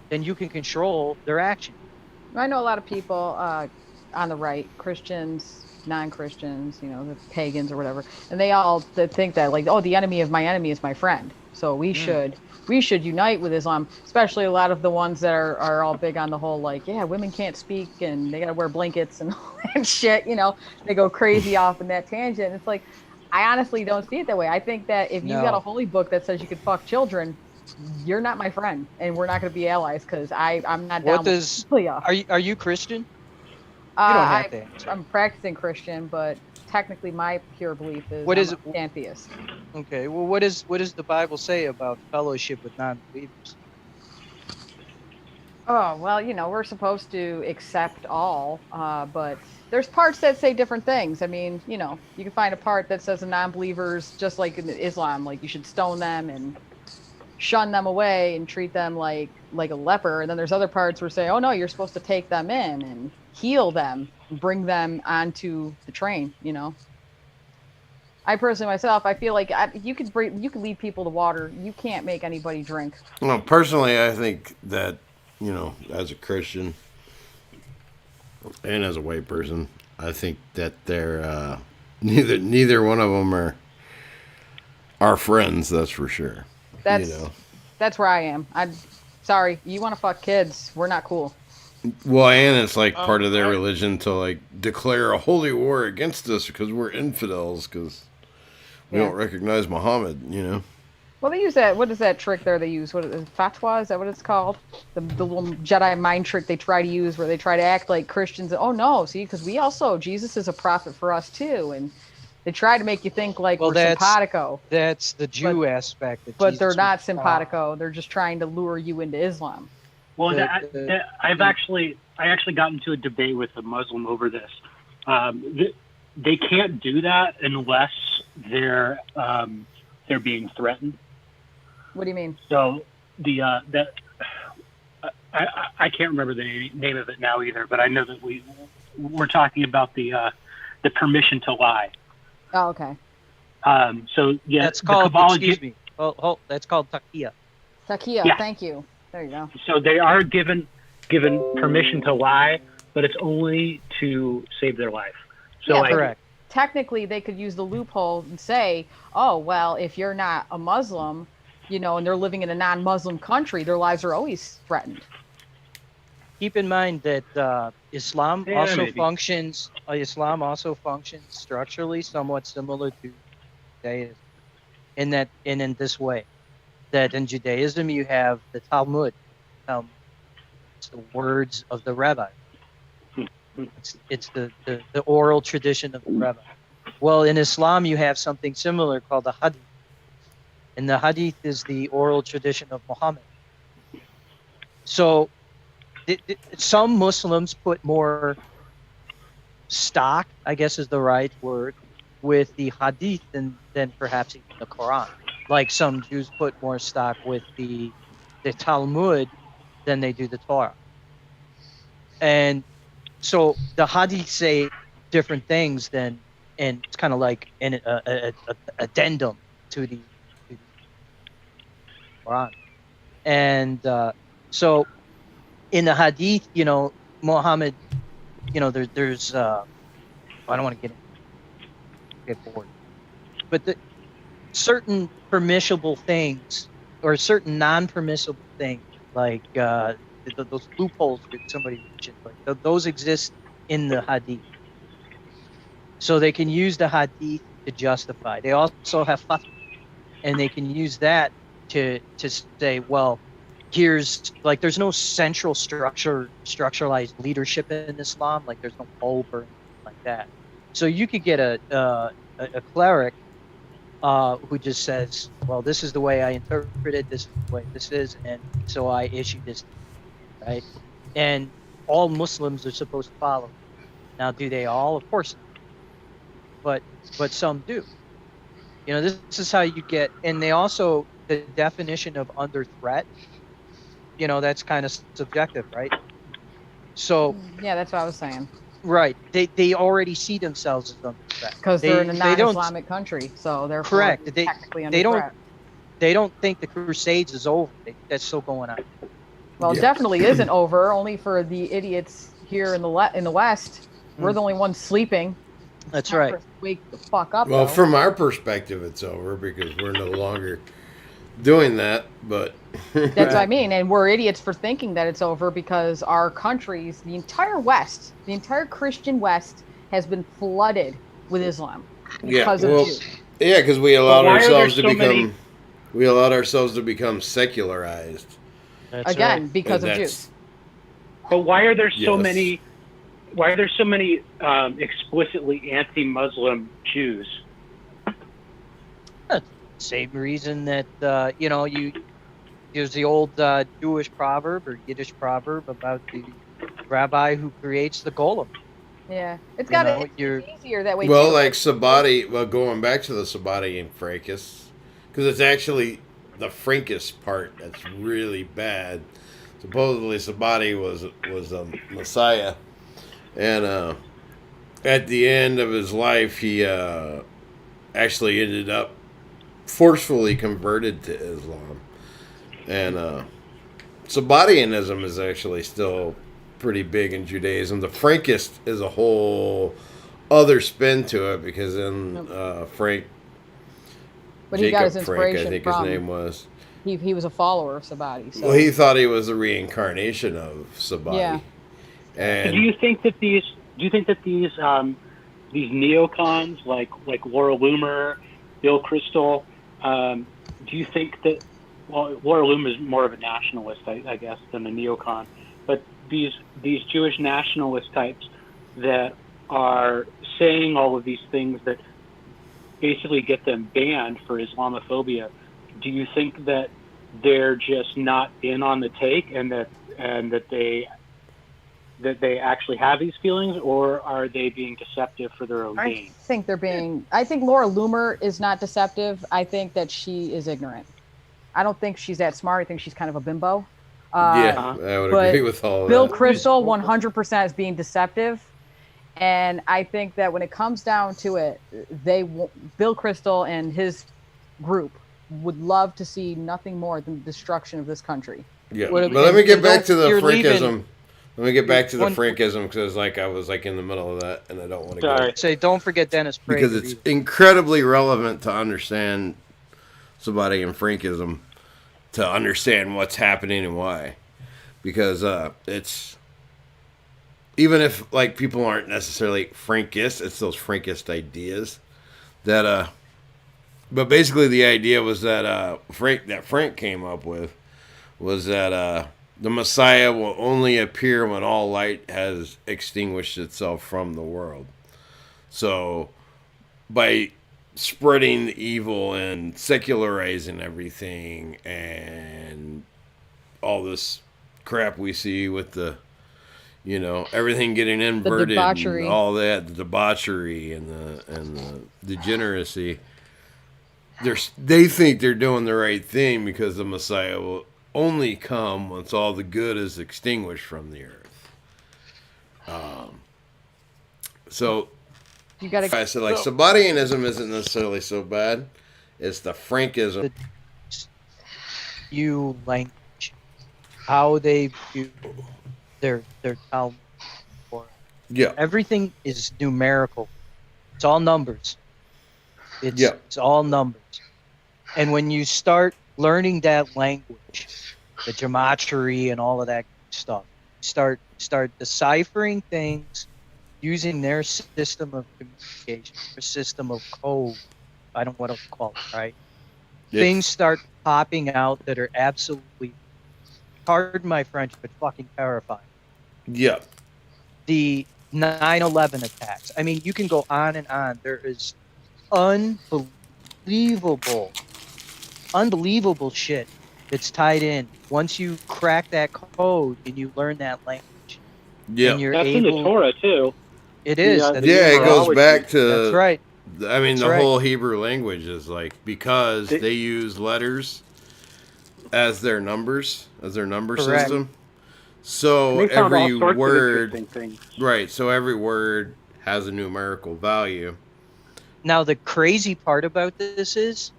then you can control their action. I know a lot of people on the right, Christians, non-Christians, you know, the pagans or whatever, and they think that, like, oh, the enemy of my enemy is my friend. So we should unite with Islam, especially a lot of the ones that are all big on the whole, like, yeah, women can't speak and they gotta wear blankets and all that shit, you know. They go crazy off in that tangent. It's like, I honestly don't see it that way. I think that if you got a holy book that says you can fuck children, you're not my friend, and we're not going to be allies because I'm not down with Are you Christian? You don't have to answer. I'm practicing Christian, but technically my pure belief is I'm an atheist. Okay. Well, what does the Bible say about fellowship with non-believers? Oh, well, you know, we're supposed to accept all, but there's parts that say different things. I mean, you know, you can find a part that says the non-believers, just like in Islam, like you should stone them and shun them away and treat them like a leper. And then there's other parts where say, oh no, you're supposed to take them in and heal them and bring them onto the train, you know. I personally myself, I feel like you could lead people to water. You can't make anybody drink. Well, personally, I think that, you know, as a Christian and as a white person, I think that they're neither one of them are friends. That's for sure. That's where I am. I'm sorry. You want to fuck kids? We're not cool. Well, and it's like part of their religion to like declare a holy war against us because we're infidels because we don't recognize Muhammad. You know. Well, they use that. What is that trick there? They use fatwa? Is that what it's called? The little Jedi mind trick they try to use, where they try to act like Christians. Oh no, see, because Jesus is a prophet for us too, and they try to make you think like we're simpatico. That's the Jew aspect. But they're not simpatico. They're just trying to lure you into Islam. Well, I actually got into a debate with a Muslim over this. They can't do that unless they're being threatened. What do you mean? So I can't remember the name of it now either, but I know that we're talking about the permission to lie. Oh, okay. So yeah, that's called. Excuse me. That's called taqiyya. Taqiyya. Yeah. Thank you. There you go. So they are given permission to lie, but it's only to save their life. So correct. Technically, they could use the loophole and say, "Oh, well, if you're not a Muslim, you know, and they're living in a non-Muslim country, their lives are always threatened." Keep in mind that Islam also functions structurally somewhat similar to Judaism, in this way, that in Judaism you have the Talmud. It's the words of the rabbi. It's the oral tradition of the rabbi. Well, in Islam you have something similar called the hadith, and the hadith is the oral tradition of Muhammad. So some Muslims put more stock, I guess is the right word, with the hadith than perhaps even the Quran. Like some Jews put more stock with the Talmud than they do the Torah. And so the hadith say different things and it's kind of like an addendum to the Quran. And so in the hadith, you know, Muhammad, you know, there's I don't want to get bored, but certain permissible things or certain non-permissible things, like those loopholes that somebody mentioned, like those exist in the Hadith. So they can use the Hadith to justify. They also have fatwa, and they can use that to say, well, here's like there's no central structuralized leadership in Islam. Like there's no pope or anything like that. So you could get a cleric who just says, well, this is the way I interpret it, this is the way this is, and so I issue this, right? And all Muslims are supposed to follow. Now, do they all? Of course not. But some do. You know, this is how you get, and they also, the definition of under threat, you know, that's kind of subjective, right? So Yeah, that's what I was saying. right, they already see themselves as under threat Because they're in a non-Islamic country, so they're correct. technically under They don't threat. they don't think the Crusades is over. That's still going on. Well, it definitely isn't over. Only for the idiots here in the West. We're the only ones sleeping. That's Time right. for us to wake the fuck up. Well, though. from our perspective, it's over because we're no longer doing that. But That's what I mean, and we're idiots for thinking that it's over because our countries, the entire West, the entire Christian West, has been flooded with Islam because of Jews. yeah, because we allowed why are there ourselves to so become many- we allowed ourselves to become secularized. That's Again, right. because And of that's- Jews. But why are there so Yes. many? Why are there so many explicitly anti-Muslim Jews? Same reason that you know, there's the old Jewish proverb or Yiddish proverb about the rabbi who creates the golem. Yeah, it's You got know, it's you're- easier that way. Well, too. like Sabati, going back to the Sabati and Fracas, because it's actually the Frankist part that's really bad. Supposedly Sabati was a Messiah, and at the end of his life, he actually ended up forcefully converted to Islam, and Sabatianism is actually still pretty big in Judaism. The Frankist is a whole other spin to it because then Frank, but he got his Jacob Frank, I inspiration think from his name was. he was a follower of Sabati. So. Well, he thought he was a reincarnation of Sabati. Yeah. And Do you think that these neocons like Laura Loomer, Bill Kristol, do you think that, well, Laura Loomer is more of a nationalist, I guess, than a neocon, but these Jewish nationalist types that are saying all of these things that basically get them banned for Islamophobia, do you think that they're just not in on the take and that they actually have these feelings, or are they being deceptive for their own gain? I think Laura Loomer is not deceptive. I think that she is ignorant. I don't think she's that smart. I think she's kind of a bimbo. yeah, I would but agree with all of Bill that. Kristol 100% is being deceptive. And I think that when it comes down to it, Bill Kristol and his group would love to see nothing more than the destruction of this country. Yeah, Well, but let me get and back to the you're leaving- Frankism. Let me get back to the One- Frankism because I was in the middle of that, and I don't want to go Sorry. Say, don't forget Dennis Prager. because it's incredibly relevant to understand Sabati and Frankism, to understand what's happening and why. Because it's, even if like people aren't necessarily Frankist, it's those Frankist ideas that but basically the idea was that Frank came up with was that the Messiah will only appear when all light has extinguished itself from the world. So by spreading the evil and secularizing everything and all this crap we see with the, everything getting inverted, debauchery. and all that, the debauchery and the degeneracy. They think they're doing the right thing because the Messiah will only come once all the good is extinguished from the earth. So You got I to said, like, Sabatianism isn't necessarily so bad. It's the Frankism. view language, how they view their Talmud. Yeah. Everything is numerical. It's all numbers. It's Yeah. all numbers. And when you start learning that language, the gematria and all of that stuff, start deciphering things using their system of communication, their system of code. I don't know what to call it, right? Yeah. Things start popping out that are absolutely, pardon my French, but fucking terrifying. Yeah. The 9/11 attacks. I mean, you can go on and on. There is unbelievable shit that's tied in. Once you crack that code and you learn that language, Yeah. and you're That's in the able. Torah too. It is. The, That's Yeah, it goes numerology. back to. That's right. I mean, That's the right. whole Hebrew language is like, because they use letters as their numbers, as their number Correct. system. So And they found all every sorts of word, interesting things. right? So every word has a numerical value. Now the crazy part about this is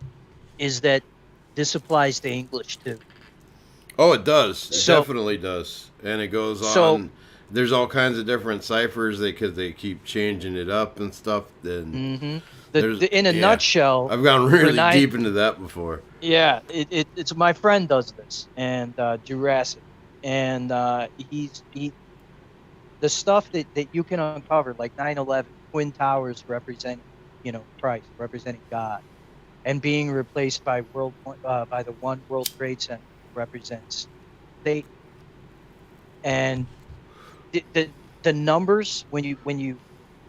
that this applies to English too. Oh, it does. It So- definitely does, and it goes So- on. There's all kinds of different ciphers because they keep changing it up and stuff. And Mm-hmm. There's- In a yeah. nutshell, I've gone really nine- deep into that before. yeah, it's my friend does this, and Jurassic, and the stuff that you can uncover, like 9/11, Twin Towers representing, Christ, representing God, and being replaced by by the one World Trade Center represents Satan, and the numbers when you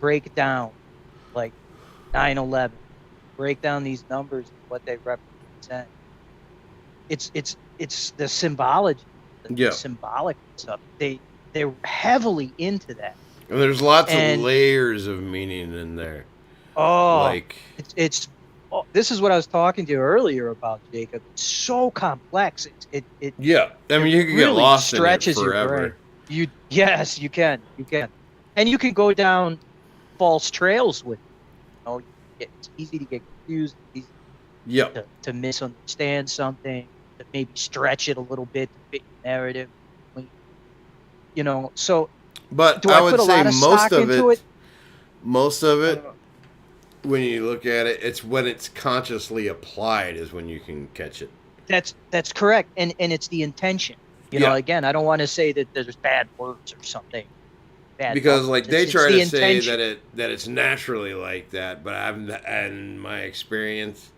break down like 9/11, break down these numbers and what they represent. It's the symbology, Yeah. the symbolic stuff. They're heavily into that. And there's lots And- of layers of meaning in there. Oh, Like, this is what I was talking to you earlier about, Jacob. It's so complex. yeah. I mean, you can get really lost in it stretches your forever. brain. Yes, you can, and you can go down false trails with it. It's easy to get confused. It's easy Yep. to misunderstand something, to maybe stretch it a little bit to fit your narrative. So But do I I would put a say lot of most stock of into it? most of it, when you look at it, it's when it's consciously applied is when you can catch it. That's correct, and it's the intention. Yeah. Again, I don't want to say that there's bad words or something. Bad Because words. like they It's try the to say intention. that it's naturally like that, but in my experience,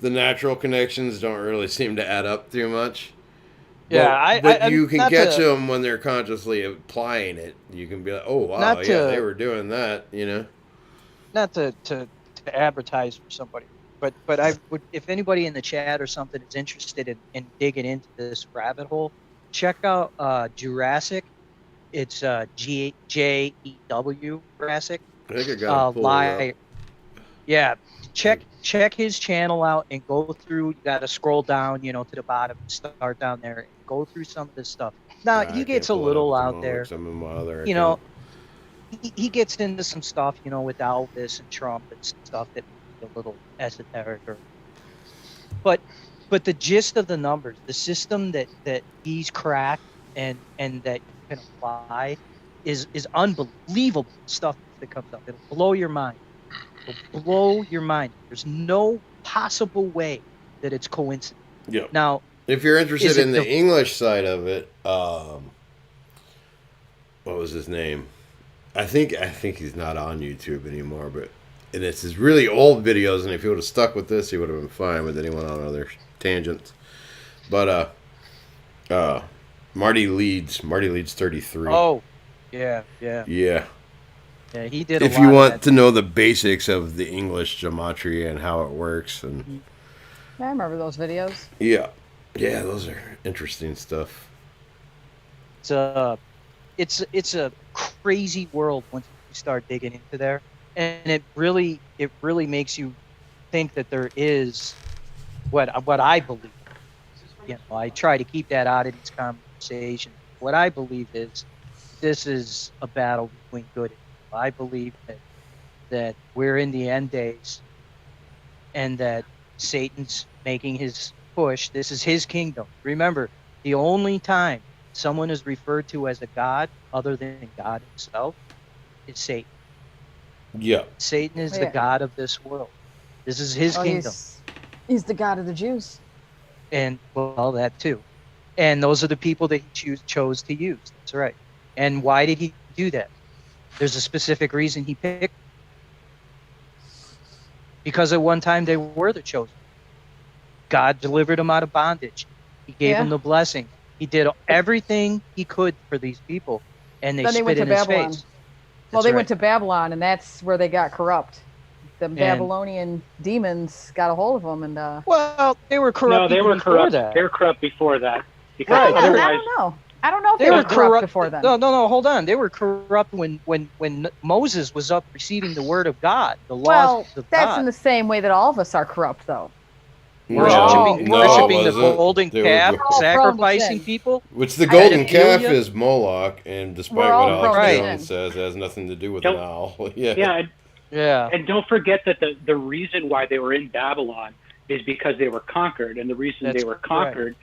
the natural connections don't really seem to add up too much. Yeah, but you I'm can not catch to- them when they're consciously applying it. You can be like, oh wow, Not yeah, to- they were doing that, Not to advertise for somebody, but I would, if anybody in the chat or something is interested in digging into this rabbit hole, check out Jurassic. It's Jew Jurassic. I think I got to pull it up. Yeah, check his channel out and go through. You got to scroll down, to the bottom, start down there, and go through some of this stuff. Now I he can't gets a pull it little up at the out moment there. 'cause I'm in my other You know, account. he gets into some stuff, with Elvis and Trump and stuff that may be a little esoteric, but the gist of the numbers, the system that he's cracked and that you can apply is unbelievable stuff that comes up. It'll blow your mind. It'll blow your mind. There's no possible way that it's coincidence. Yeah. Now, If you're Is interested it in the the- English side of it, what was his name? I think he's not on YouTube anymore, and it's his really old videos. And if he would have stuck with this, he would have been fine. But then he went on other tangents. But Marty Leeds 33. oh, yeah, yeah. he did. If a you lot want of to know the basics of the English gematria and how it works, and Yeah, I remember those videos. yeah, those are interesting stuff. that. It's a crazy world once you start digging into there, and it really makes you think that there is what I believe. I try to keep that out of these conversations. What I believe is this is a battle between good and evil. I believe that we're in the end days, and that Satan's making his push. This is his kingdom. Remember, the only time someone is referred to as a god other than God himself is Satan. Yeah. Satan is the Yeah. god of this world. This is his Oh, kingdom. He's the God of the Jews. And well, that too. And those are the people that he chose to use. That's right. And why did he do that? There's a specific reason he picked. Because at one time they were the chosen. God delivered them out of bondage. He gave them the blessing. He did everything he could for these people, and they spit in his face. Well, they went to Babylon, and that's where they got corrupt. The Babylonian demons got a hold of them, and well, they were corrupt. No, they were corrupt. They were corrupt before that. Because I don't know. I don't know if they were corrupt before then. No, hold on. They were corrupt when Moses was up receiving the word of God, the laws of God. That's in the same way that all of us are corrupt, though. Worshiping the golden calf, sacrificing people. Which the golden calf is Moloch, and despite what Alex Jones says, it has nothing to do with an owl. Yeah. And don't forget that the reason why they were in Babylon is because they were conquered, and the reason they were conquered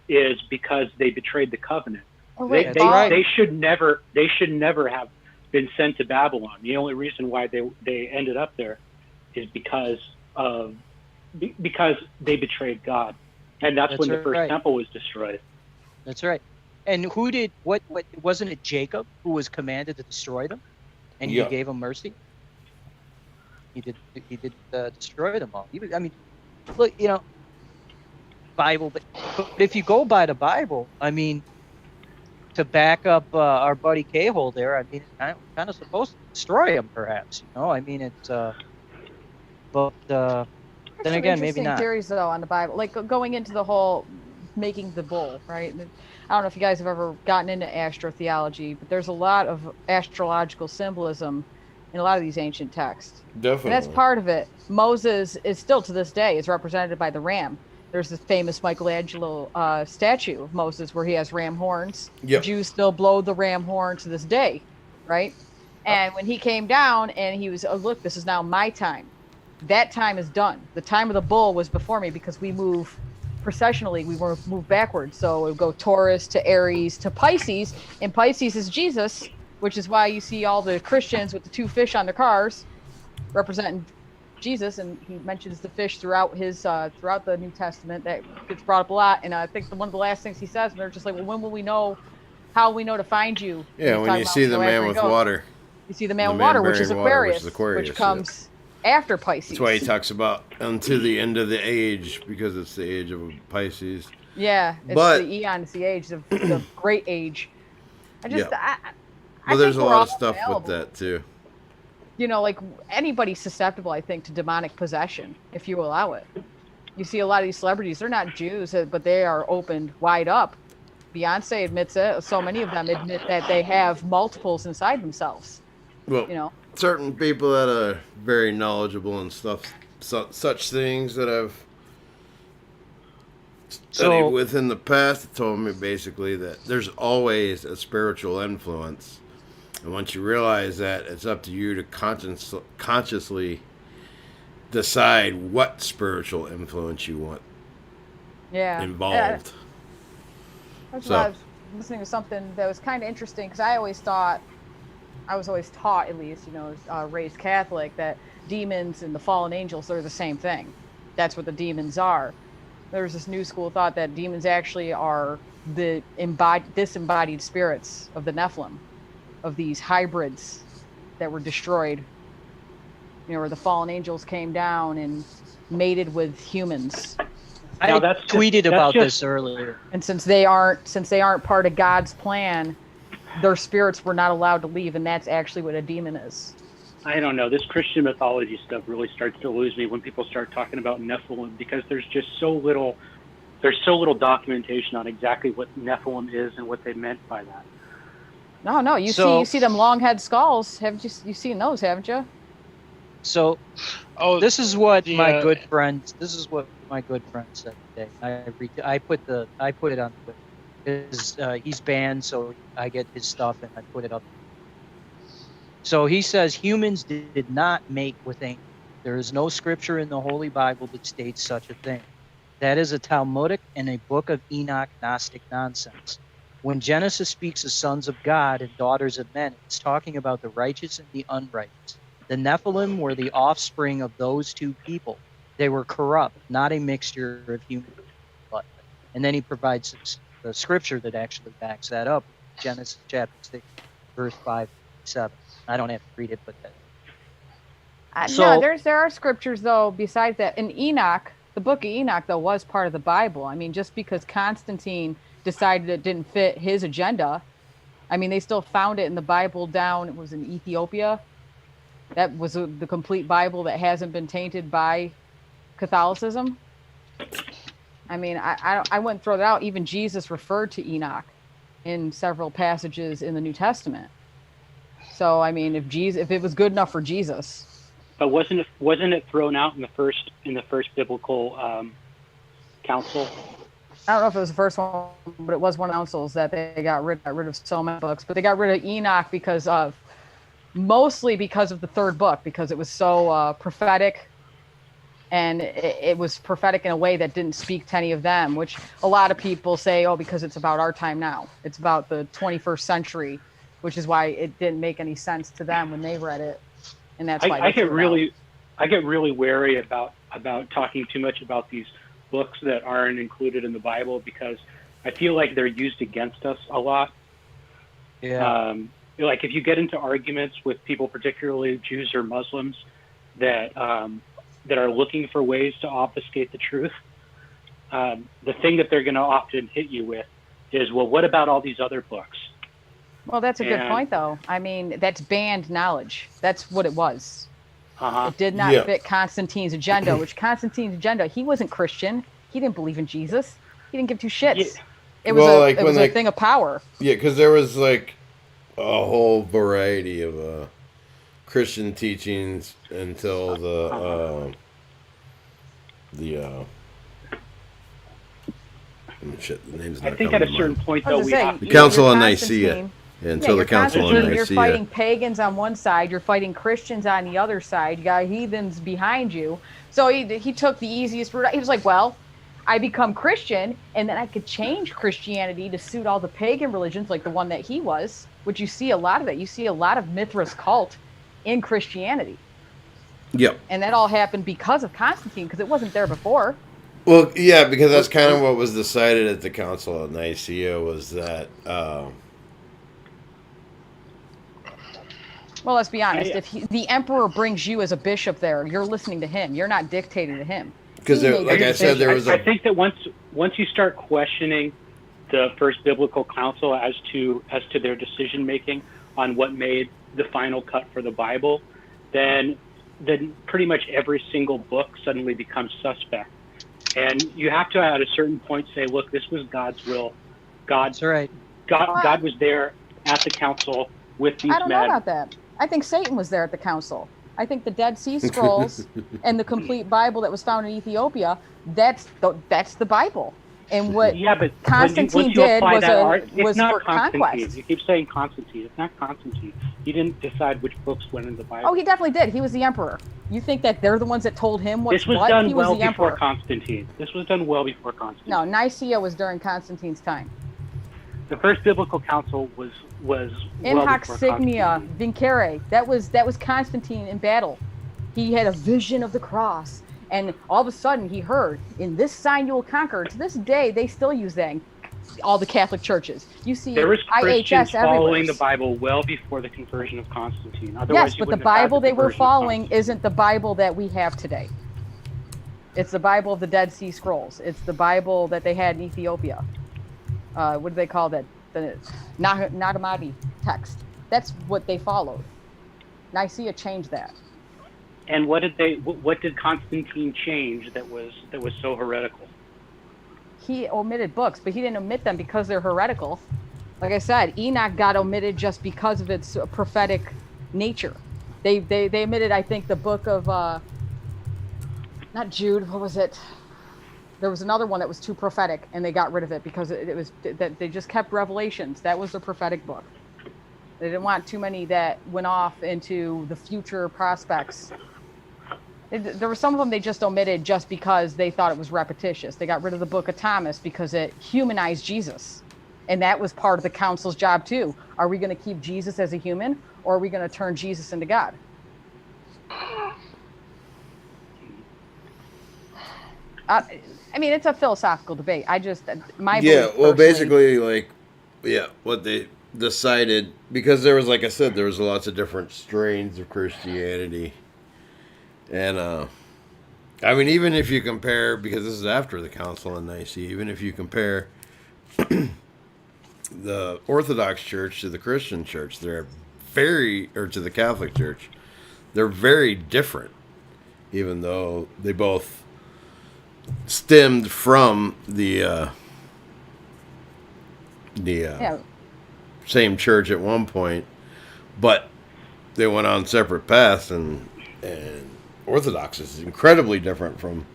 is because they betrayed the covenant. They should never have been sent to Babylon. The only reason why they ended up there is because they betrayed God, and that's when the first temple was destroyed. That's right. And who did what? Wasn't it Jacob who was commanded to destroy them, and he gave them mercy? He did destroy them all. Look, Bible, but if you go by the Bible, to back up our buddy K-Hole there, it's kind of supposed to destroy him, perhaps. It's but then again, maybe not. Theories though on the Bible, like going into the whole making the bull, right? I don't know if you guys have ever gotten into astrotheology, but there's a lot of astrological symbolism in a lot of these ancient texts. Definitely. And that's part of it. Moses is still to this day is represented by the ram. There's this famous Michelangelo statue of Moses where he has ram horns. Yep. Jews still blow the ram horn to this day, right? And when he came down and he was, look, this is now my time. That time is done. The time of the bull was before me because we move processionally. We move backwards. So it would go Taurus to Aries to Pisces. And Pisces is Jesus, which is why you see all the Christians with the two fish on their cars representing Jesus, and he mentions the fish throughout his throughout the New Testament. That gets brought up a lot, and I think one of the last things he says, and they're just like, well, when will we know? How will we know to find you? Yeah, when you see the man with water. You see the man with water, which is Aquarius, which comes after Pisces. That's why he talks about unto the end of the age, because it's the age of Pisces. Yeah, it's the eon, it's the age of the great age. Well, there's a lot of stuff with that too. Like anybody's susceptible, I think, to demonic possession if you allow it. You see a lot of these celebrities, they're not Jews, but they are opened wide up. Beyonce admits it. So many of them admit that they have multiples inside themselves. Well, certain people that are very knowledgeable and stuff, such things that I've studied with in the past, told me basically that there's always a spiritual influence. And once you realize that, it's up to you to consciously decide what spiritual influence you want involved. That's why I was listening to something that was kind of interesting, because I was always taught, at least, raised Catholic, that demons and the fallen angels are the same thing. That's what the demons are. There's this new school of thought that demons actually are the disembodied spirits of the Nephilim, of these hybrids that were destroyed, where the fallen angels came down and mated with humans. I tweeted about this earlier. And since they aren't part of God's plan, their spirits were not allowed to leave, and that's actually what a demon is. I don't know. This Christian mythology stuff really starts to lose me when people start talking about Nephilim, because there's just so little documentation on exactly what Nephilim is and what they meant by that. No, you see them long head skulls. You've seen those, haven't you? So, this is what my good friend said today. I put it on Twitter. He's banned, so I get his stuff and I put it up. So he says humans did not make with angels. There is no scripture in the Holy Bible that states such a thing. That is a Talmudic and a Book of Enoch Gnostic nonsense. When Genesis speaks of sons of God and daughters of men, it's talking about the righteous and the unrighteous. The Nephilim were the offspring of those two people. They were corrupt, not a mixture of human and blood. And then he provides the scripture that actually backs that up. Genesis chapter 6, verse 5 to 7. I don't have to read it, but no, there are scriptures though besides that. In Enoch, the book of Enoch though was part of the Bible. I mean, just because Constantine decided it didn't fit his agenda, I mean, they still found it in the Bible down. It was in Ethiopia. That was the complete Bible that hasn't been tainted by Catholicism. I mean, I wouldn't throw that out. Even Jesus referred to Enoch in several passages in the New Testament. So, I mean, if it was good enough for Jesus. But wasn't it thrown out in the first biblical council? I don't know if it was the first one, but it was one of the councils that they got rid of so many books. But they got rid of Enoch mostly because of the third book, because it was so prophetic, and it was prophetic in a way that didn't speak to any of them, which a lot of people say, oh, because it's about our time now. It's about the 21st century, which is why it didn't make any sense to them when they read it. And that's why I get really wary about talking too much about these books that aren't included in the Bible, because I feel like they're used against us a lot. Yeah. Like if you get into arguments with people, particularly Jews or Muslims, that are looking for ways to obfuscate the truth, the thing that they're going to often hit you with is, well, what about all these other books? Well, that's a good point, though. I mean, that's banned knowledge. That's what it was. It did not fit Constantine's agenda, which Constantine's agenda, he wasn't Christian. He didn't believe in Jesus. He didn't give two shits. Yeah. It was a thing of power. Yeah, because there was like a whole variety of Christian teachings until the name's not I think at a certain point, though, the Council of Nicaea. Until the Council of Nicaea. You're fighting pagans on one side, you're fighting Christians on the other side, you got heathens behind you. So he took the easiest route. He was like, well, I become Christian, and then I could change Christianity to suit all the pagan religions, like the one that he was, which you see a lot of that. You see a lot of Mithras cult in Christianity. Yep. And that all happened because of Constantine, because it wasn't there before. Well, yeah, because that's kind of what was decided at the Council of Nicaea, was that... Well, let's be honest. If the emperor brings you as a bishop there, you're listening to him. You're not dictating to him. Because, like I said, there was I think that once you start questioning the first biblical council as to their decision making on what made the final cut for the Bible, then pretty much every single book suddenly becomes suspect. And you have to, at a certain point, say, look, this was God's will. That's right. God was there at the council with these men. I don't know about that. I think Satan was there at the council. I think the Dead Sea Scrolls and the complete Bible that was found in Ethiopia, that's the Bible. And what Constantine did was for conquest. You keep saying Constantine. It's not Constantine. He didn't decide which books went in the Bible. Oh, he definitely did. He was the emperor. You think that they're the ones that told him what's what? This was done he was well the emperor. before Constantine. This was done well before Constantine. No, Nicaea was during Constantine's time. The first biblical council was in hoc signia vincere. That was Constantine in battle. He had a vision of the cross, and all of a sudden he heard, "In this sign you will conquer." To this day, they still use that in all the Catholic churches. You see, there was Christians IHS following everywhere. the Bible well before the conversion of Constantine. Yes, but the Bible they were following isn't the Bible that we have today. It's the Bible of the Dead Sea Scrolls. It's the Bible that they had in Ethiopia. What do they call that? The Nag Hammadi text. That's what they followed. Nicaea changed that. And what did Constantine change that was so heretical? He omitted books, but he didn't omit them because they're heretical. Like I said, Enoch got omitted just because of its prophetic nature. They omitted, I think, the book of not Jude. What was it? There was another one that was too prophetic, and they got rid of it because it was that they just kept Revelations. That was the prophetic book. They didn't want too many that went off into the future prospects. There were some of them they just omitted just because they thought it was repetitious. They got rid of the book of Thomas because it humanized Jesus. And that was part of the council's job too. Are we going to keep Jesus as a human, or are we going to turn Jesus into God? I mean, it's a philosophical debate. I just my Yeah, belief well, personally- basically, what they decided, because there was, like I said, there was lots of different strains of Christianity, and I mean, even if you compare, because this is after the Council of Nicaea, even if you compare the Orthodox Church to the Christian Church, or to the Catholic Church, they're very different, even though they both stemmed from the yeah, same church at one point, but they went on separate paths, and Orthodox is incredibly different from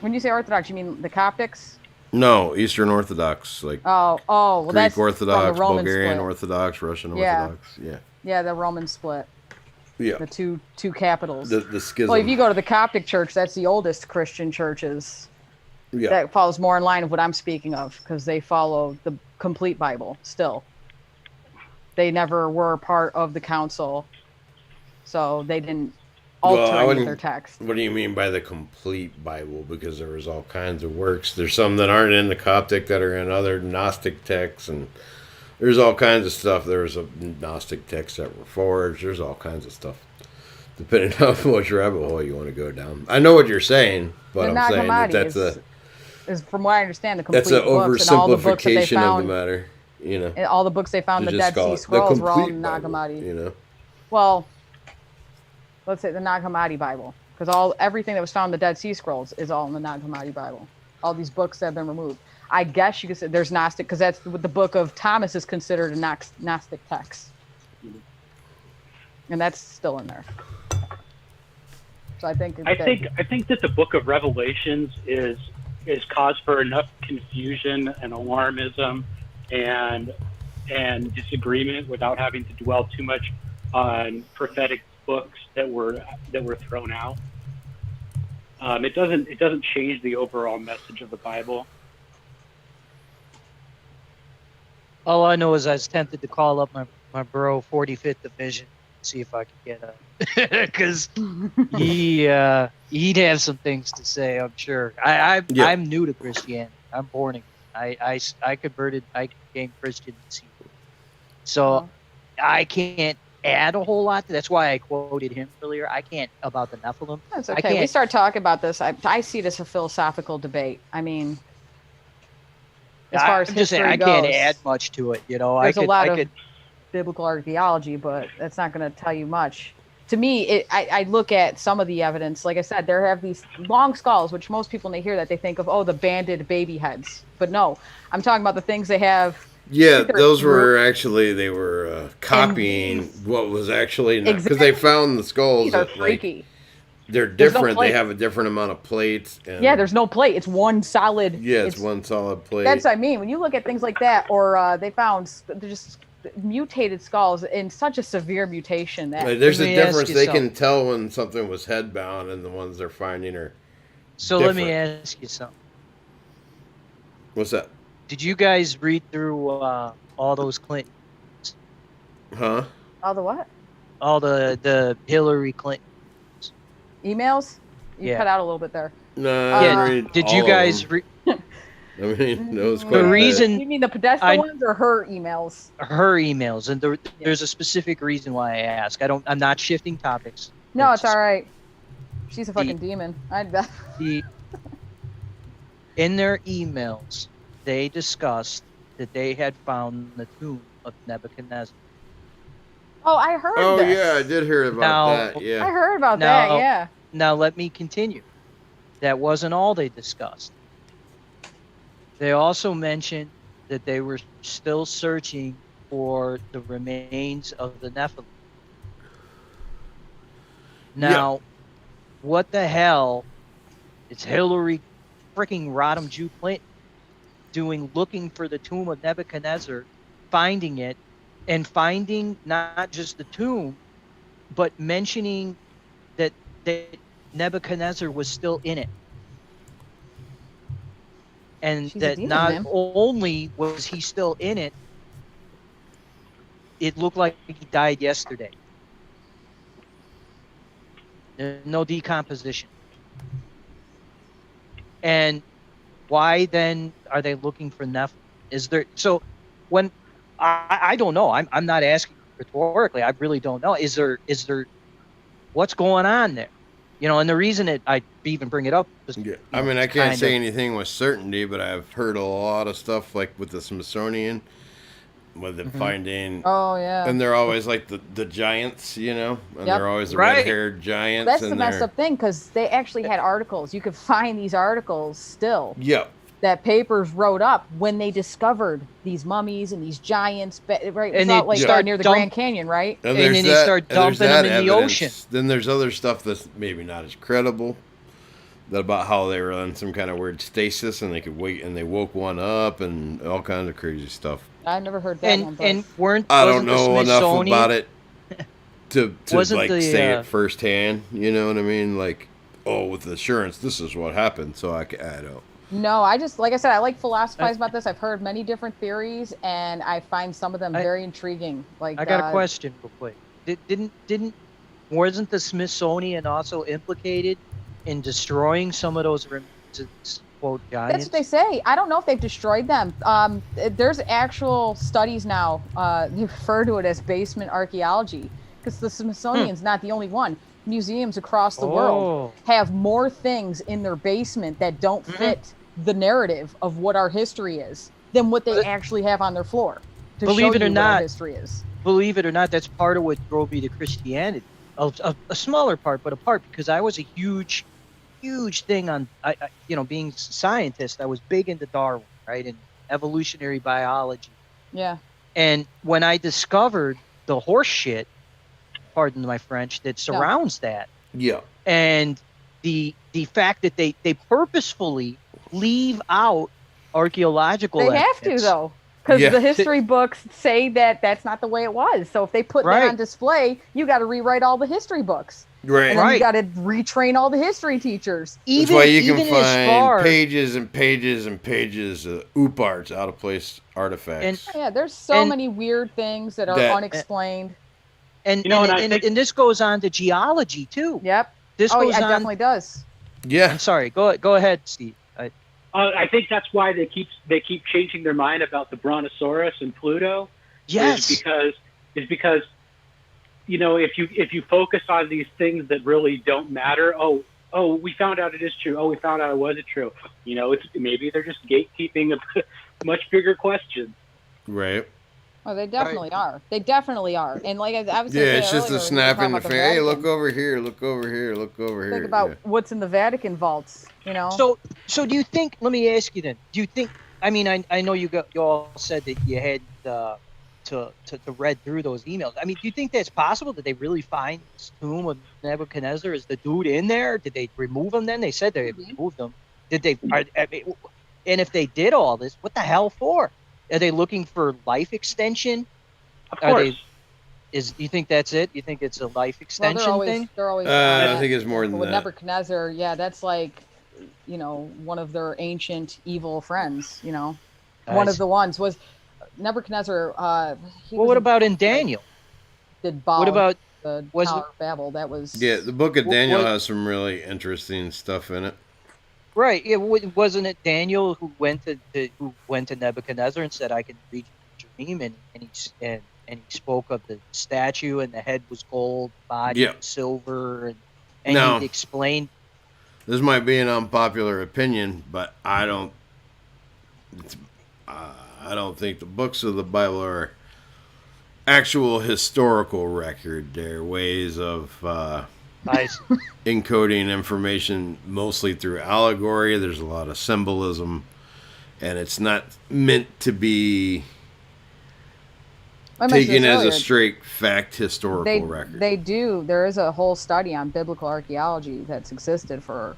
when you say Orthodox, you mean the Coptics? Eastern Orthodox, like Well, Greek that's from Orthodox, the Roman Bulgarian split. Orthodox, Russian Yeah. Orthodox. Yeah, the Roman split. Yeah. The two capitals. The schism. Well, if you go to the Coptic Church, that's the oldest Christian churches. Yeah. That follows more in line of what I'm speaking of, because they follow the complete Bible still. They never were part of the council, so they didn't alter any of their text. What do you mean by the complete Bible? Because there was all kinds of works. There's some that aren't in the Coptic that are in other Gnostic texts, and there's all kinds of stuff. There was a Gnostic text that were forged. There's all kinds of stuff, depending on which rabbit hole you want to go down. I know what you're saying, but The I'm saying Nag that Hammadi is, from what I understand, the complete that's an books and all the books that they oversimplification of found. the matter. You know, And all the books they found, the to Dead just call Sea it the Scrolls were all complete in the Nag Bible, Hammadi. you know. Well, let's say the Nag Hammadi Bible, because everything that was found in the Dead Sea Scrolls is all in the Nag Hammadi Bible. All these books that have been removed. I guess you could say there's Gnostic, because that's what the book of Thomas is considered a Gnostic text, and that's still in there. So I think I think that the Book of Revelations is cause for enough confusion and alarmism and disagreement without having to dwell too much on prophetic books that were thrown out. It doesn't change the overall message of the Bible. All I know is I was tempted to call up my bro 45th Division, see if I could get a, because he'd have some things to say, I'm sure. I'm new to Christianity. I'm born again. I converted. I became Christian this year, so I can't add a whole lot. That's why I quoted him earlier. I can't about the Nephilim. That's okay. We start talking about this. I see it as a philosophical debate. I mean, as far as history I goes, can't add much to it. You know, there's a lot of biblical archaeology, but that's not going to tell you much. To me, I look at some of the evidence. Like I said, there have these long skulls, which most people, when they hear that, they think of, the banded baby heads. But no, I'm talking about the things they have. Yeah, those were actually, they were copying what was actually, because they found the skulls. These are freaky. They're different. They have a different amount of plates. And there's no plate. It's one solid. Yeah, it's one solid plate. That's what I mean. When you look at things like that, or they found just mutated skulls in such a severe mutation that there's a difference. They can tell when something was headbound, and the ones they're finding are. So different. Let me ask you something. What's that? Did you guys read through all those Clintons? Huh? All the what? All the Hillary Clinton emails? You cut out a little bit there. No. Did you guys read? I mean, that was quite the reason. You mean the Podesta ones or her emails? Her emails, and there's a specific reason why I ask. I'm not shifting topics. No, it's all right. She's a fucking demon. I'd bet. In their emails, they discussed that they had found the tomb of Nebuchadnezzar. Oh, I heard. Oh this. yeah, I did hear about that. Yeah, I heard about that. Yeah. Now let me continue. That wasn't all they discussed. They also mentioned that they were still searching for the remains of the Nephilim. Now, what the hell is Hillary freaking Rodham Jew Clinton looking for the tomb of Nebuchadnezzar, finding it, and finding not just the tomb, but mentioning that Nebuchadnezzar was still in it. And that not only was he still in it, it looked like he died yesterday. No decomposition. And why then are they looking for Nephilim? Is there so when I don't know. I'm not asking rhetorically. I really don't know. Is there what's going on there? You know, and the reason that I even bring it up is, Yeah. I mean, I can't say anything with certainty, but I've heard a lot of stuff like with the Smithsonian, with them finding. Oh yeah. And they're always like the giants, you know, and they're always the red-haired giants. That's the messed up thing, because they actually had articles. You could find these articles still. Yep. That papers wrote up when they discovered these mummies and these giants, right? And It's like start near the Grand Canyon, right? And then they start dumping them in the ocean. Then there's other stuff that's maybe not as credible. That about how they were on some kind of weird stasis and they could wait and they woke one up and all kinds of crazy stuff. I've never heard that one. And I don't know enough about it to like say it firsthand. You know what I mean? Like, oh, with assurance, this is what happened. So I don't. No, I just, like I said, I like philosophize about this. I've heard many different theories, and I find some of them very intriguing. Like, I got a question real quick. Wasn't the Smithsonian also implicated in destroying some of those remains, quote, giants? That's what they say. I don't know if they've destroyed them. There's actual studies now. They refer to it as basement archaeology, because the Smithsonian's not the only one. Museums across the world have more things in their basement that don't fit the narrative of what our history is than what they actually have on their floor. Believe it or not, what our history is. Believe it or not, that's part of what drove me to Christianity. A smaller part, but a part, because I was a huge thing on, being a scientist. I was big into Darwin, right, and evolutionary biology. Yeah. And when I discovered the horse shit, pardon my French, that surrounds that. Yeah. And the fact that they purposefully leave out archaeological evidence. They have to, though, because the history books say that that's not the way it was. So if they put that on display, you got to rewrite all the history books. Right. And then you got to retrain all the history teachers. That's why you can find pages and pages and pages of OOPArts, out of place artifacts. And, there's so many weird things that are unexplained. And this goes on to geology too. Yep. This goes it on. Definitely does. Yeah. I'm sorry. Go ahead, Steve. I think that's why they keep changing their mind about the Brontosaurus and Pluto. Yes. Is because if you focus on these things that really don't matter, oh, we found out it is true. Oh, we found out it wasn't true. Maybe they're just gatekeeping a much bigger question. Right. Oh, they definitely are. They definitely are. And like I was saying, it's just a snap in the face. Hey, look over here, look over here, look over here. Think about what's in the Vatican vaults, So do you think, let me ask you then, do you think, I mean, I know you all said that you had to read through those emails. I mean, do you think that's possible? Did they really find this tomb of Nebuchadnezzar? Is the dude in there? Did they remove him then? They said they removed him. Did they, and if they did all this, what the hell for? Are they looking for life extension? Of course. Do you think that's it? You think it's a life extension thing? They're always. I think it's more than that. With Nebuchadnezzar, that's like, one of their ancient evil friends. One of the ones was Nebuchadnezzar. What about in Daniel? What about the Tower of Babel? That was. Yeah, the Book of Daniel has some really interesting stuff in it. Right. Yeah. Wasn't it Daniel who went to Nebuchadnezzar and said, "I can read your dream," and he spoke of the statue and the head was gold, body silver, and he explained. This might be an unpopular opinion, but I don't think the books of the Bible are actual historical record. They're ways of encoding information mostly through allegory. There's a lot of symbolism, and it's not meant to be taken as a straight fact historical record. They do. There is a whole study on biblical archaeology that's existed for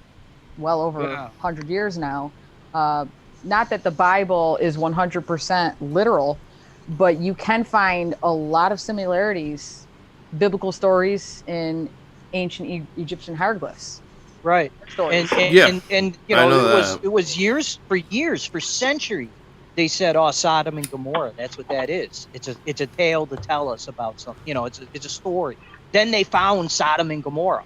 well over 100 years now. Not that the Bible is 100% literal, but you can find a lot of similarities, biblical stories in ancient Egyptian hieroglyphs. Right. Stories. And it was for centuries. They said, "Oh, Sodom and Gomorrah. That's what that is. It's a tale to tell us about something. It's a story." Then they found Sodom and Gomorrah.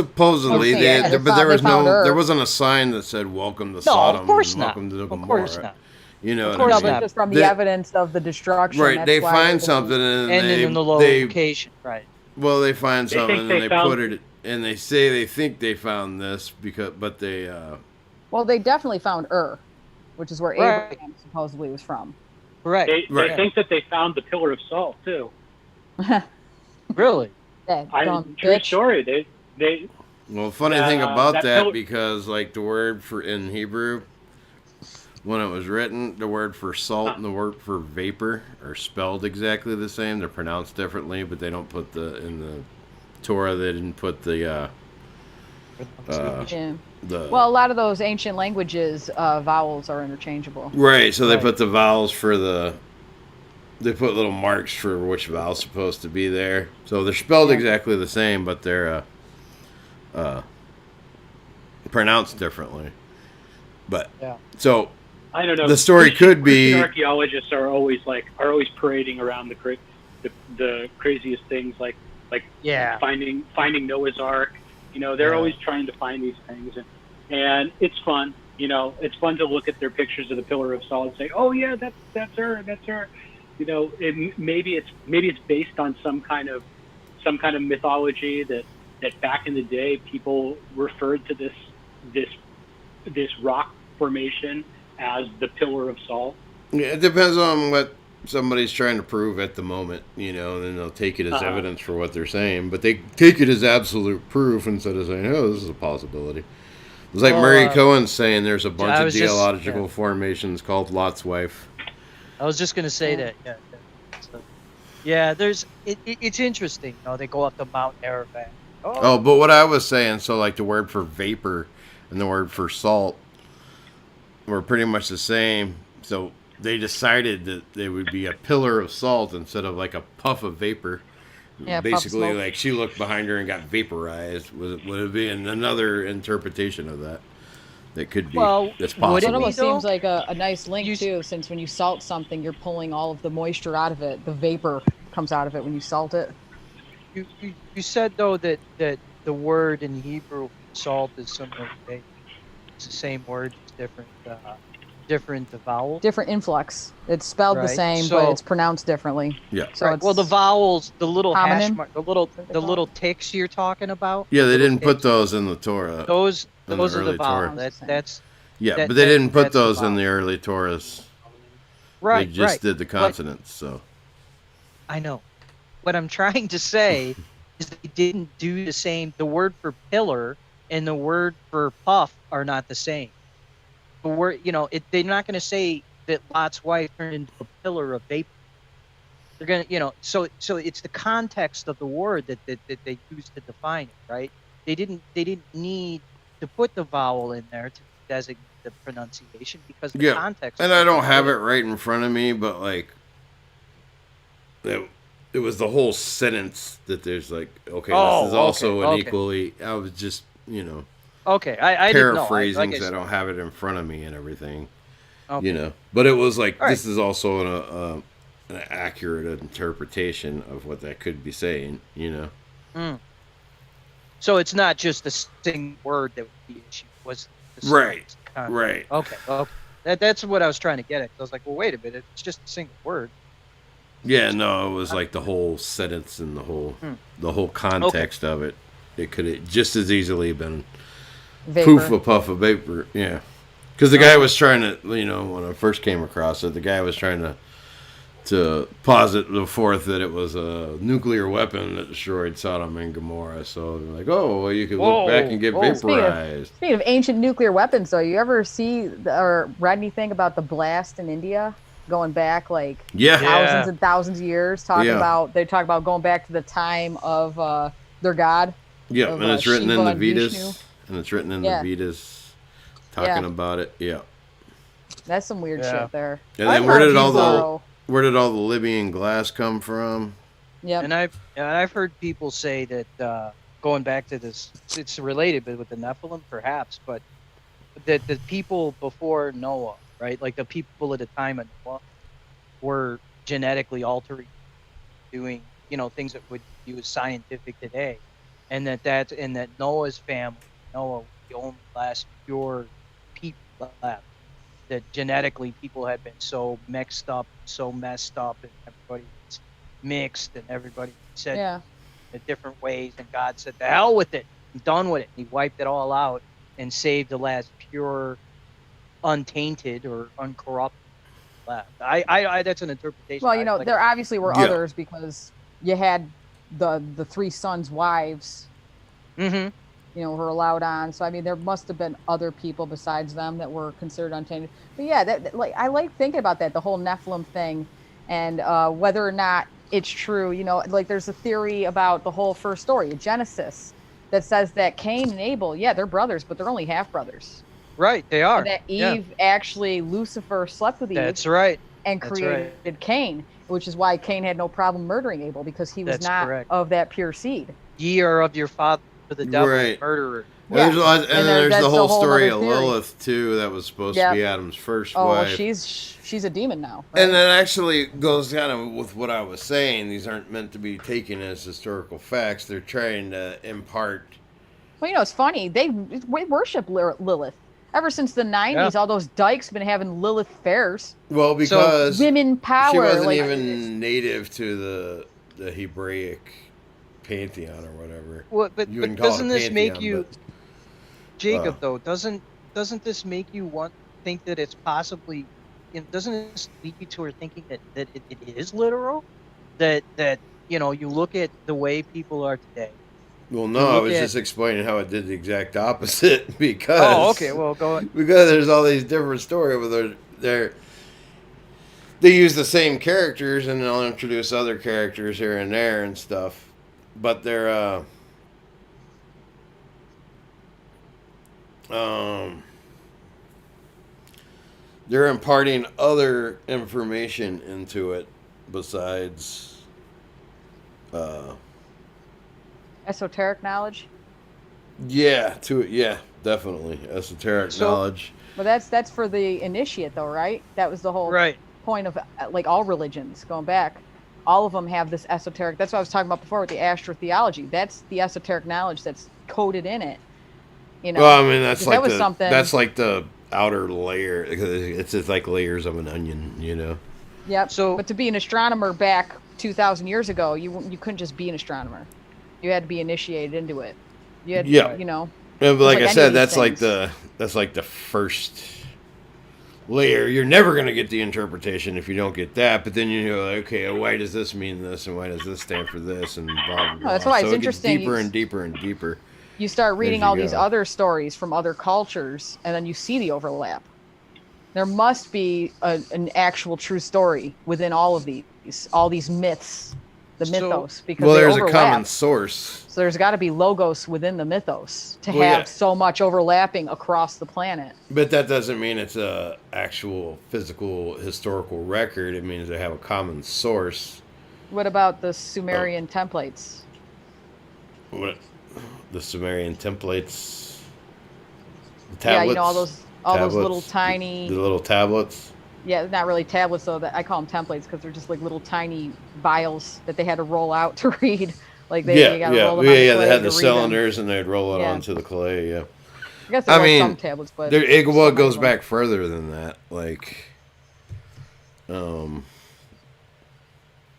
Supposedly, Okay, yeah, but there they was found Ur. there wasn't a sign that said "Welcome to No, Sodom" of course and not. "Welcome to Of Gomorrah." course not. You know, Of what I course No, mean? but not. just from the They- evidence of the destruction. Right, that's they why find they- something and And they in the they location, right? well they find They something think and they they found- put it and they say they think they found this but they Well, they definitely found Ur, which is where Right. Abraham supposedly was from. Correct. They Right. think that they found the pillar of salt too. Really? That dumb True bitch. story. They well funny thing about that that pillar- because like the word for in Hebrew when it was written, the word for salt and the word for vapor are spelled exactly the same. They're pronounced differently, but they don't put in the Torah. They didn't put the Yeah. the Well, a lot of those ancient languages, vowels are interchangeable. right. So they Right. put the vowels for they put little marks for which vowel's supposed to be there. So they're spelled Yeah. exactly the same, but they're pronounced differently. But Yeah. so I don't know. The story could be- Christian archaeologists are always parading around the craziest things like Yeah. finding Noah's Ark. You know, they're Yeah. always trying to find these things, and it's fun. You know, it's fun to look at their pictures of the Pillar of Salt and say, "Oh yeah, that's her. You know, maybe it's based on some kind of mythology that back in the day people referred to this rock formation as the Pillar of Salt. yeah, it depends on what somebody's trying to prove at the moment, you know, and then they'll take it as evidence for what they're saying, but they take it as absolute proof instead of saying, "Oh, this is a possibility." It's like Well, Murray Cohen saying there's a bunch I of was just- geological yeah. formations called Lot's wife. I was just gonna say Yeah. that. Yeah. So, yeah. It's interesting. You know, they go up to Mount Ararat. Oh, but what I was saying, so like the word for vapor and the word for salt were pretty much the same. So they decided that they would be a pillar of salt instead of like a puff of vapor. Yeah, puff Basically, smoke. like she looked behind her and got vaporized. Would it be another interpretation of that? That could be. Well, That's would possible. It it almost though? seems like a nice link You- too, since when you salt something, you're pulling all of the moisture out of it. The vapor comes out of it when you salt it. You said though that the word in Hebrew salt is similar to vapor. It's the same word, just different vowel. Different influx. It's spelled the Right, same, so- but it's pronounced differently. Yeah. So Right. it's, Well, the vowels, the little hash Homonym? mark, the they call little ticks you're talking about. Yeah, they little didn't put ticks, those in the Torah. Those in those the are the early Torah. vowels. That's Yeah, that- but they that- didn't put that's the those in vowel. the early Torahs. right. They just right. did the consonants. So I know. What I'm trying to say is they didn't do the same. The word for pillar and the word for puff are not the same. The word, they're not going to say that Lot's wife turned into a pillar of vapor. They're going to, so it's the context of the word that they used to define it, right? They didn't need to put the vowel in there to designate the pronunciation because the Yeah, context. and of I the don't have it word- right in front of me, but like it was the whole sentence that there's like, okay, Oh, this is also okay, an okay. equally. I was just Okay, I didn't know. paraphrasing Like I because I said, don't have it in front of me and everything. okay. But it was like All right. this is also an accurate interpretation of what that could be saying. So it's not just the single word that was the issue. Was the Right, sentence context. right. Okay. That's what I was trying to get at. I was like, well, wait a minute. It's just a single word. Yeah, no, it was like the whole sentence and the whole context of it. It could have just as easily been vapor. poof a puff of vapor. Yeah, because the guy was trying to, when I first came across it, the guy was trying to posit the forth that it was a nuclear weapon that destroyed Sodom and Gomorrah. So they're like, oh, well, you could look back and get Whoa. vaporized. Speaking of ancient nuclear weapons, though, you ever see or read anything about the blast in India going back like Yeah. thousands and thousands of years? Yeah. They talk about going back to the time of their god. Yeah, of, and it's written in Shiva the and Vedas. Vishnu. And it's written in Yeah. the Vedas talking Yeah. about it. Yeah. That's some weird Yeah. shit there. And I then don't where know did if all you the borrow- where did all the Libyan glass come from? Yep. And I've heard people say that going back to this, it's related, but with the Nephilim perhaps, but that the people before Noah, right, like the people at the time of Noah, were genetically altering, doing things that would be scientific today, and that Noah's family, Noah was the only last pure people left. That genetically people had been so mixed up, so messed up, and everybody was mixed, and everybody said Yeah. in different ways, and God said, "The hell with it, I'm done with it." He wiped it all out and saved the last pure, untainted or uncorrupted left. I that's an interpretation. Well, you know, there obviously were Yeah. others because you had the three sons' wives, Mm-hmm. you know, who were allowed on. So I mean, there must have been other people besides them that were considered untainted. But yeah, like I like thinking about that, the whole Nephilim thing, and whether or not it's true. You know, like there's a theory about the whole first story, Genesis, that says that Cain and Abel, yeah, they're brothers, but they're only half brothers. Right, they are. And that Yeah. Eve actually, Lucifer slept with Eve. That's right. And That's created Cain, which is why Cain had no problem murdering Abel, because he was That's not correct. of that pure seed. Ye are of your father, the devil, Right. murderer. Yeah. There's a lot, and then there's that's the a whole whole story other of theory. Lilith too. That was supposed Yep. to be Adam's first Oh, well, wife. she's a demon now. Right? And that actually goes kind of with what I was saying. These aren't meant to be taken as historical facts. They're trying to impart. Well, you know, it's funny. They worship Lilith. Ever since the 90s, all those dykes been having Lilith fairs. Well, because Women power. she wasn't like, even native to the Hebraic pantheon or whatever. Well, but You wouldn't call it doesn't a this make pantheon, you, but- Jacob? Though doesn't this make you think that it's possibly? Doesn't this lead you toward thinking that it is literal? That you know, you look at the way people are today. Well, no, I look was at- just explaining how it did the exact opposite because. Oh, okay. Well, go ahead. Because there's all these different stories where they use the same characters and they'll introduce other characters here and there and stuff, but they're imparting other information into it besides esoteric knowledge. yeah, definitely esoteric knowledge. Well, that's for the initiate, though, right? That was the whole Right. point of like all religions going back. All of them have this esoteric. That's what I was talking about before with the astrotheology. That's the esoteric knowledge that's coded in it. You know. Well, I mean that's 'Cause like that was something. that's like the outer layer. It's just like layers of an onion, you know. Yep. So- but to be an astronomer back 2,000 years ago, you couldn't just be an astronomer. You had to be initiated into it. You had, Yeah. you know. Yeah, but like like I any said, of these that's like the first layer. You're never gonna get the interpretation if you don't get that. But then you're like, okay, why does this mean this, and why does this stand for this, and blah blah blah. that's why it's so it interesting. gets deeper and deeper and deeper. You start reading you all these go. other stories from other cultures, and then you see the overlap. There must be an actual true story within all of these myths, the So- mythos, because Well, they there's overlap. a common source. So there's got to be logos within the mythos to Well, have yeah. so much overlapping across the planet. But that doesn't mean it's a actual physical historical record. It means they have a common source. What about the Sumerian templates? What the Sumerian templates? The Yeah, tablets, you know, all those little tablets, tiny. the little tablets. Yeah, not really tablets though. That I call them templates because they're just like little tiny vials that they had to roll out to read. Like they Yeah, gotta yeah, roll them on the They clay had to the read them. cylinders and they'd roll it Yeah. onto the clay. Yeah, I guess there I were mean, some tablets, but well, it so many goes of them. back further than that. Like,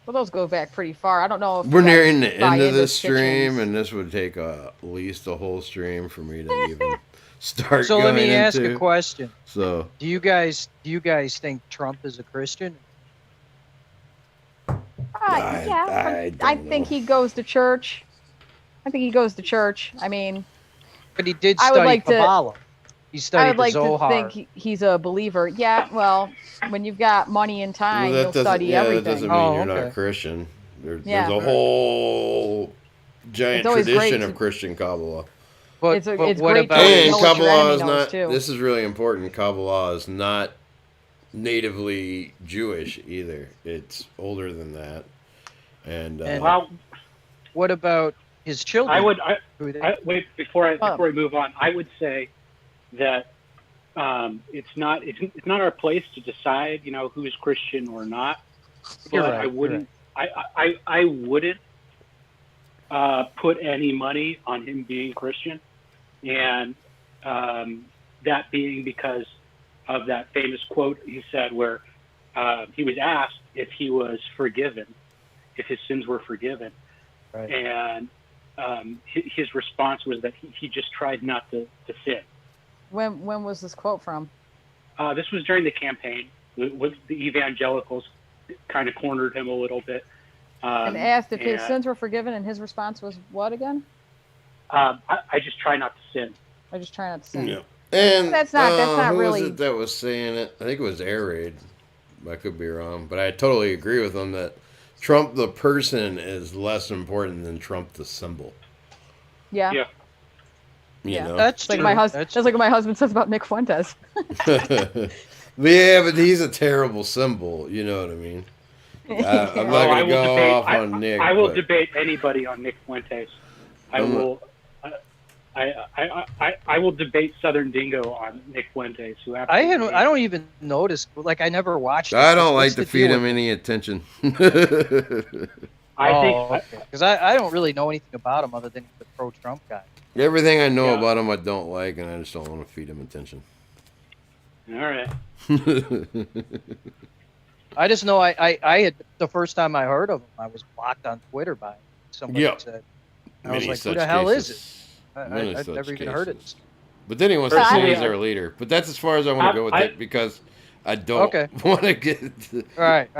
Well, those go back pretty far. I don't know if we're you guys nearing the buy end of into this stream, Kitchens. and this would take at least a whole stream for me to even start. So let me going ask into. a question. So, Do you guys think Trump is a Christian? I don't I think know. he goes to church. I think he goes to church. I mean, But he did I would study like to- Kabbalah. He I studied would like the to Zohar. think he's a believer. Yeah, well, when you've got money and time, well, you'll study everything. that doesn't mean Oh, you're not okay. Christian. Yeah. There's a whole giant It's always tradition great of to- Christian Kabbalah. But, It's but great what to about know And what your Kabbalah enemy is knows, not. too. This is really important. Kabbalah is not natively Jewish either. It's older than that. And Well, what about his children? I would. Who they- Wait before we move on. I would say that it's not our place to decide, you know, who's Christian or not. But You're right, I you're wouldn't. I wouldn't put any money on him being Christian, and that being because of that famous quote he said where he was asked if he was forgiven, if his sins were forgiven, Right. and his response was that he just tried not to sin. When was this quote from? This was during the campaign. With the evangelicals kind of cornered him a little bit. And asked if his sins were forgiven, and his response was what again? I just try not to sin. I just try not to sin. Yeah. And That's not who really. was it that was saying it? I think it was Air Raid. I could be wrong, but I totally agree with him that Trump the person is less important than Trump the symbol. Yeah. Yeah. You know? That's Like true. my husband. That's That's like what my husband says about Nick Fuentes. Yeah, but he's a terrible symbol. You know what I mean? I'm not I going to will go debate. off on Nick. I will but debate anybody on Nick Fuentes. I will. I will debate Southern Dingo on Nick Fuentes. Who I don't even notice. Like I never watched. I don't like to feed him any attention. I think because I don't really know anything about him other than the pro-Trump guy. Everything I know Yeah. about him I don't like, and I just don't want to feed him attention. all right. I just know I had the first time I heard of him, I was blocked on Twitter by somebody Yeah. said. I Many was like, who such the hell is cases. it? Many I've such never even heard it. cases. But then he wants to But say I- he's our leader. But that's as far as I want to go with it because I don't Okay. want to get. All right.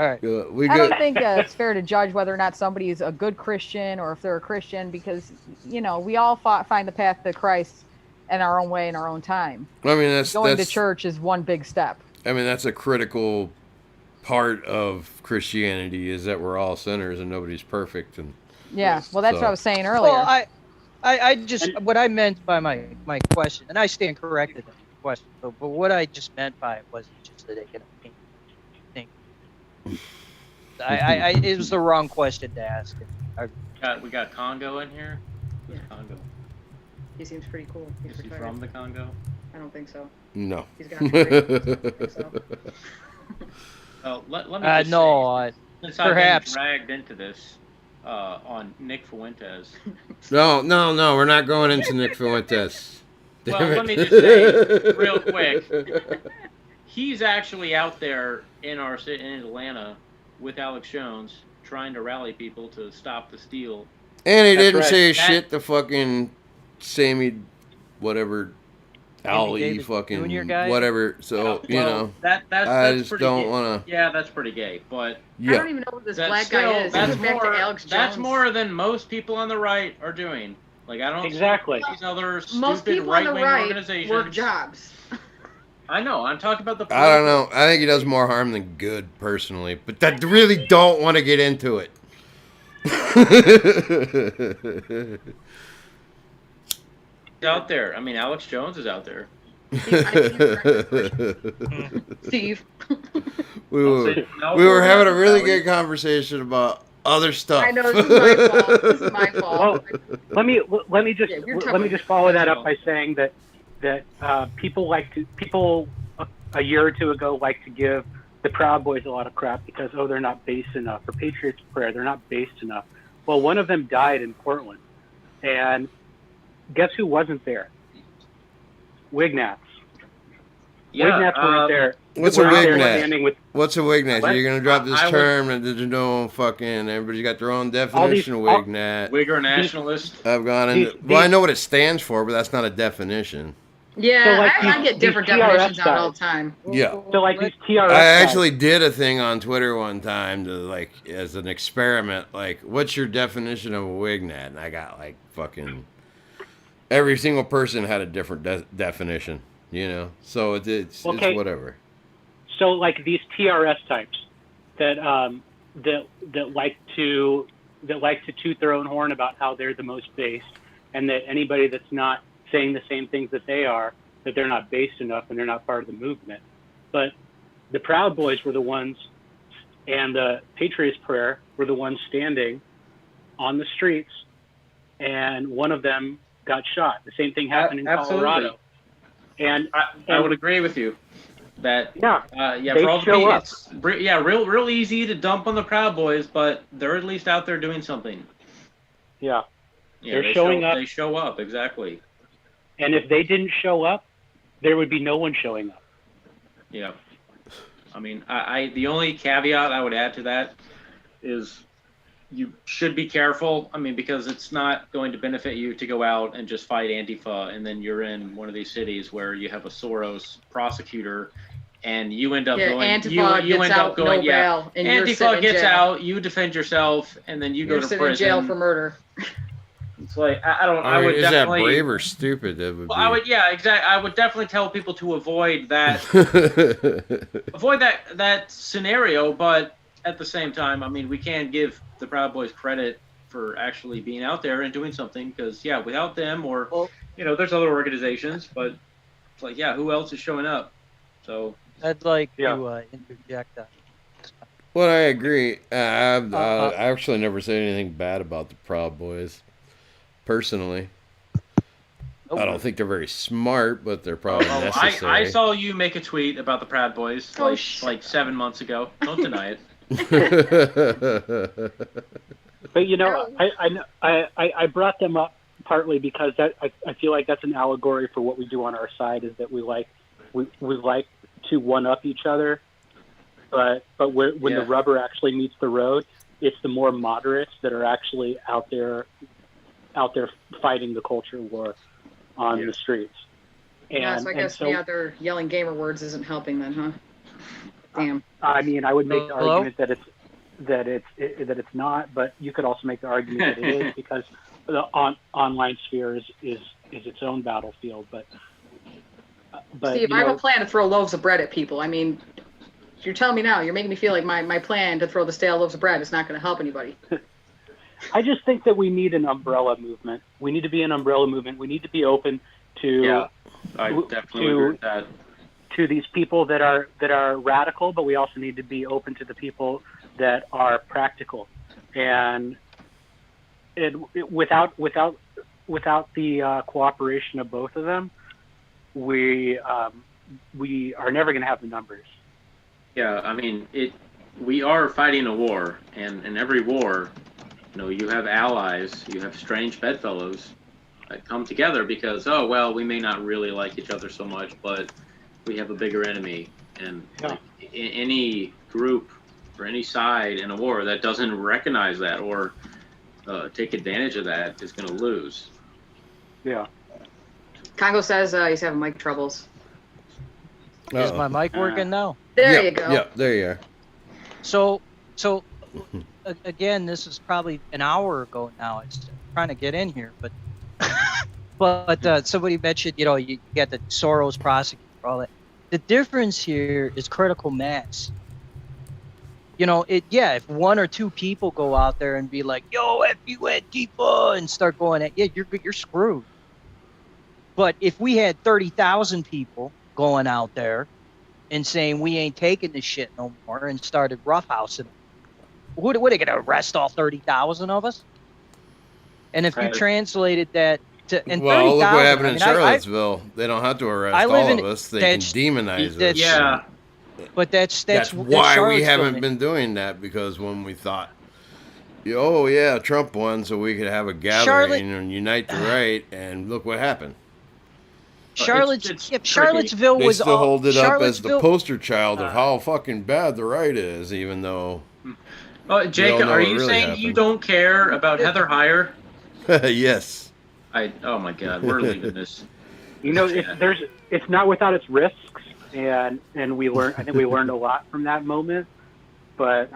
We I go. don't think it's fair to judge whether or not somebody is a good Christian or if they're a Christian because, we all find the path to Christ in our own way in our own time. I mean, that's Going to church is one big step. I mean, that's a critical part of Christianity is that we're all sinners and nobody's perfect. And Yeah, well, that's So- what I was saying earlier. Well, I just what I meant by my question, and I stand corrected in the question, but what I just meant by it was just that it can think. It was the wrong question to ask. We got Congo in here. Who's Yeah. Congo? He seems pretty cool. Is he from the Congo? I don't think so. no. He's got to so. Oh, let me just No, say, since I've perhaps. been dragged into this on Nick Fuentes. No, we're not going into Nick Fuentes. Well, Damn let me it. just say real quick, he's actually out there in our city in Atlanta with Alex Jones trying to rally people to stop the steal. And he didn't right. say That- shit to fucking Sammy, whatever, Ali, Davis fucking Jr. guy? whatever. So you know, that's I just pretty don't gay. want to. Yeah, that's pretty gay. But I Yeah, don't even know who this that's black still, guy is. that's He's back more. to Alex Jones. That's more than most people on the right are doing. Like I don't Exactly. see these other Most stupid people on the right-wing right organizations. work jobs. I know. I'm talking about the. I don't know. I think he does more harm than good, personally. But I really don't want to get into it. He's out there. I mean, Alex Jones is out there. Steve. we were having a really good conversation about other stuff. I know, this is my fault. This is my fault. Well, let me just Yeah, you're let me just follow that up by saying that people a year or two ago like to give the Proud Boys a lot of crap because they're not based enough, or Patriots Prayer, they're not based enough. Well, one of them died in Portland, and guess who wasn't there? Wignats. Wignats weren't there. What's a Weren't there Wignat? standing with What's a Wignat? What? You're gonna drop this I would- term and there's no fucking. Everybody's got their own definition of all- Wignat. Wigger nationalist. I've gone into. these- Well, I know what it stands for, but that's not a definition. Yeah, So, like, I these- get different these TRS definitions out all the guys. time. Yeah. so like these TRS I guys. actually did a thing on Twitter one time to like as an experiment, like, what's your definition of a Wignat? And I got like fucking every single person had a different definition, you know. So it's Okay. whatever. So like these TRS types that that like to toot their own horn about how they're the most based, and that anybody that's not saying the same things that they are, that they're not based enough and they're not part of the movement. But the Proud Boys were the ones, and the Patriots Prayer were the ones standing on the streets, and one of them got shot. The same thing happened in Absolutely. Colorado. And I would agree with you that yeah, yeah, They for all the show people, up. it's real easy to dump on the Proud Boys, but they're at least out there doing something. yeah. Yeah, They're showing up. They show up, exactly. And if they didn't show up, there would be no one showing up. Yeah. I mean, I the only caveat I would add to that is you should be careful. I mean, because it's not going to benefit you to go out and just fight Antifa, and then you're in one of these cities where you have a Soros prosecutor, and you end up going. Antifa you gets end out, up going. no Yeah. bail, and you're Antifa sitting in gets jail. out. You defend yourself, and then you You're go to sitting prison. in jail for murder. It's like I don't. I mean, would is definitely. that brave or stupid? That would Well, be. I would. Yeah, exactly. I would definitely tell people to avoid that. avoid that scenario, but at the same time, I mean, we can give the Proud Boys credit for actually being out there and doing something, because without them, or there's other organizations, but it's like, who else is showing up? So I'd like to interject that. Well, I agree. I've actually never said anything bad about the Proud Boys, personally. I don't think they're very smart, but they're probably necessary. I saw you make a tweet about the Proud Boys like 7 months ago. Don't deny it. But I brought them up partly because I feel like that's an allegory for what we do on our side, is that we like to one up each other, but when the rubber actually meets the road, it's the more moderates that are actually out there fighting the culture war on the streets. And, so I guess being out there yelling gamer words isn't helping then, huh? Damn. I mean, I would make the argument that it's not, but you could also make the argument that it is, because the online sphere is its own battlefield. But Steve, I have a plan to throw loaves of bread at people. I mean, you're telling me now, you're making me feel like my plan to throw the stale loaves of bread is not going to help anybody. I just think that we need an umbrella movement. We need to be an umbrella movement. We need to be open to I definitely agree with that. To these people that are radical, but we also need to be open to the people that are practical. And without the cooperation of both of them, we are never going to have the numbers. Yeah, I mean, we are fighting a war, and in every war, you have allies, you have strange bedfellows that come together because, we may not really like each other so much, but we have a bigger enemy. And any group or any side in a war that doesn't recognize that or take advantage of that is going to lose. Yeah. Congo says he's having mic troubles. Is my mic working now? There you go. Yeah, there you are. So again, this is probably an hour ago now. I was trying to get in here, but somebody mentioned, you get the Soros prosecutor, all that. The difference here is critical mass. If one or two people go out there and be like, "Yo, F you Antifa," and start going at you're screwed. But if we had 30,000 people going out there and saying we ain't taking this shit no more and started roughhousing them, what are they going to arrest all 30,000 of us? And if you translated that to look what happened in Charlottesville. They don't have to arrest all of us. They can demonize us. Yeah. But that's why we haven't been doing that, because when we thought, Trump won, so we could have a gathering and unite the right, and look what happened. Charlottesville they was still hold it up as the poster child of how fucking bad the right is, even though. Jacob, are you saying you don't care about Heather Heyer? Yes. Oh my God, we're leaving this. It's not without its risks, and we learned. I think we learned a lot from that moment, but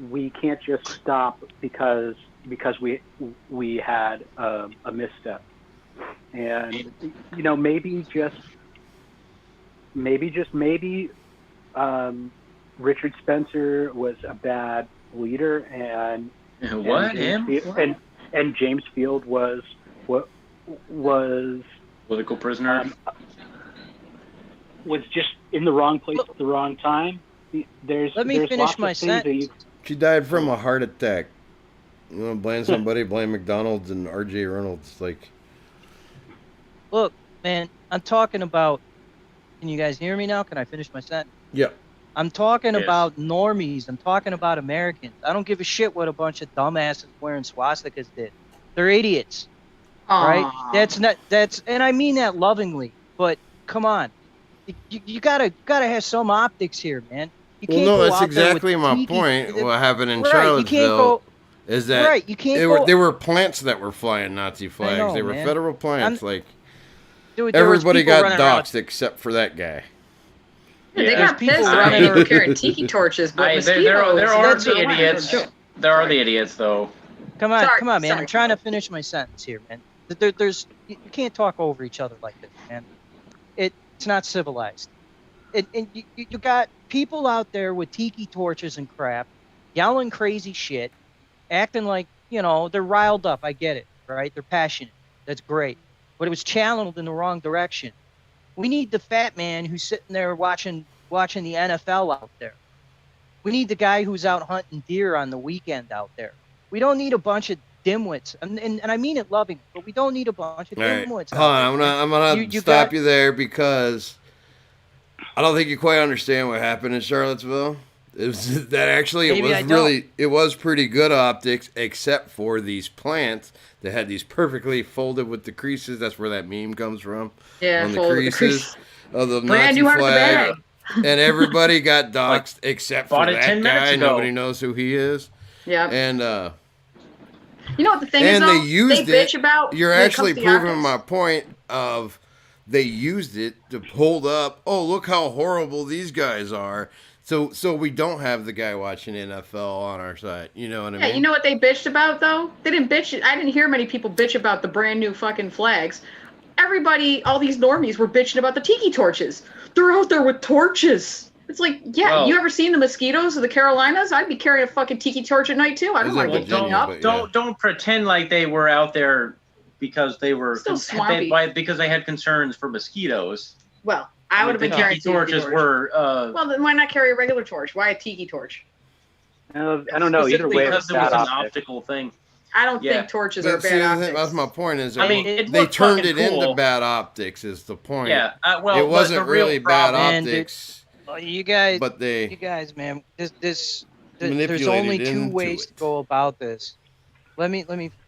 we can't just stop because we had a misstep. And maybe Richard Spencer was a bad leader, and James Field was political prisoner. Was just in the wrong place at the wrong time. Let me finish my sentence. She died from a heart attack. You want to blame somebody? Blame McDonald's and R.J. Reynolds. Look, man, I'm talking about. Can you guys hear me now? Can I finish my sentence? Yeah. I'm talking Yes. about normies. I'm talking about Americans. I don't give a shit what a bunch of dumbasses wearing swastikas did. They're idiots, right? Aw. And I mean that lovingly. But come on, you gotta have some optics here, man. You Well, can't no, go that's out there with exactly my tiki- point. What happened in Right, you can't Charlottesville go. is that Right, you can't there go. were plants that were flying Nazi flags. know, They were man. federal plants. Like Dude, there was everybody people got running around- doxxed except for that guy. They Yeah. got people pissed running at people around- carrying tiki torches, but There mosquitoes. are That's the a- idiots. There are the idiots, though. Come on, Sorry, man. sorry. I'm trying to finish my sentence here, man. You can't talk over each other like this, man. It's not civilized. And you got people out there with tiki torches and crap, yelling crazy shit, acting like, they're riled up. I get it, right? They're passionate. That's great. But it was channeled in the wrong direction. We need the fat man who's sitting there watching the NFL out there. We need the guy who's out hunting deer on the weekend out there. We don't need a bunch of dimwits, and I mean it loving, but we don't need a bunch of All right, dimwits. hold on. I'm gonna You stop got- you there because I don't think you quite understand what happened in Charlottesville. It was that actually Maybe I it was pretty good optics, except for these plants that had these perfectly folded with the creases. That's where that meme comes from. Yeah, on the full of the creases of the Brand Nazi new heart flag. bag. And everybody got doxxed except for bought it that 10 minutes guy. ago. Nobody knows who he is. Yeah. And You know what the thing is, and though? they used they it. bitch about You're when it actually comes to the proving my optics. point of they used it to hold up. Oh, look how horrible these guys are. So we don't have the guy watching NFL on our side. You know what I Yeah, mean? you know what they bitched about, though? They didn't bitch. I didn't hear many people bitch about the brand new fucking flags. Everybody, all these normies were bitching about the tiki torches. They're out there with torches. It's like, yeah, Well- you ever seen the mosquitoes of the Carolinas? I'd be carrying a fucking tiki torch at night, too. I don't Is want it to get Virginia, blown up. but yeah. Don't pretend like they were out there because they were Still swampy. because they had concerns for mosquitoes. Well, I would have been the carrying tiki torches torch. were Well, then why not carry a regular torch? Why a tiki torch? I don't know. Either way, because it's it was bad an optics. optical thing. I don't Yeah. think torches are But see, bad optics. that's my point. Is I mean, they it looked turned fucking it cool. into bad optics. Is the point? Yeah. Well, it but wasn't the real really bad problem- Man, dude, optics, You guys, but they. man. There's Manipulated only two into ways it. to go about this. Let me.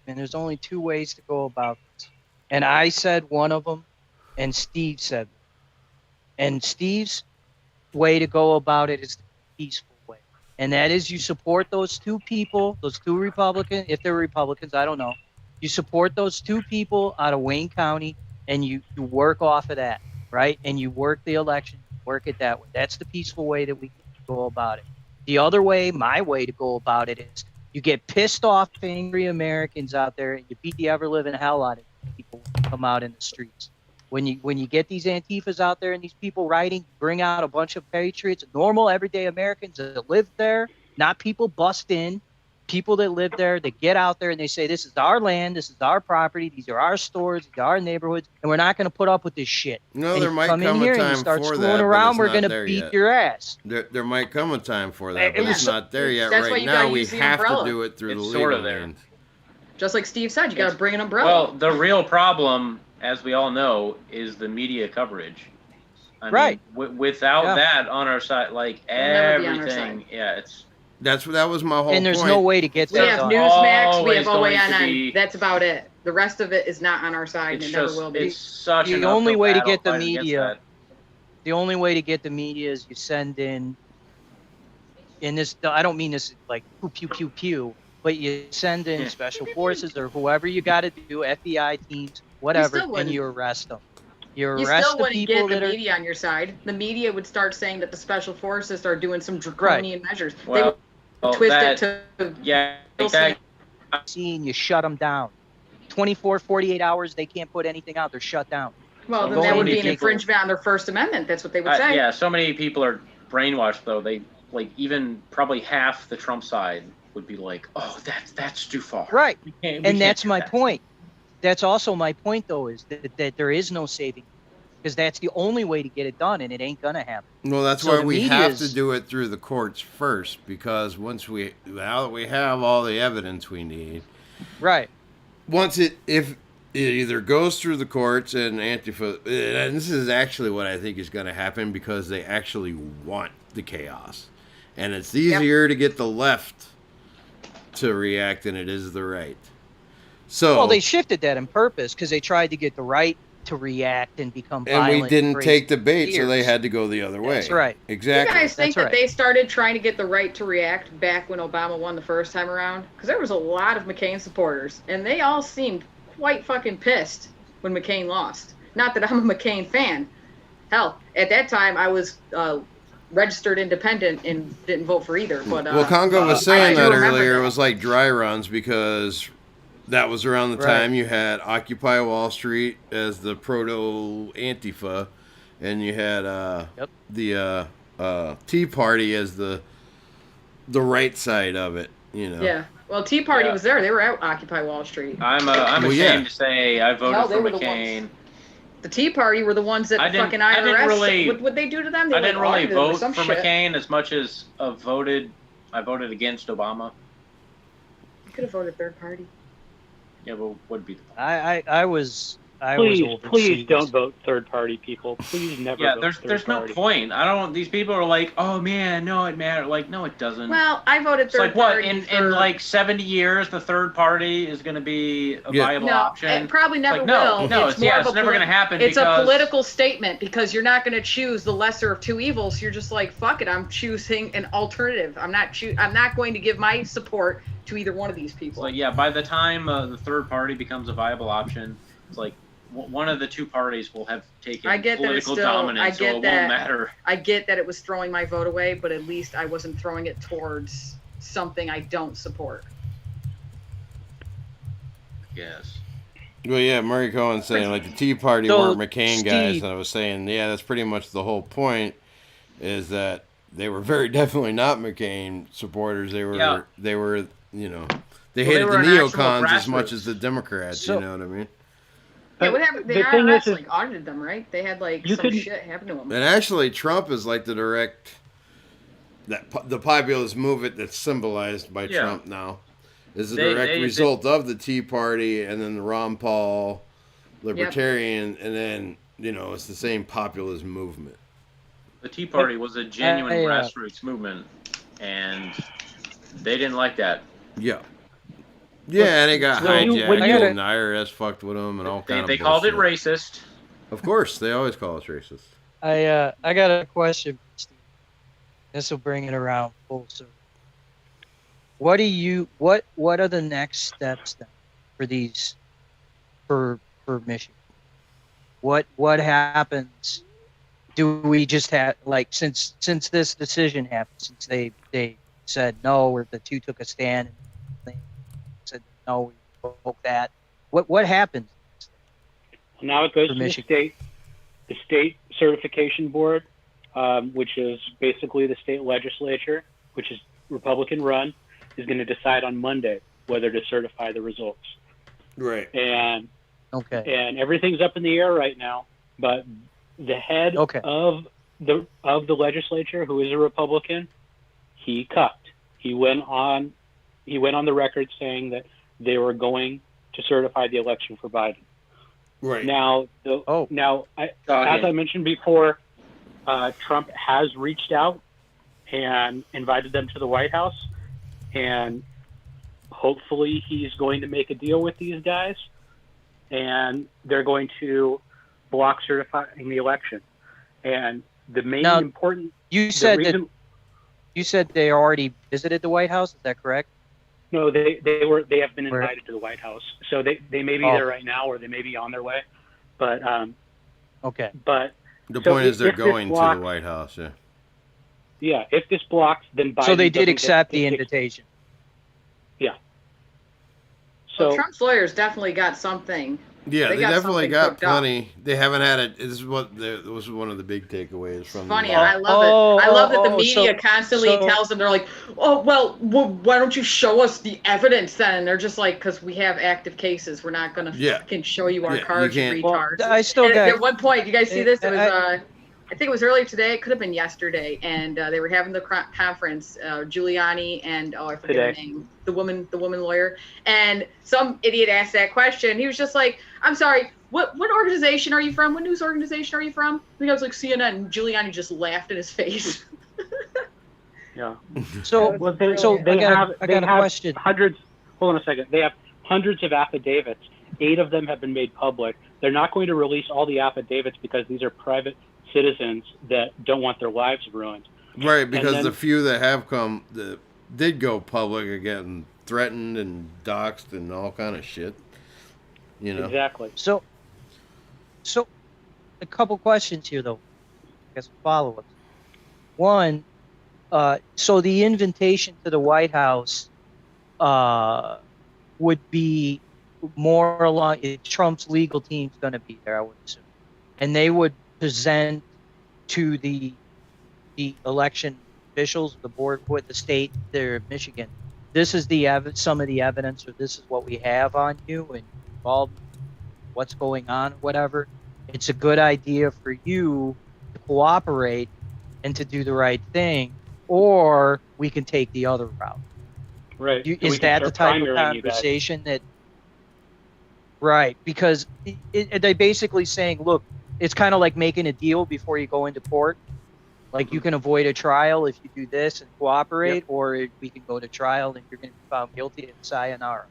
And there's only two ways to go about this. And I said one of them, and Steve said. And Steve's way to go about it is the peaceful way, and that is you support those two people, those two Republicans, if they're Republicans, I don't know. You support those two people out of Wayne County, and you work off of that, right? And you work the election, work it that way. That's the peaceful way that we go about it. The other way, my way to go about it is you get pissed off, angry Americans out there, and you beat the ever living hell out of people when you come out in the streets. When you get these Antifas out there and these people rioting, bring out a bunch of patriots, normal everyday Americans that live there, not people bust in, people that live there, that get out there and they say, this is our land, this is our property, these are our stores, these are our neighborhoods, and we're not going to put up with this shit. No, And there you might come in come here a and you time start for screwing that. around, but we're it's going not to there beat yet. your ass. There might come a time for that, It but was- it's not there yet. that's why Right you now, gotta we use the have to umbrella. do it through It's the sorta legal there. means. Just like Steve said, you got to bring an umbrella. Well, the real problem, as we all know, is the media coverage. I mean, Right. Without Yeah. that on our side, like never be on our everything, side. yeah, it's That was my whole And there's point. no way to get we that have done. Newsmax, we always have going to OANN. be- That's about it. The rest of it is not on our side, and it's it never just will be. it's such The an only uphill way to battle get the fighting against media- that. The only way to get the media is you send in this, I don't mean this like pew, pew, pew, pew, but you send in special forces or whoever you got to do, FBI teams, whatever, still and wouldn't. you arrest them. You You arrest still the wouldn't people get the that are. media on your side. The media would start saying that the special forces are doing some draconian measures. They Well, would twist that, it to yeah, Wilson. that, And you shut them down. 24, 48 hours, they can't put anything out. They're shut down. Well, then So that would many be an people- infringement on their First Amendment. That's what they would say. yeah, so many people are brainwashed though. They like even probably half the Trump side would be like, "Oh, that's too far." Right. We can't And that's do my that. point. That's also my point, though, is that there is no saving. Because that's the only way to get it done, and it ain't going to happen. Well, that's So why the we have to media's- do it through the courts first, because now that we have all the evidence we need, Right. if it either goes through the courts and Antifa, and this is actually what I think is going to happen because they actually want the chaos. And it's easier to get the left to react than it is the right. So, well, they shifted that on purpose because they tried to get the right to react and become violent. And we didn't crazy take the bait, so fears. they had to go the other way. That's right. Exactly. You guys think That's that they started trying to get the right to react back when Obama won the first time around? Because there was a lot of McCain supporters, and they all seemed quite fucking pissed when McCain lost. Not that I'm a McCain fan. Hell, at that time I was registered independent and didn't vote for either. But well, Congo was I saying do that remember earlier. that. It was like dry runs because that was around the time you had Occupy Wall Street as the proto Antifa, and you had the Tea Party as the right side of it. You know. Yeah. Well, Tea Party was there. They were at Occupy Wall Street. I'm ashamed to say I voted they for were the McCain. The Tea Party were the ones that the fucking IRS. What they do to them? They I didn't really audited them or vote some for shit. McCain as much as I voted against Obama. You could have voted third party. Yeah, but would be. I was Please overseas. don't vote third party, people. Please never vote there's third no party. point. I don't. These people are like, oh man, no, it matters. Like, no, it doesn't. Well, I voted It's third like what party. in like 70 years, the third party is going to be a viable option. It probably never Like, will. No, it's never going to happen. It's because a political statement because you're not going to choose the lesser of two evils. You're just like, fuck it, I'm choosing an alternative. I'm not going to give my support to either one of these people. So yeah, by the time the third party becomes a viable option, it's like one of the two parties will have taken political dominance, so it won't matter. I get that it was throwing my vote away, but at least I wasn't throwing it towards something I don't support. Yes. Well, yeah, Murray Cohen's saying like the Tea Party So, weren't McCain guys, Steve- and I was saying, yeah, that's pretty much the whole point. Is that they were very definitely not McCain supporters. They were, you know, they hated were the an actual neocons as much grassroots. as the Democrats. So- you know what I mean? Yeah, what happened? The the thing IRS is audited them, right? They had like You some couldn't- shit happen to them. And actually, Trump is like the direct the populist movement that's symbolized by Yeah. Trump now is the They- direct they- result of the Tea Party and then the Ron Paul libertarian, and then you know it's the same populist movement. The Tea Party was a genuine grassroots movement, and they didn't like that. Yeah. Yeah, and it got So you- hijacked, when you- and the IRS fucked with them, and all kind of They called it bullshit. racist. Of course, they always call us racist. I got a question for Steve. This will bring it around full circle. What are the next steps then for these for Michigan? What happens? Do we just have like since this decision happened, since they said no, or the two took a stand and they said no, we vote that. What happens? Now it goes For to Michigan. the state certification board, which is basically the state legislature, which is Republican run, is going to decide on Monday whether to certify the results. Right. And Okay. everything's up in the air right now. But the head of the legislature, who is a Republican, he cucked. He went on the record saying that they were going to certify the election for Biden. Right. Now, as I mentioned before, Trump has reached out and invited them to the White House, and hopefully he's going to make a deal with these guys, and they're going to block certifying the election. And the main important You said they already visited the White House. Is that correct? No, they have been invited to the White House, so they may be there right now, or they may be on their way. But okay. But the so point is they're if this going to block- the White House. Yeah. Yeah, if this blocks, then Biden So they did doesn't accept get the to- invitation. Yeah. Well, So Trump's lawyers definitely got something. Yeah, they definitely something got cooked up. plenty. They haven't had it. This is what this was one of the big takeaways from. Funny, the, and I love it. I love that the media constantly tells them, they're like, oh, well, why don't you show us the evidence then? And they're just like, because we have active cases. We're not going to fucking show you our cards, you can't- retards. I still And got. at one point, you guys see this? It was, I think it was earlier today. It could have been yesterday. And they were having the conference, Giuliani and, I forget her Today. name, the woman lawyer. And some idiot asked that question. He was just like, I'm sorry, what organization are you from? What news organization are you from? I think I was like CNN. And Giuliani just laughed in his face. Yeah. So, Well, I got a question. Hundreds. Hold on a second. They have hundreds of affidavits. 8 of them have been made public. They're not going to release all the affidavits because these are private citizens that don't want their lives ruined. Right, because the few that have come, that did go public, are getting threatened and doxxed and all kind of shit. You know. Exactly. So a couple questions here, though. I guess follow-ups. One, so the invitation to the White House would be more along. Trump's legal team's going to be there, I would assume, and they would present to the election officials, the board with the state there of Michigan. This is some of the evidence, or this is what we have on you, and involved what's going on, whatever. It's a good idea for you to cooperate and to do the right thing, or we can take the other route. Right. Is that the type of conversation that? Right, because they're basically saying, look, it's kind of like making a deal before you go into court. Like, you can avoid a trial if you do this and cooperate, or we can go to trial and you're going to be found guilty and sayonara.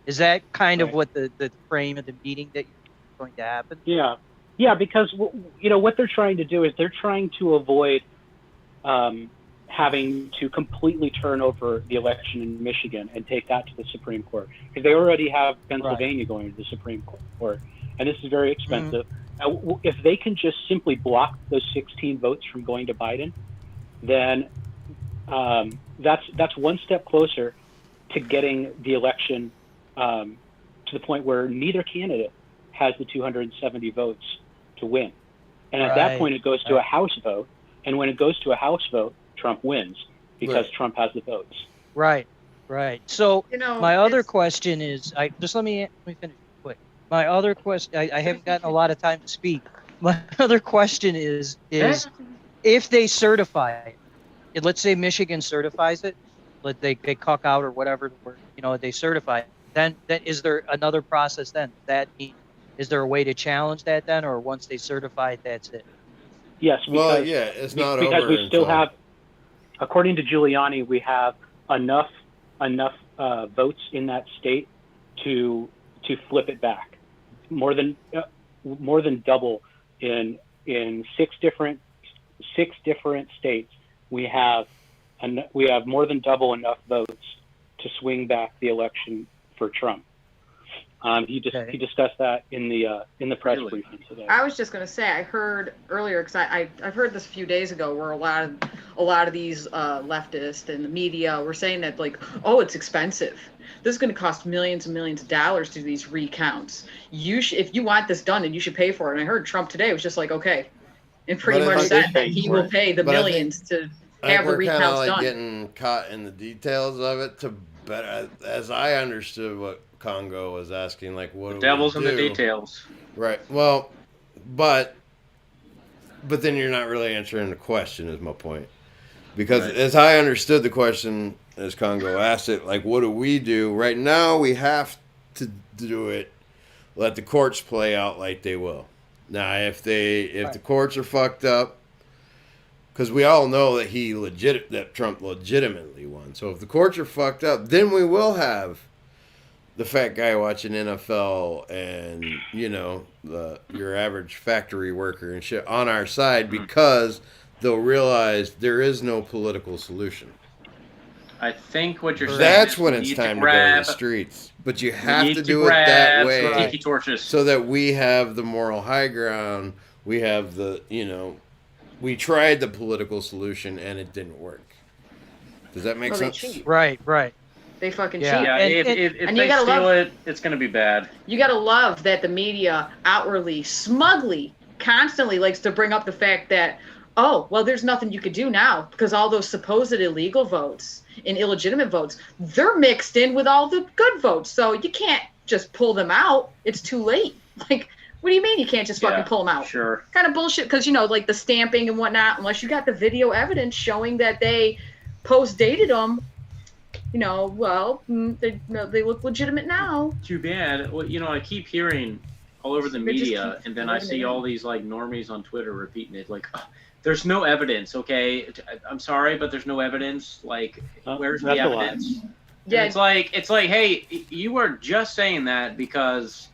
Is that kind of what the frame of the meeting that you're going to happen? Yeah. Yeah, because, what they're trying to do is they're trying to avoid having to completely turn over the election in Michigan and take that to the Supreme Court. Because they already have Pennsylvania going to the Supreme Court, and this is very expensive. If they can just simply block those 16 votes from going to Biden, then that's one step closer to getting the election to the point where neither candidate has the 270 votes to win. And at that point, it goes to a House vote. And when it goes to a House vote, Trump wins because Trump has the votes. Right. So my other question is, let me finish quick. My other question, I haven't gotten a lot of time to speak. My other question is if they certify it, let's say Michigan certifies it, they cuck out or whatever, they certify it, then is there another process then? Is there a way to challenge that then, or once they certify it, that's it? Yes. It's not because over. We still have, according to Giuliani, we have enough votes in that state to flip it back. More than double in 6 different states. We have more than double enough votes to swing back the election for Trump. He discussed that in the press briefing today. I was just going to say, I heard earlier, because I've heard this a few days ago, where a lot of these leftists and the media were saying that, like, oh, it's expensive. This is going to cost millions and millions of dollars to do these recounts. If you want this done, then you should pay for it. And I heard Trump today was just like, okay, and pretty much said that he will pay the millions to have the recounts done. Getting caught in the details of it. But as I understood what Congo was asking, like, what the do devil's we in do? the details. Right. Well, but then you're not really answering the question, is my point. Because as I understood the question, as Congo asked it, like, what do we do? Right now, we have to do it, let the courts play out like they will. Now, if the courts are fucked up, because we all know that that Trump legitimately won. So if the courts are fucked up, then we will have the fat guy watching NFL and, your average factory worker and shit on our side, because they'll realize there is no political solution. I think what you're saying That's when it's time to go to the streets. But you have to do it that way tiki torches, so that we have the moral high ground. We have we tried the political solution and it didn't work. Does that make sense? They cheat. Right. They fucking cheat. Yeah, if they steal it, it's going to be bad. You gotta love that the media outwardly, smugly, constantly likes to bring up the fact that, oh, well, there's nothing you could do now because all those supposed illegal votes and illegitimate votes, they're mixed in with all the good votes. So you can't just pull them out. It's too late. Like, what do you mean you can't just fucking pull them out? Sure. Kind of bullshit, because, like the stamping and whatnot, unless you got the video evidence showing that they post-dated them, they look legitimate now. Too bad. Well, I keep hearing all over the They just media, keep and then I letting see it all in. these like normies on Twitter repeating it, like, "Oh, there's no evidence. Okay, I'm sorry, but there's no evidence. Like, where's the That's a lie. evidence? Yeah, And it's like, hey, you were just saying that because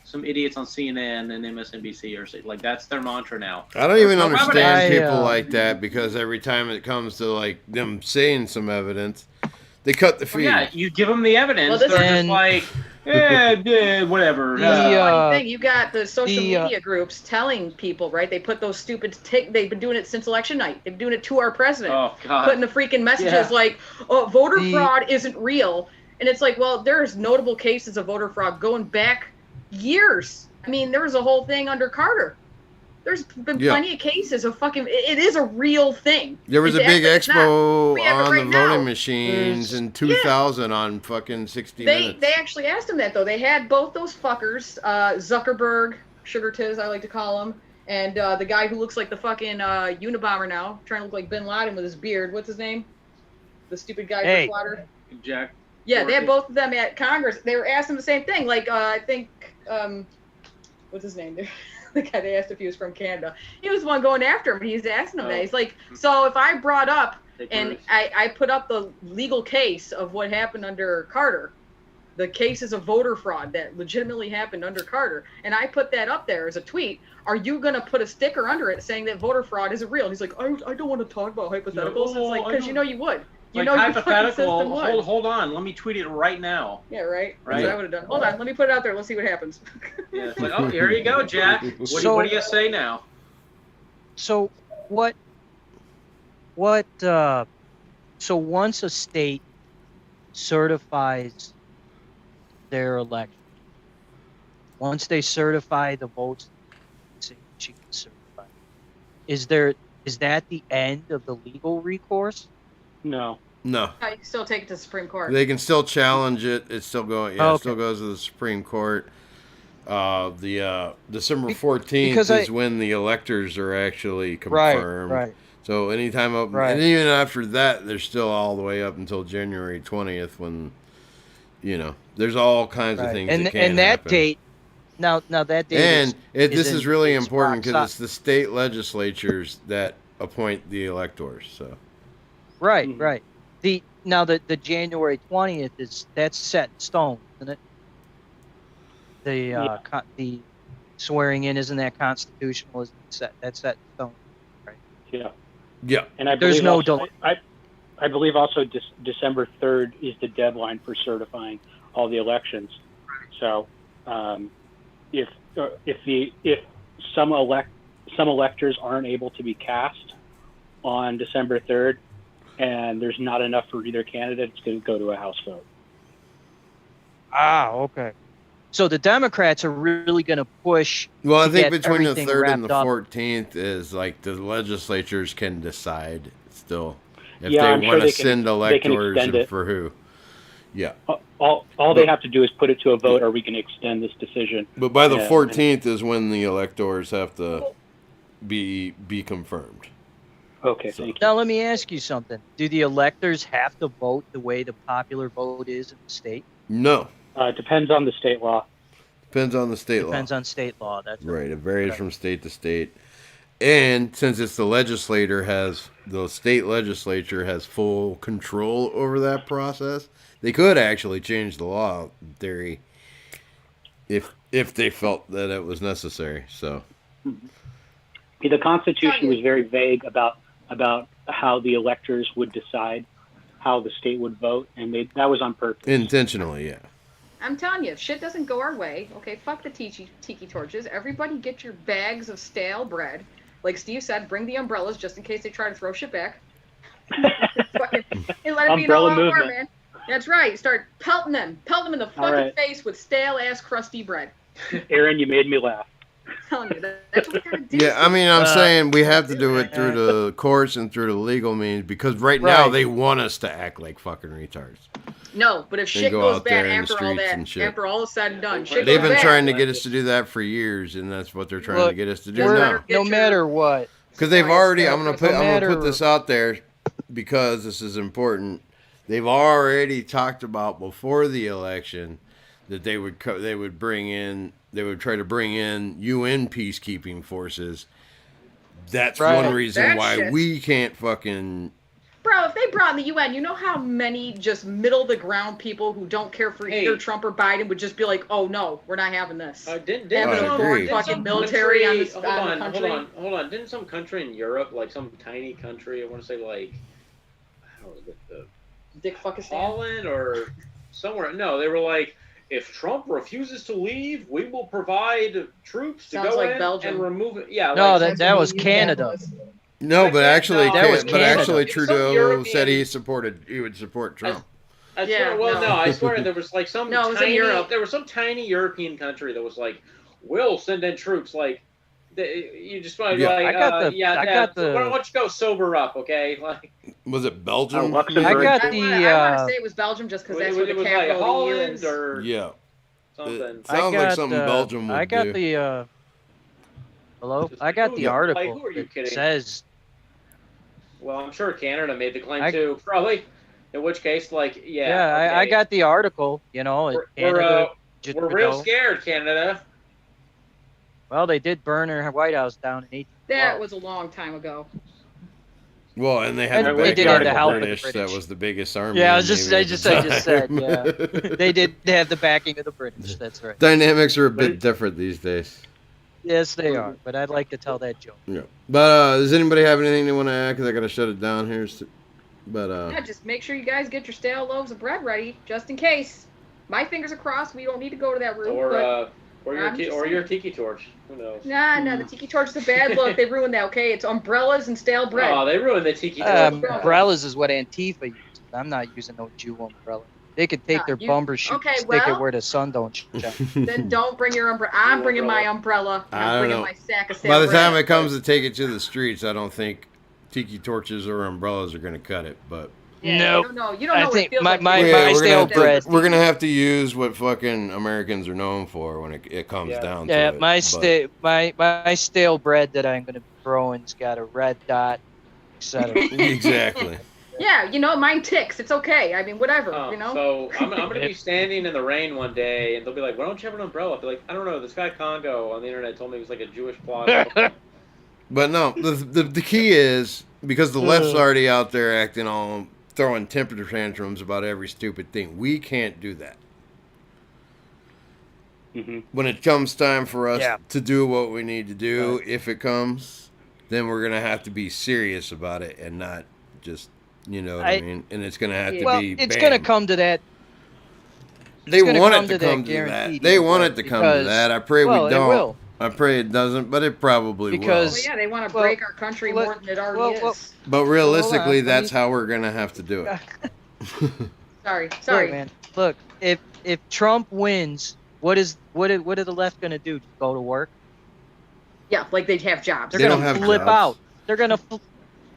some idiots on CNN and MSNBC are saying, like, that's their mantra now. I don't even No understand evidence. people like that, because every time it comes to like them saying some evidence, they cut the Well, feed. yeah, you give them the evidence, Well, this they're is- just like, yeah, whatever. The, That's the funny uh, thing. You got the social the, media groups telling people, right? They put those stupid. They've been doing it since election night. They've been doing it to our president, Oh God. putting the freaking messages Yeah. like, "Oh, voter The- fraud isn't real," and it's like, well, there's notable cases of voter fraud going back years. I mean, there was a whole thing under Carter. There's been Yeah. plenty of cases of fucking. It is a real thing. There was a It's big it's not. expo We have it on right the voting now. machines in 2000 on fucking 60 Minutes. They actually asked him that though. They had both those fuckers, Zuckerberg, Sugar Tiz, I like to call him, and the guy who looks like the fucking Unabomber now, trying to look like Bin Laden with his beard. What's his name? The stupid guy Hey. for Slaughter. Jack. Yeah, they had Dorsey. both of them at Congress. They were asking the same thing. Like I think, what's his name? The guy they asked if he was from Canada. He was the one going after him. He's asking him that. He's like, so if I brought up and I put up the legal case of what happened under Carter, the cases of voter fraud that legitimately happened under Carter, and I put that up there as a tweet, are you going to put a sticker under it saying that voter fraud isn't real? He's like, I don't want to talk about hypotheticals. No, it's like, I because don't. you would. You Like know your fucking hypothetical. system would. Hold on. Let me tweet it right now. Yeah, right? Right. That's what I would have done. Hold on, let me put it out there. Let's see what happens. Yeah, it's like, oh, here you go, Jack. What do you say now? So so once a state certifies their election, once they certify the votes, she can certify. Is that the end of the legal recourse? No. No. You can still take it to the Supreme Court. They can still challenge it. It's still going. Yeah, Oh, it okay. still goes to the Supreme Court. The December 14th because is when the electors are actually confirmed. Right. So anytime up, Right. and even after that, they're still all the way up until January 20th, when there's all kinds of Right. things And that can that happen. date. Now that date. And this in- is really is important because rock it's the state legislatures that appoint the electors. So Right, Mhm. right. The January 20th that's set in stone, isn't it? The swearing in, isn't that constitutional? Isn't it set? That's set in stone. Yeah. yeah, And I There's believe no also, delay. I believe also December 3rd is the deadline for certifying all the elections. So if some electors aren't able to be cast on December 3rd, and there's not enough for either candidate, it's going to go to a House vote. Ah, okay. So the Democrats are really going to push. well, I to think get between the everything 3rd and the wrapped up. 14th is like the legislatures can decide still if Yeah, I'm they sure want to they can- send they can electors extend and it. for who. Yeah, All they have to do is put it to a vote. Are we going to extend this decision? but by the Yeah. 14th is when the electors have to be confirmed. Okay, So- thank you. Now let me ask you something. Do the electors have to vote the way the popular vote is in the state? No, It depends on the state law. depends on the state law. Depends on state law. That's Right, it varies Okay. from state to state. And since it's the state legislature has full control over that process, they could actually change the law in theory if they felt that it was necessary. So The Constitution was very vague about how the electors would decide how the state would vote, and that was on purpose. intentionally, yeah. I'm telling you, if shit doesn't go our way, okay, fuck the tiki torches. Everybody get your bags of stale bread. Like Steve said, bring the umbrellas just in case they try to throw shit back. Fucking- and let it be an Umbrella all-out war, movement. man. That's right. Start pelting them in the fucking right. face with stale-ass crusty bread. Aaron, you made me laugh. I'm telling you, that's what we gotta do. Yeah, I mean, I'm saying we have to do it uh, through the courts and through the legal means because right now Right. they want us to act like fucking retards. No, but if They shit go goes out there bad in the after all streets that, and shit. after all is said and done, shit They've goes been bad. trying to get us to do that for years, and that's what they're trying to Look, get us to do we're- now. Get no your- matter what. Because they've Sorry, already, sorry, I'm gonna sorry. put No this out there because this is important. They've already talked about before the election that they would try to bring in UN peacekeeping forces. That's one reason That why shit. we can't fucking. Bro, if they brought in the UN, you know how many just middle-of-the-ground people who don't care for either Trump or Biden would just be like, oh, no, we're not having this. Didn't Having I a agree. foreign fucking military on this hold on the on, country. hold on. Didn't some country in Europe, like some tiny country, I want to say like, I don't know, the Dick Fuckistan. Holland or somewhere. No, they were like, if Trump refuses to leave, we will provide troops to Sounds go like in Belgium. and remove it. Yeah, No, like, that was Canada. No, but actually, That was Canada. Trudeau European- said he would support Trump. I swear, I swear there was like some No, it was in tiny, Europe. there was some tiny European country that was like, we'll send in troops. Like, you just want to Yeah. like, I got the- why don't you go sober up, okay? Like, Was it Belgium? Luxembourg. I got I the. want to say it was Belgium just because that's where the it was like capital of the EU Holland is. or Yeah. something. It sounds like something Belgium would I got do. the. Hello. Just I like, got who- the like, article who are you that kidding? says. Well, I'm sure Canada made the claim I- too, probably. In which case, like, Yeah, okay. I got the article. You know, Canada. We're real Trudeau. scared, Canada. Well, they did burn her White House down in 18. That was a long time ago. Well, and they had And the they did backyard have the of help the of the British. That British. was the biggest army. Yeah, and navy I at just the said. time. Yeah, they have the backing of the British. That's right. Dynamics are a bit different these days. Yes, they are. But I'd like to tell that joke. Yeah. But does anybody have anything they want to add? Because I got to shut it down here. But Yeah, just make sure you guys get your stale loaves of bread ready, just in case. My fingers are crossed. We don't need to go to that room. Or I'm just your tiki torch. Who knows? Nah, the tiki torch is a bad look. They ruined that. Okay, it's umbrellas and stale bread. Oh, they ruined the tiki torch. Umbrellas is what Antifa uses. I'm not using no Jew umbrella. They could take their bumper shoot okay, and stick well- it where the sun don't shine. Then don't bring your umbrella. I'm bringing my umbrella. And I I'm don't bringing know. my sack of stale By the bread. time it comes to take it to the streets, I don't think tiki torches or umbrellas are going to cut it. But Yeah, Nope. You don't know. You don't know I what think it feels my- like. my- yeah, my we're gonna stale have to- bread. We're gonna have to use what fucking Americans are known for when it comes down to Yeah, it. my stale bread that I'm gonna be throwing's got a red dot, etc. Exactly. Yeah, mine ticks. It's okay. I mean, whatever. So I'm gonna be standing in the rain one day, and they'll be like, "Why don't you have an umbrella?" I'll be like, "I don't know. This guy Congo on the internet told me it was like a Jewish plot." But no, the key is because the left's already out there acting all throwing temperature tantrums about every stupid thing. We can't do that. Mm-hmm. When it comes time for us Yeah. to do what we need to do, if it comes, then we're gonna have to be serious about it and not just, you know what I mean? And it's gonna have to well, be. it's bam. gonna come to that. They gonna want come it to to that come to that. guaranteed, They want it to come to because- that. I pray well, we it don't. will. I pray it doesn't, but it probably Because- Well, yeah, they want to Well, break our country well, more than it already well, is. will. But realistically, on, that's how we're gonna have to do it. Sorry. Look, man. Look, if Trump wins, what are the left gonna do? Go to work? Yeah, like they'd have jobs. They're They don't gonna have flip jobs. out. They're gonna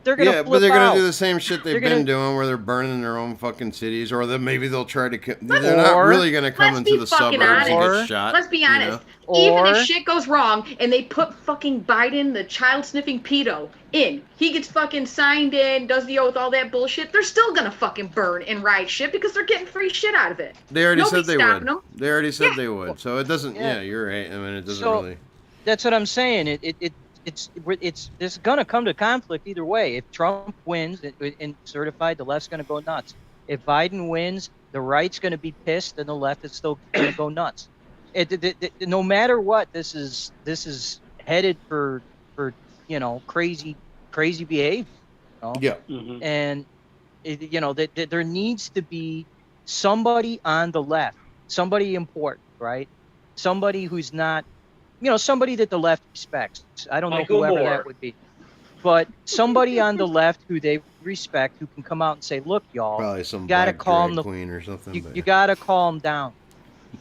Yeah, flip but they're gonna out. do the same shit they've They're been gonna- doing, where they're burning their own fucking cities, or maybe they'll try to. They're not Or- really gonna come Let's into be the fucking suburbs and honest. get shot. Let's be you honest. know? Even Or- if shit goes wrong and they put fucking Biden, the child sniffing pedo, in, he gets fucking signed in, does the oath, all that bullshit, they're still gonna fucking burn and riot shit because they're getting free shit out of it. They already Nobody's said they stopping would. them. They already said Yeah. they would. So it doesn't. Yeah. Yeah, you're right. I mean, it doesn't So- really. That's what I'm saying. It's gonna come to conflict either way. If Trump wins and certified, the left's gonna go nuts. If Biden wins, the right's gonna be pissed, and the left is still gonna go nuts. No matter what, this is headed for crazy behavior. Yeah. Mm-hmm. And there needs to be somebody on the left, somebody important, right? Somebody who's not, somebody that the left respects. I don't know Michael whoever Moore. that would be, but somebody on the left who they respect, who can come out and say, "Look, y'all, Probably some gotta black calm drag the- queen or something. you but- gotta calm down,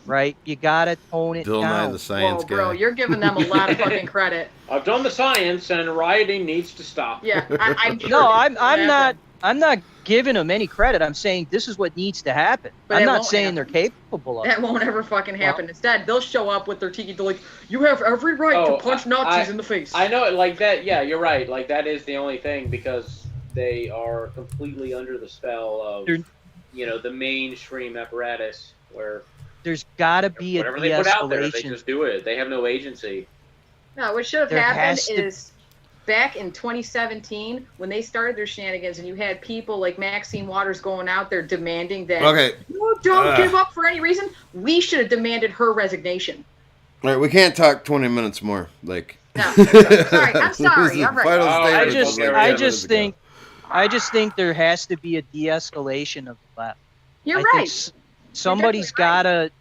right? You gotta tone it Bill Nye down." the Science Whoa, bro, Guy. you're giving them a lot of fucking credit. I've done the science, and rioting needs to stop. Yeah, I'm sure No, it's gonna happen. I'm not giving them any credit. I'm saying this is what needs to happen. But I'm it not won't saying happen. they're capable of it. That won't ever fucking happen. Instead, they'll show up with their tiki. They're like, "You have every right to punch Nazis in the face." I know it like that. Yeah, you're right. Like that is the only thing because they are completely under the spell of, They're- the mainstream apparatus where there's got to be a Whatever they put out there, they de-escalation. just do it. They have no agency. No, what should have There happened has to- is back in 2017 when they started their shenanigans, and you had people like Maxine Waters going out there demanding that Okay. you don't give up for any reason. We should have demanded her resignation. All right, we can't talk 20 minutes more. Like, No, sorry, I'm this sorry. is All right. final Oh, statement I just, from like I 10 just minutes think, I just think there has to be a de-escalation of the left. You're I right. think somebody's definitely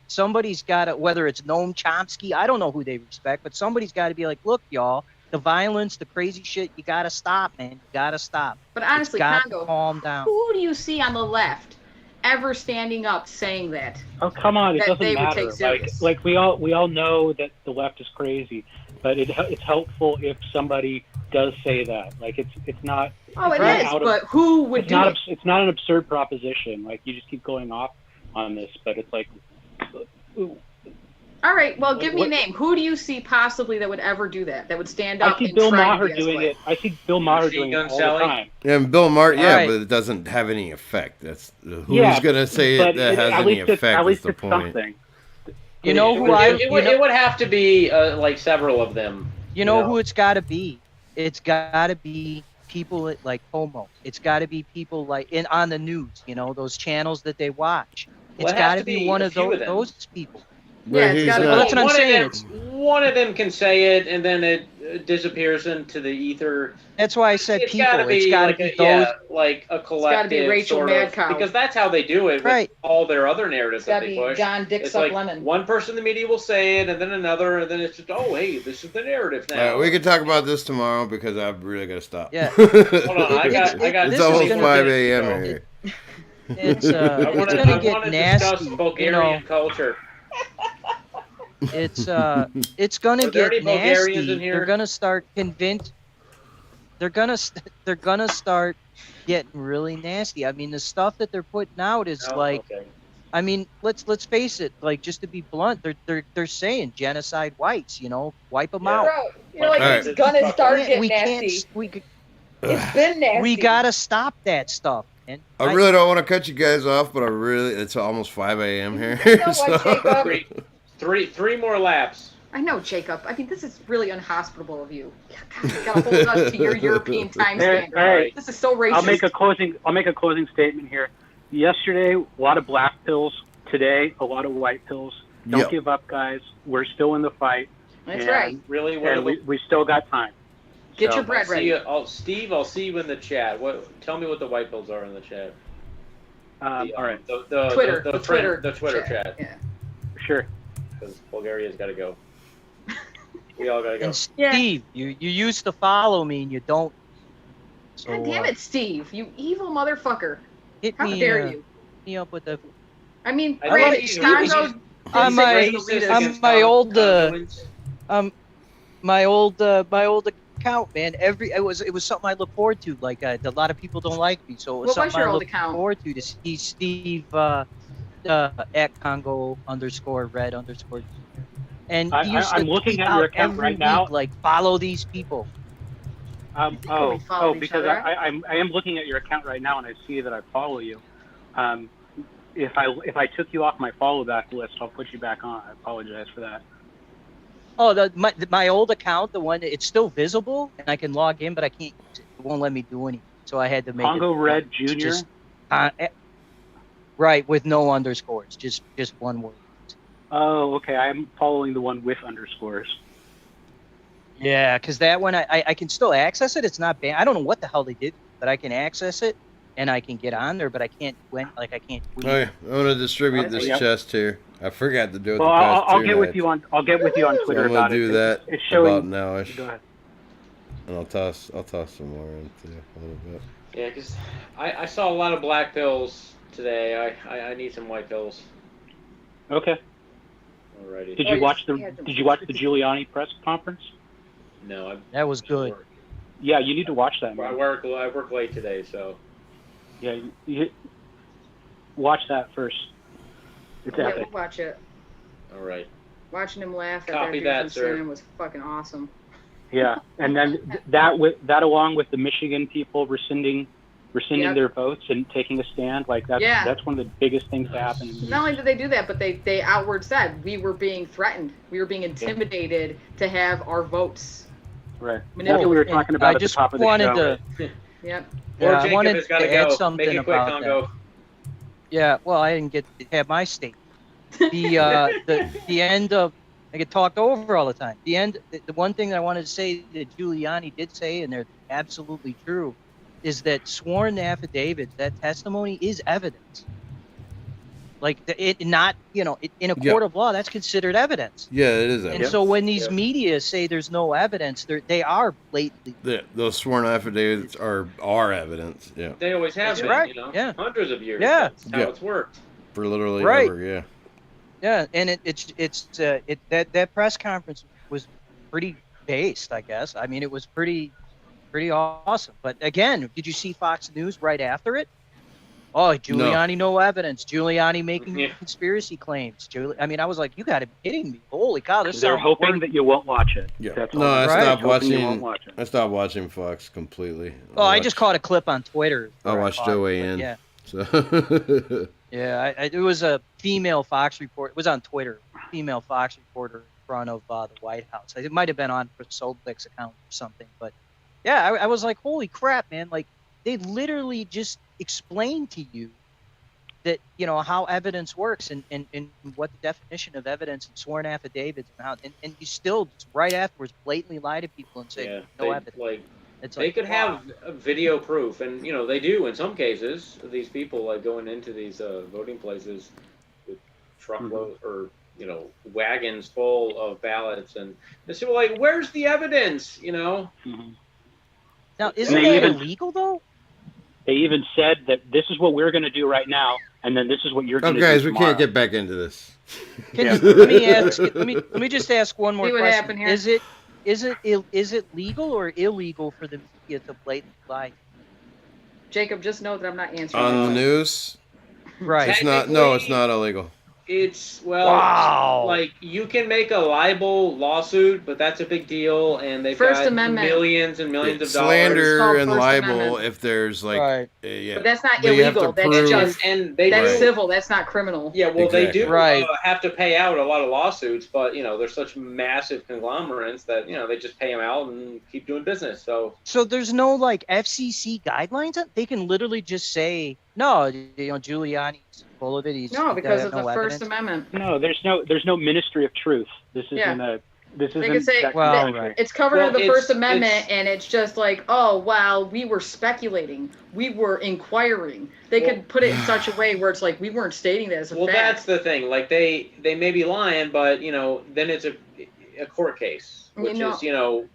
gotta, whether it's Noam Chomsky, I don't know who they respect, but somebody's got to be like, look, y'all, the violence, the crazy shit, you gotta stop, man. You gotta stop. But honestly, it's got Congo, to calm down. who do you see on the left ever standing up saying that? Oh, come on, it That doesn't they would matter. take Like, serious. like we all know that the left is crazy, but it's helpful if somebody does say that. Like it's not. Oh, it's it not is, out of- but who would it's do not it? it's not an absurd proposition. Like you just keep going off on this, but it's like, ooh, All right, well, give me a What- name. Who do you see possibly that would ever do that? That would stand I up see and Bill try Maher to doing de-escalate? it. I see Bill Maher Machine doing Gun it all Sally? the time. Yeah, and Bill Maher, yeah, Right. but it doesn't have any effect. That's who's Yeah, gonna say but it that has at any least effect at is least the it's point. something. You know It who would, I, it, you would, know, it would have to be like several of them. you know who it's got to be? It's got to be people like Homo. It's got to be people like on the news, you know, those channels that they watch. Well, It's it has got to to be be one a of few those, of them. those people. Yeah, it's he's gotta not- Well, that's what I'm One of saying. them- One of them can say it, and then it disappears into the ether. That's why I said It's people. gotta be It's got to like be a, those. yeah, like a gotta collective be Rachel sort of, Madcow. because that's how they do it with Right. all their other narratives It's that got to they be push. John Dick It's Suck like Lemon. one person in the media will say it, and then another, and then it's just, oh, hey, this is the narrative All now. right, we can talk about this tomorrow because I've really got to stop. Yeah. Hold on, I got This It's is almost gonna 5 get- a.m. here. It's I want it's to gonna get discuss nasty. Bulgarian You know, culture. it's Are gonna there any get Bulgarians nasty. in here? They're gonna start convince. They're gonna start getting really nasty. I mean, the stuff that they're putting out is Oh, like. okay. I mean, let's face it. Like, just to be blunt, they're saying genocide whites. You know, wipe them out. Bro, you're like, All right. it's gonna start We getting can't. nasty. We could- It's been nasty. we gotta stop that stuff. And I really don't want to cut you guys off, but it's almost 5 a.m. here. You know what, Jacob? Three more laps. I know, Jacob. I mean, this is really unhospitable of you. God, you gotta hold us to your European time standard. All right. This is so racist. I'll make a closing statement here. Yesterday, a lot of black pills. Today, a lot of white pills. Don't Yep. give up, guys. We're still in the fight. That's and, right. Really? And we still got time. Get So, your bread ready. Steve, I'll see you in the chat. Tell me what the white bills are in the chat. all right. The Twitter. the Twitter chat. Yeah. Sure. Because Bulgaria's got to go. We all got to go. And Steve, you used to follow me and you don't. So, God damn it, Steve! You evil motherfucker! Hit How me, dare you? me up with the. I mean, I granted, think he's Congo racist. didn't I'm say my- racist I'm against my Congo. old my old account, man. It was something I look forward to. Like a lot of people don't like me, so it was What was something your I old look account? forward to see Steve at Congo_Red_. And he used to I'm looking tweet at your out account every right now. week, like follow these people. we follow each Because other? I am looking at your account right now, and I see that I follow you. If I took you off my follow back list, I'll put you back on. I apologize for that. Oh, my old account, the one it's still visible, and I can log in, but I can't. It won't let me do anything. So I had to make CongoRed it Junior. just, right, with no underscores, just one word. Oh, okay. I'm following the one with underscores. Yeah, because that one I can still access it. It's not banned. I don't know what the hell they did, but I can access it and I can get on there, but I can't I can't. Oh, yeah. I'm gonna distribute this Yep. chest here. I forgot to do it. Well, the past I'll two get with nights. you on. I'll get with you on So Twitter I'm gonna about do it. that It's showing. about nowish, Go ahead. and I'll toss some more into a little bit. Yeah, because I saw a lot of black pills today. I need some white pills. Okay. Alrighty. Did you watch the Giuliani press conference? No, That was good. Yeah, you need to watch that, I man. work late today, so. Yeah, you watch that first. It's Yeah, epic. we'll watch it. All right. Watching him laugh at Copy that that, dude from sir. CNN was fucking awesome. Yeah, and then that along with the Michigan people rescinding rescinding Yep. their votes and taking a stand. Like that's one of the biggest things that happened. In the Not only did they do that, but they outward said we were being threatened. We were being intimidated to have our votes. Right. That's manipulated. what we were talking about I at the just top of the wanted show. to. Yep. Yeah, Or I Jacob wanted has got to to add go. something Make it quick, about Congo. that. Yeah, well, I didn't get to have my statement. The end of I get talked over all the time. The one thing that I wanted to say that Giuliani did say, and they're absolutely true, is that sworn affidavits, that testimony is evidence. Like in a court of law, that's considered evidence. Yeah, it is And evidence. so when these media say there's no evidence, they are blatantly. Those sworn affidavits are evidence. Yeah. They always have That's been, right. you know, Yeah. hundreds of years. Yeah. That's how it's worked. For literally Right. ever, yeah. Yeah, and that press conference was pretty based, I guess. I mean, it was pretty awesome. But again, did you see Fox News right after it? Oh, Giuliani, no evidence. Giuliani making conspiracy claims. I mean, I was like, you got to be kidding me! Holy cow, this They're sounds hoping horrible. that you won't watch it. Yeah. That's No, all. I Right. stopped Hoping you won't watching. watch it. I stopped watching Fox completely. I just caught a clip on Twitter. I watched Joe in. Yeah. So. Yeah, it was a female Fox report. It was on Twitter. Female Fox reporter in front of the White House. It might have been on Soblik's account or something. But yeah, I was like, holy crap, man! Like they literally just explained to you that how evidence works and what the definition of evidence and sworn affidavits and you still just right afterwards blatantly lie to people and say no evidence. They could have video proof, and they do in some cases. These people like going into these voting places with truckloads or wagons full of ballots, and they say, "Well, like, where's the evidence?" Now, isn't that illegal though? They even said that this is what we're going to do right now, and then this is what you're going to do guys, we tomorrow. can't get back into this. Let me just ask one more See what question. happened here. Is it legal or illegal for the media to blatantly lie? Jacob, just know that I'm not answering. On the news, Right. it's not. No, it's not illegal. It's Wow. like you can make a libel lawsuit, but that's a big deal, and they've First got Amendment. millions and millions of dollars. Slander called and First libel. Amendment. If there's like, Right. yeah, But that's not But you have to illegal. That's prove- just And they that's do, civil. That's not criminal. yeah. Well, they do Right. have to pay out a lot of lawsuits, but they're such massive conglomerates that they just pay them out and keep doing business. So So there's no like FCC guidelines. They can literally just say no. Giuliani's full of it. He's No, because of no the First evidence. Amendment. No, there's no Ministry of Truth. This isn't Yeah. This They isn't could say that Well, country. right. it's covered Well, under the it's- First Amendment, it's- and it's just like, oh, well, we were speculating, we were inquiring. They could put it in such a way where it's like we weren't stating that as a well, fact. that's the thing. Like they may be lying, but then it's a court case. Which is,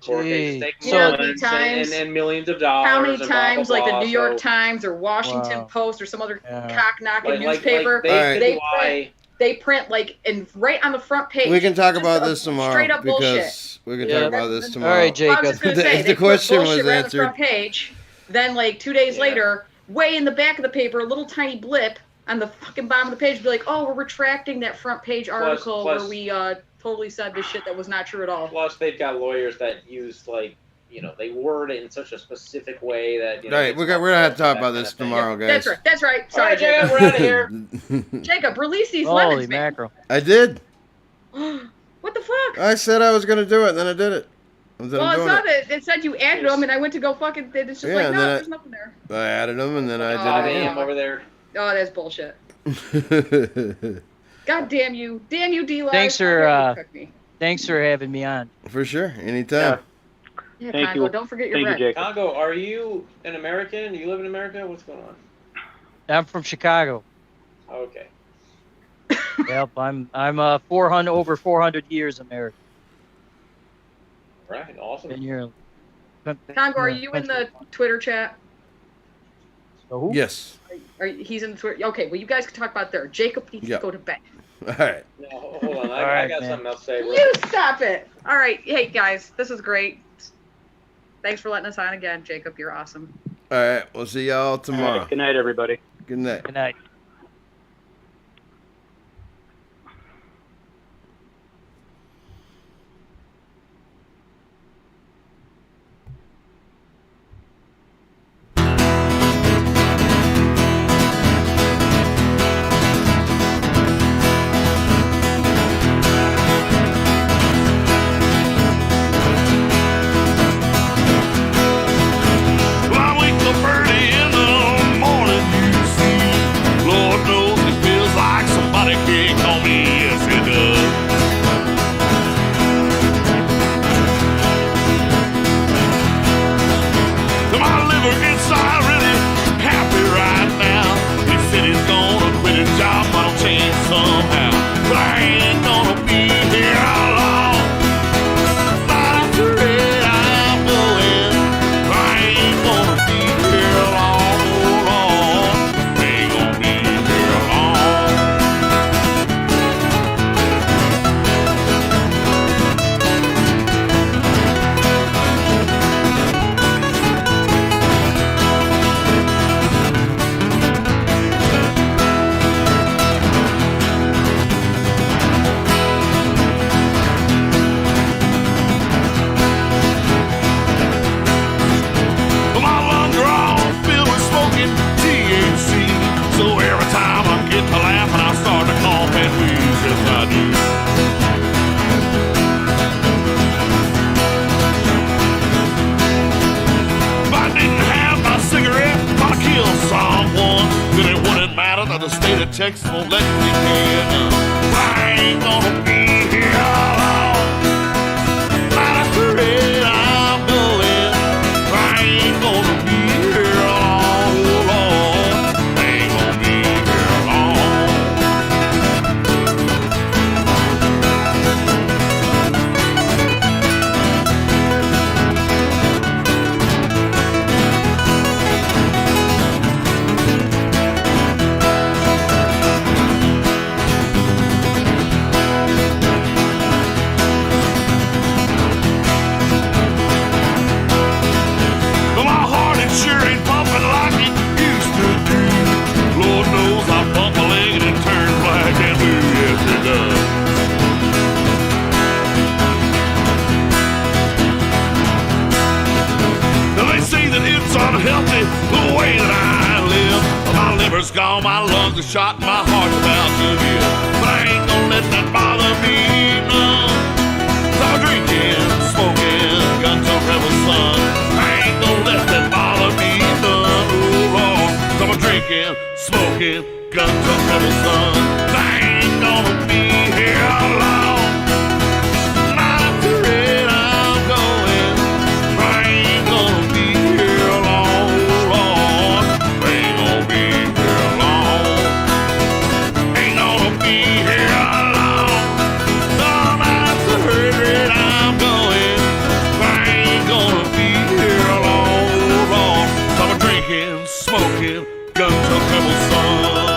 court cases take Gee. months times- and millions of dollars. How many and blah, blah, times, like the blah, New York so, Times or Washington Wow. Post or some other Yeah. cock-knocking like newspaper, they Alright. could They lie. they print like and right on the front page. we can talk just about a this tomorrow Straight up bullshit. because we can Yeah. talk about this All tomorrow. All right, Well, I was Jacob. just gonna The- say, if they the question put was bullshit right on the answered- front page, then like 2 days Yeah. later, way in the back of the paper, a little tiny blip on the fucking bottom of the page, be like, "Oh, we're retracting that front page article plus- where we totally said this shit that was not true at all." Plus, they've got lawyers that use they word it in such a specific way that All right, we're gonna have to talk about this thing. tomorrow, Yeah, guys. That's right. All Sorry, right, Jacob, Jacob. we're out of here. Jacob, release these Holy lemons, man. mackerel! I did. What the fuck? I said I was gonna do it, then I did it. Well, it's not that it said you added them, and I went to go fucking. It's just Yeah, like, and no, then there's nothing there. I added them, and then I Oh, did it Damn, over there. Oh, that's bullshit. again. God damn you, D-Live. Thanks for, How dare you cook me. Thanks for having me on. For sure, anytime. Yeah, Thank Congo, you. don't forget your Thank you, rent. Jacob. Congo, are you an American? Do you live in America? What's going on? I'm from Chicago. Okay. Yep, I'm 400 over 400 years American. Right. Awesome. Been here. Congo, are you in the Twitter chat? So who? Yes. He's in the Twitter. Okay, well, you guys can talk about there. Jacob needs to Yep. go to bed. All right. No, hold on. I right, got man. something else to say. You stop it. All right. Hey, guys, this is great. Thanks for letting us on again, Jacob. You're awesome. All right. We'll see y'all All tomorrow. right, good night, everybody. Good night. Good night. Texas won't let me in. I ain't gonna be here long. I'm afraid I'm going. I ain't gonna be here long, oh Lord. I ain't gonna be here long. But my heart it sure ain't pumping like it used to do. Lord knows I bump my leg and it turns black and blue. Yes, it does. Now they say that it's unhealthy the way that I live. My liver's gone, my lungs are shot, my heart's about to give. But I ain't gonna let that bother me, no. So I'm drinking, smoking, guns on rebel sun. I ain't gonna let that bother me, none, oh Lord. So I'm drinking, smoking, guns on rebel sun.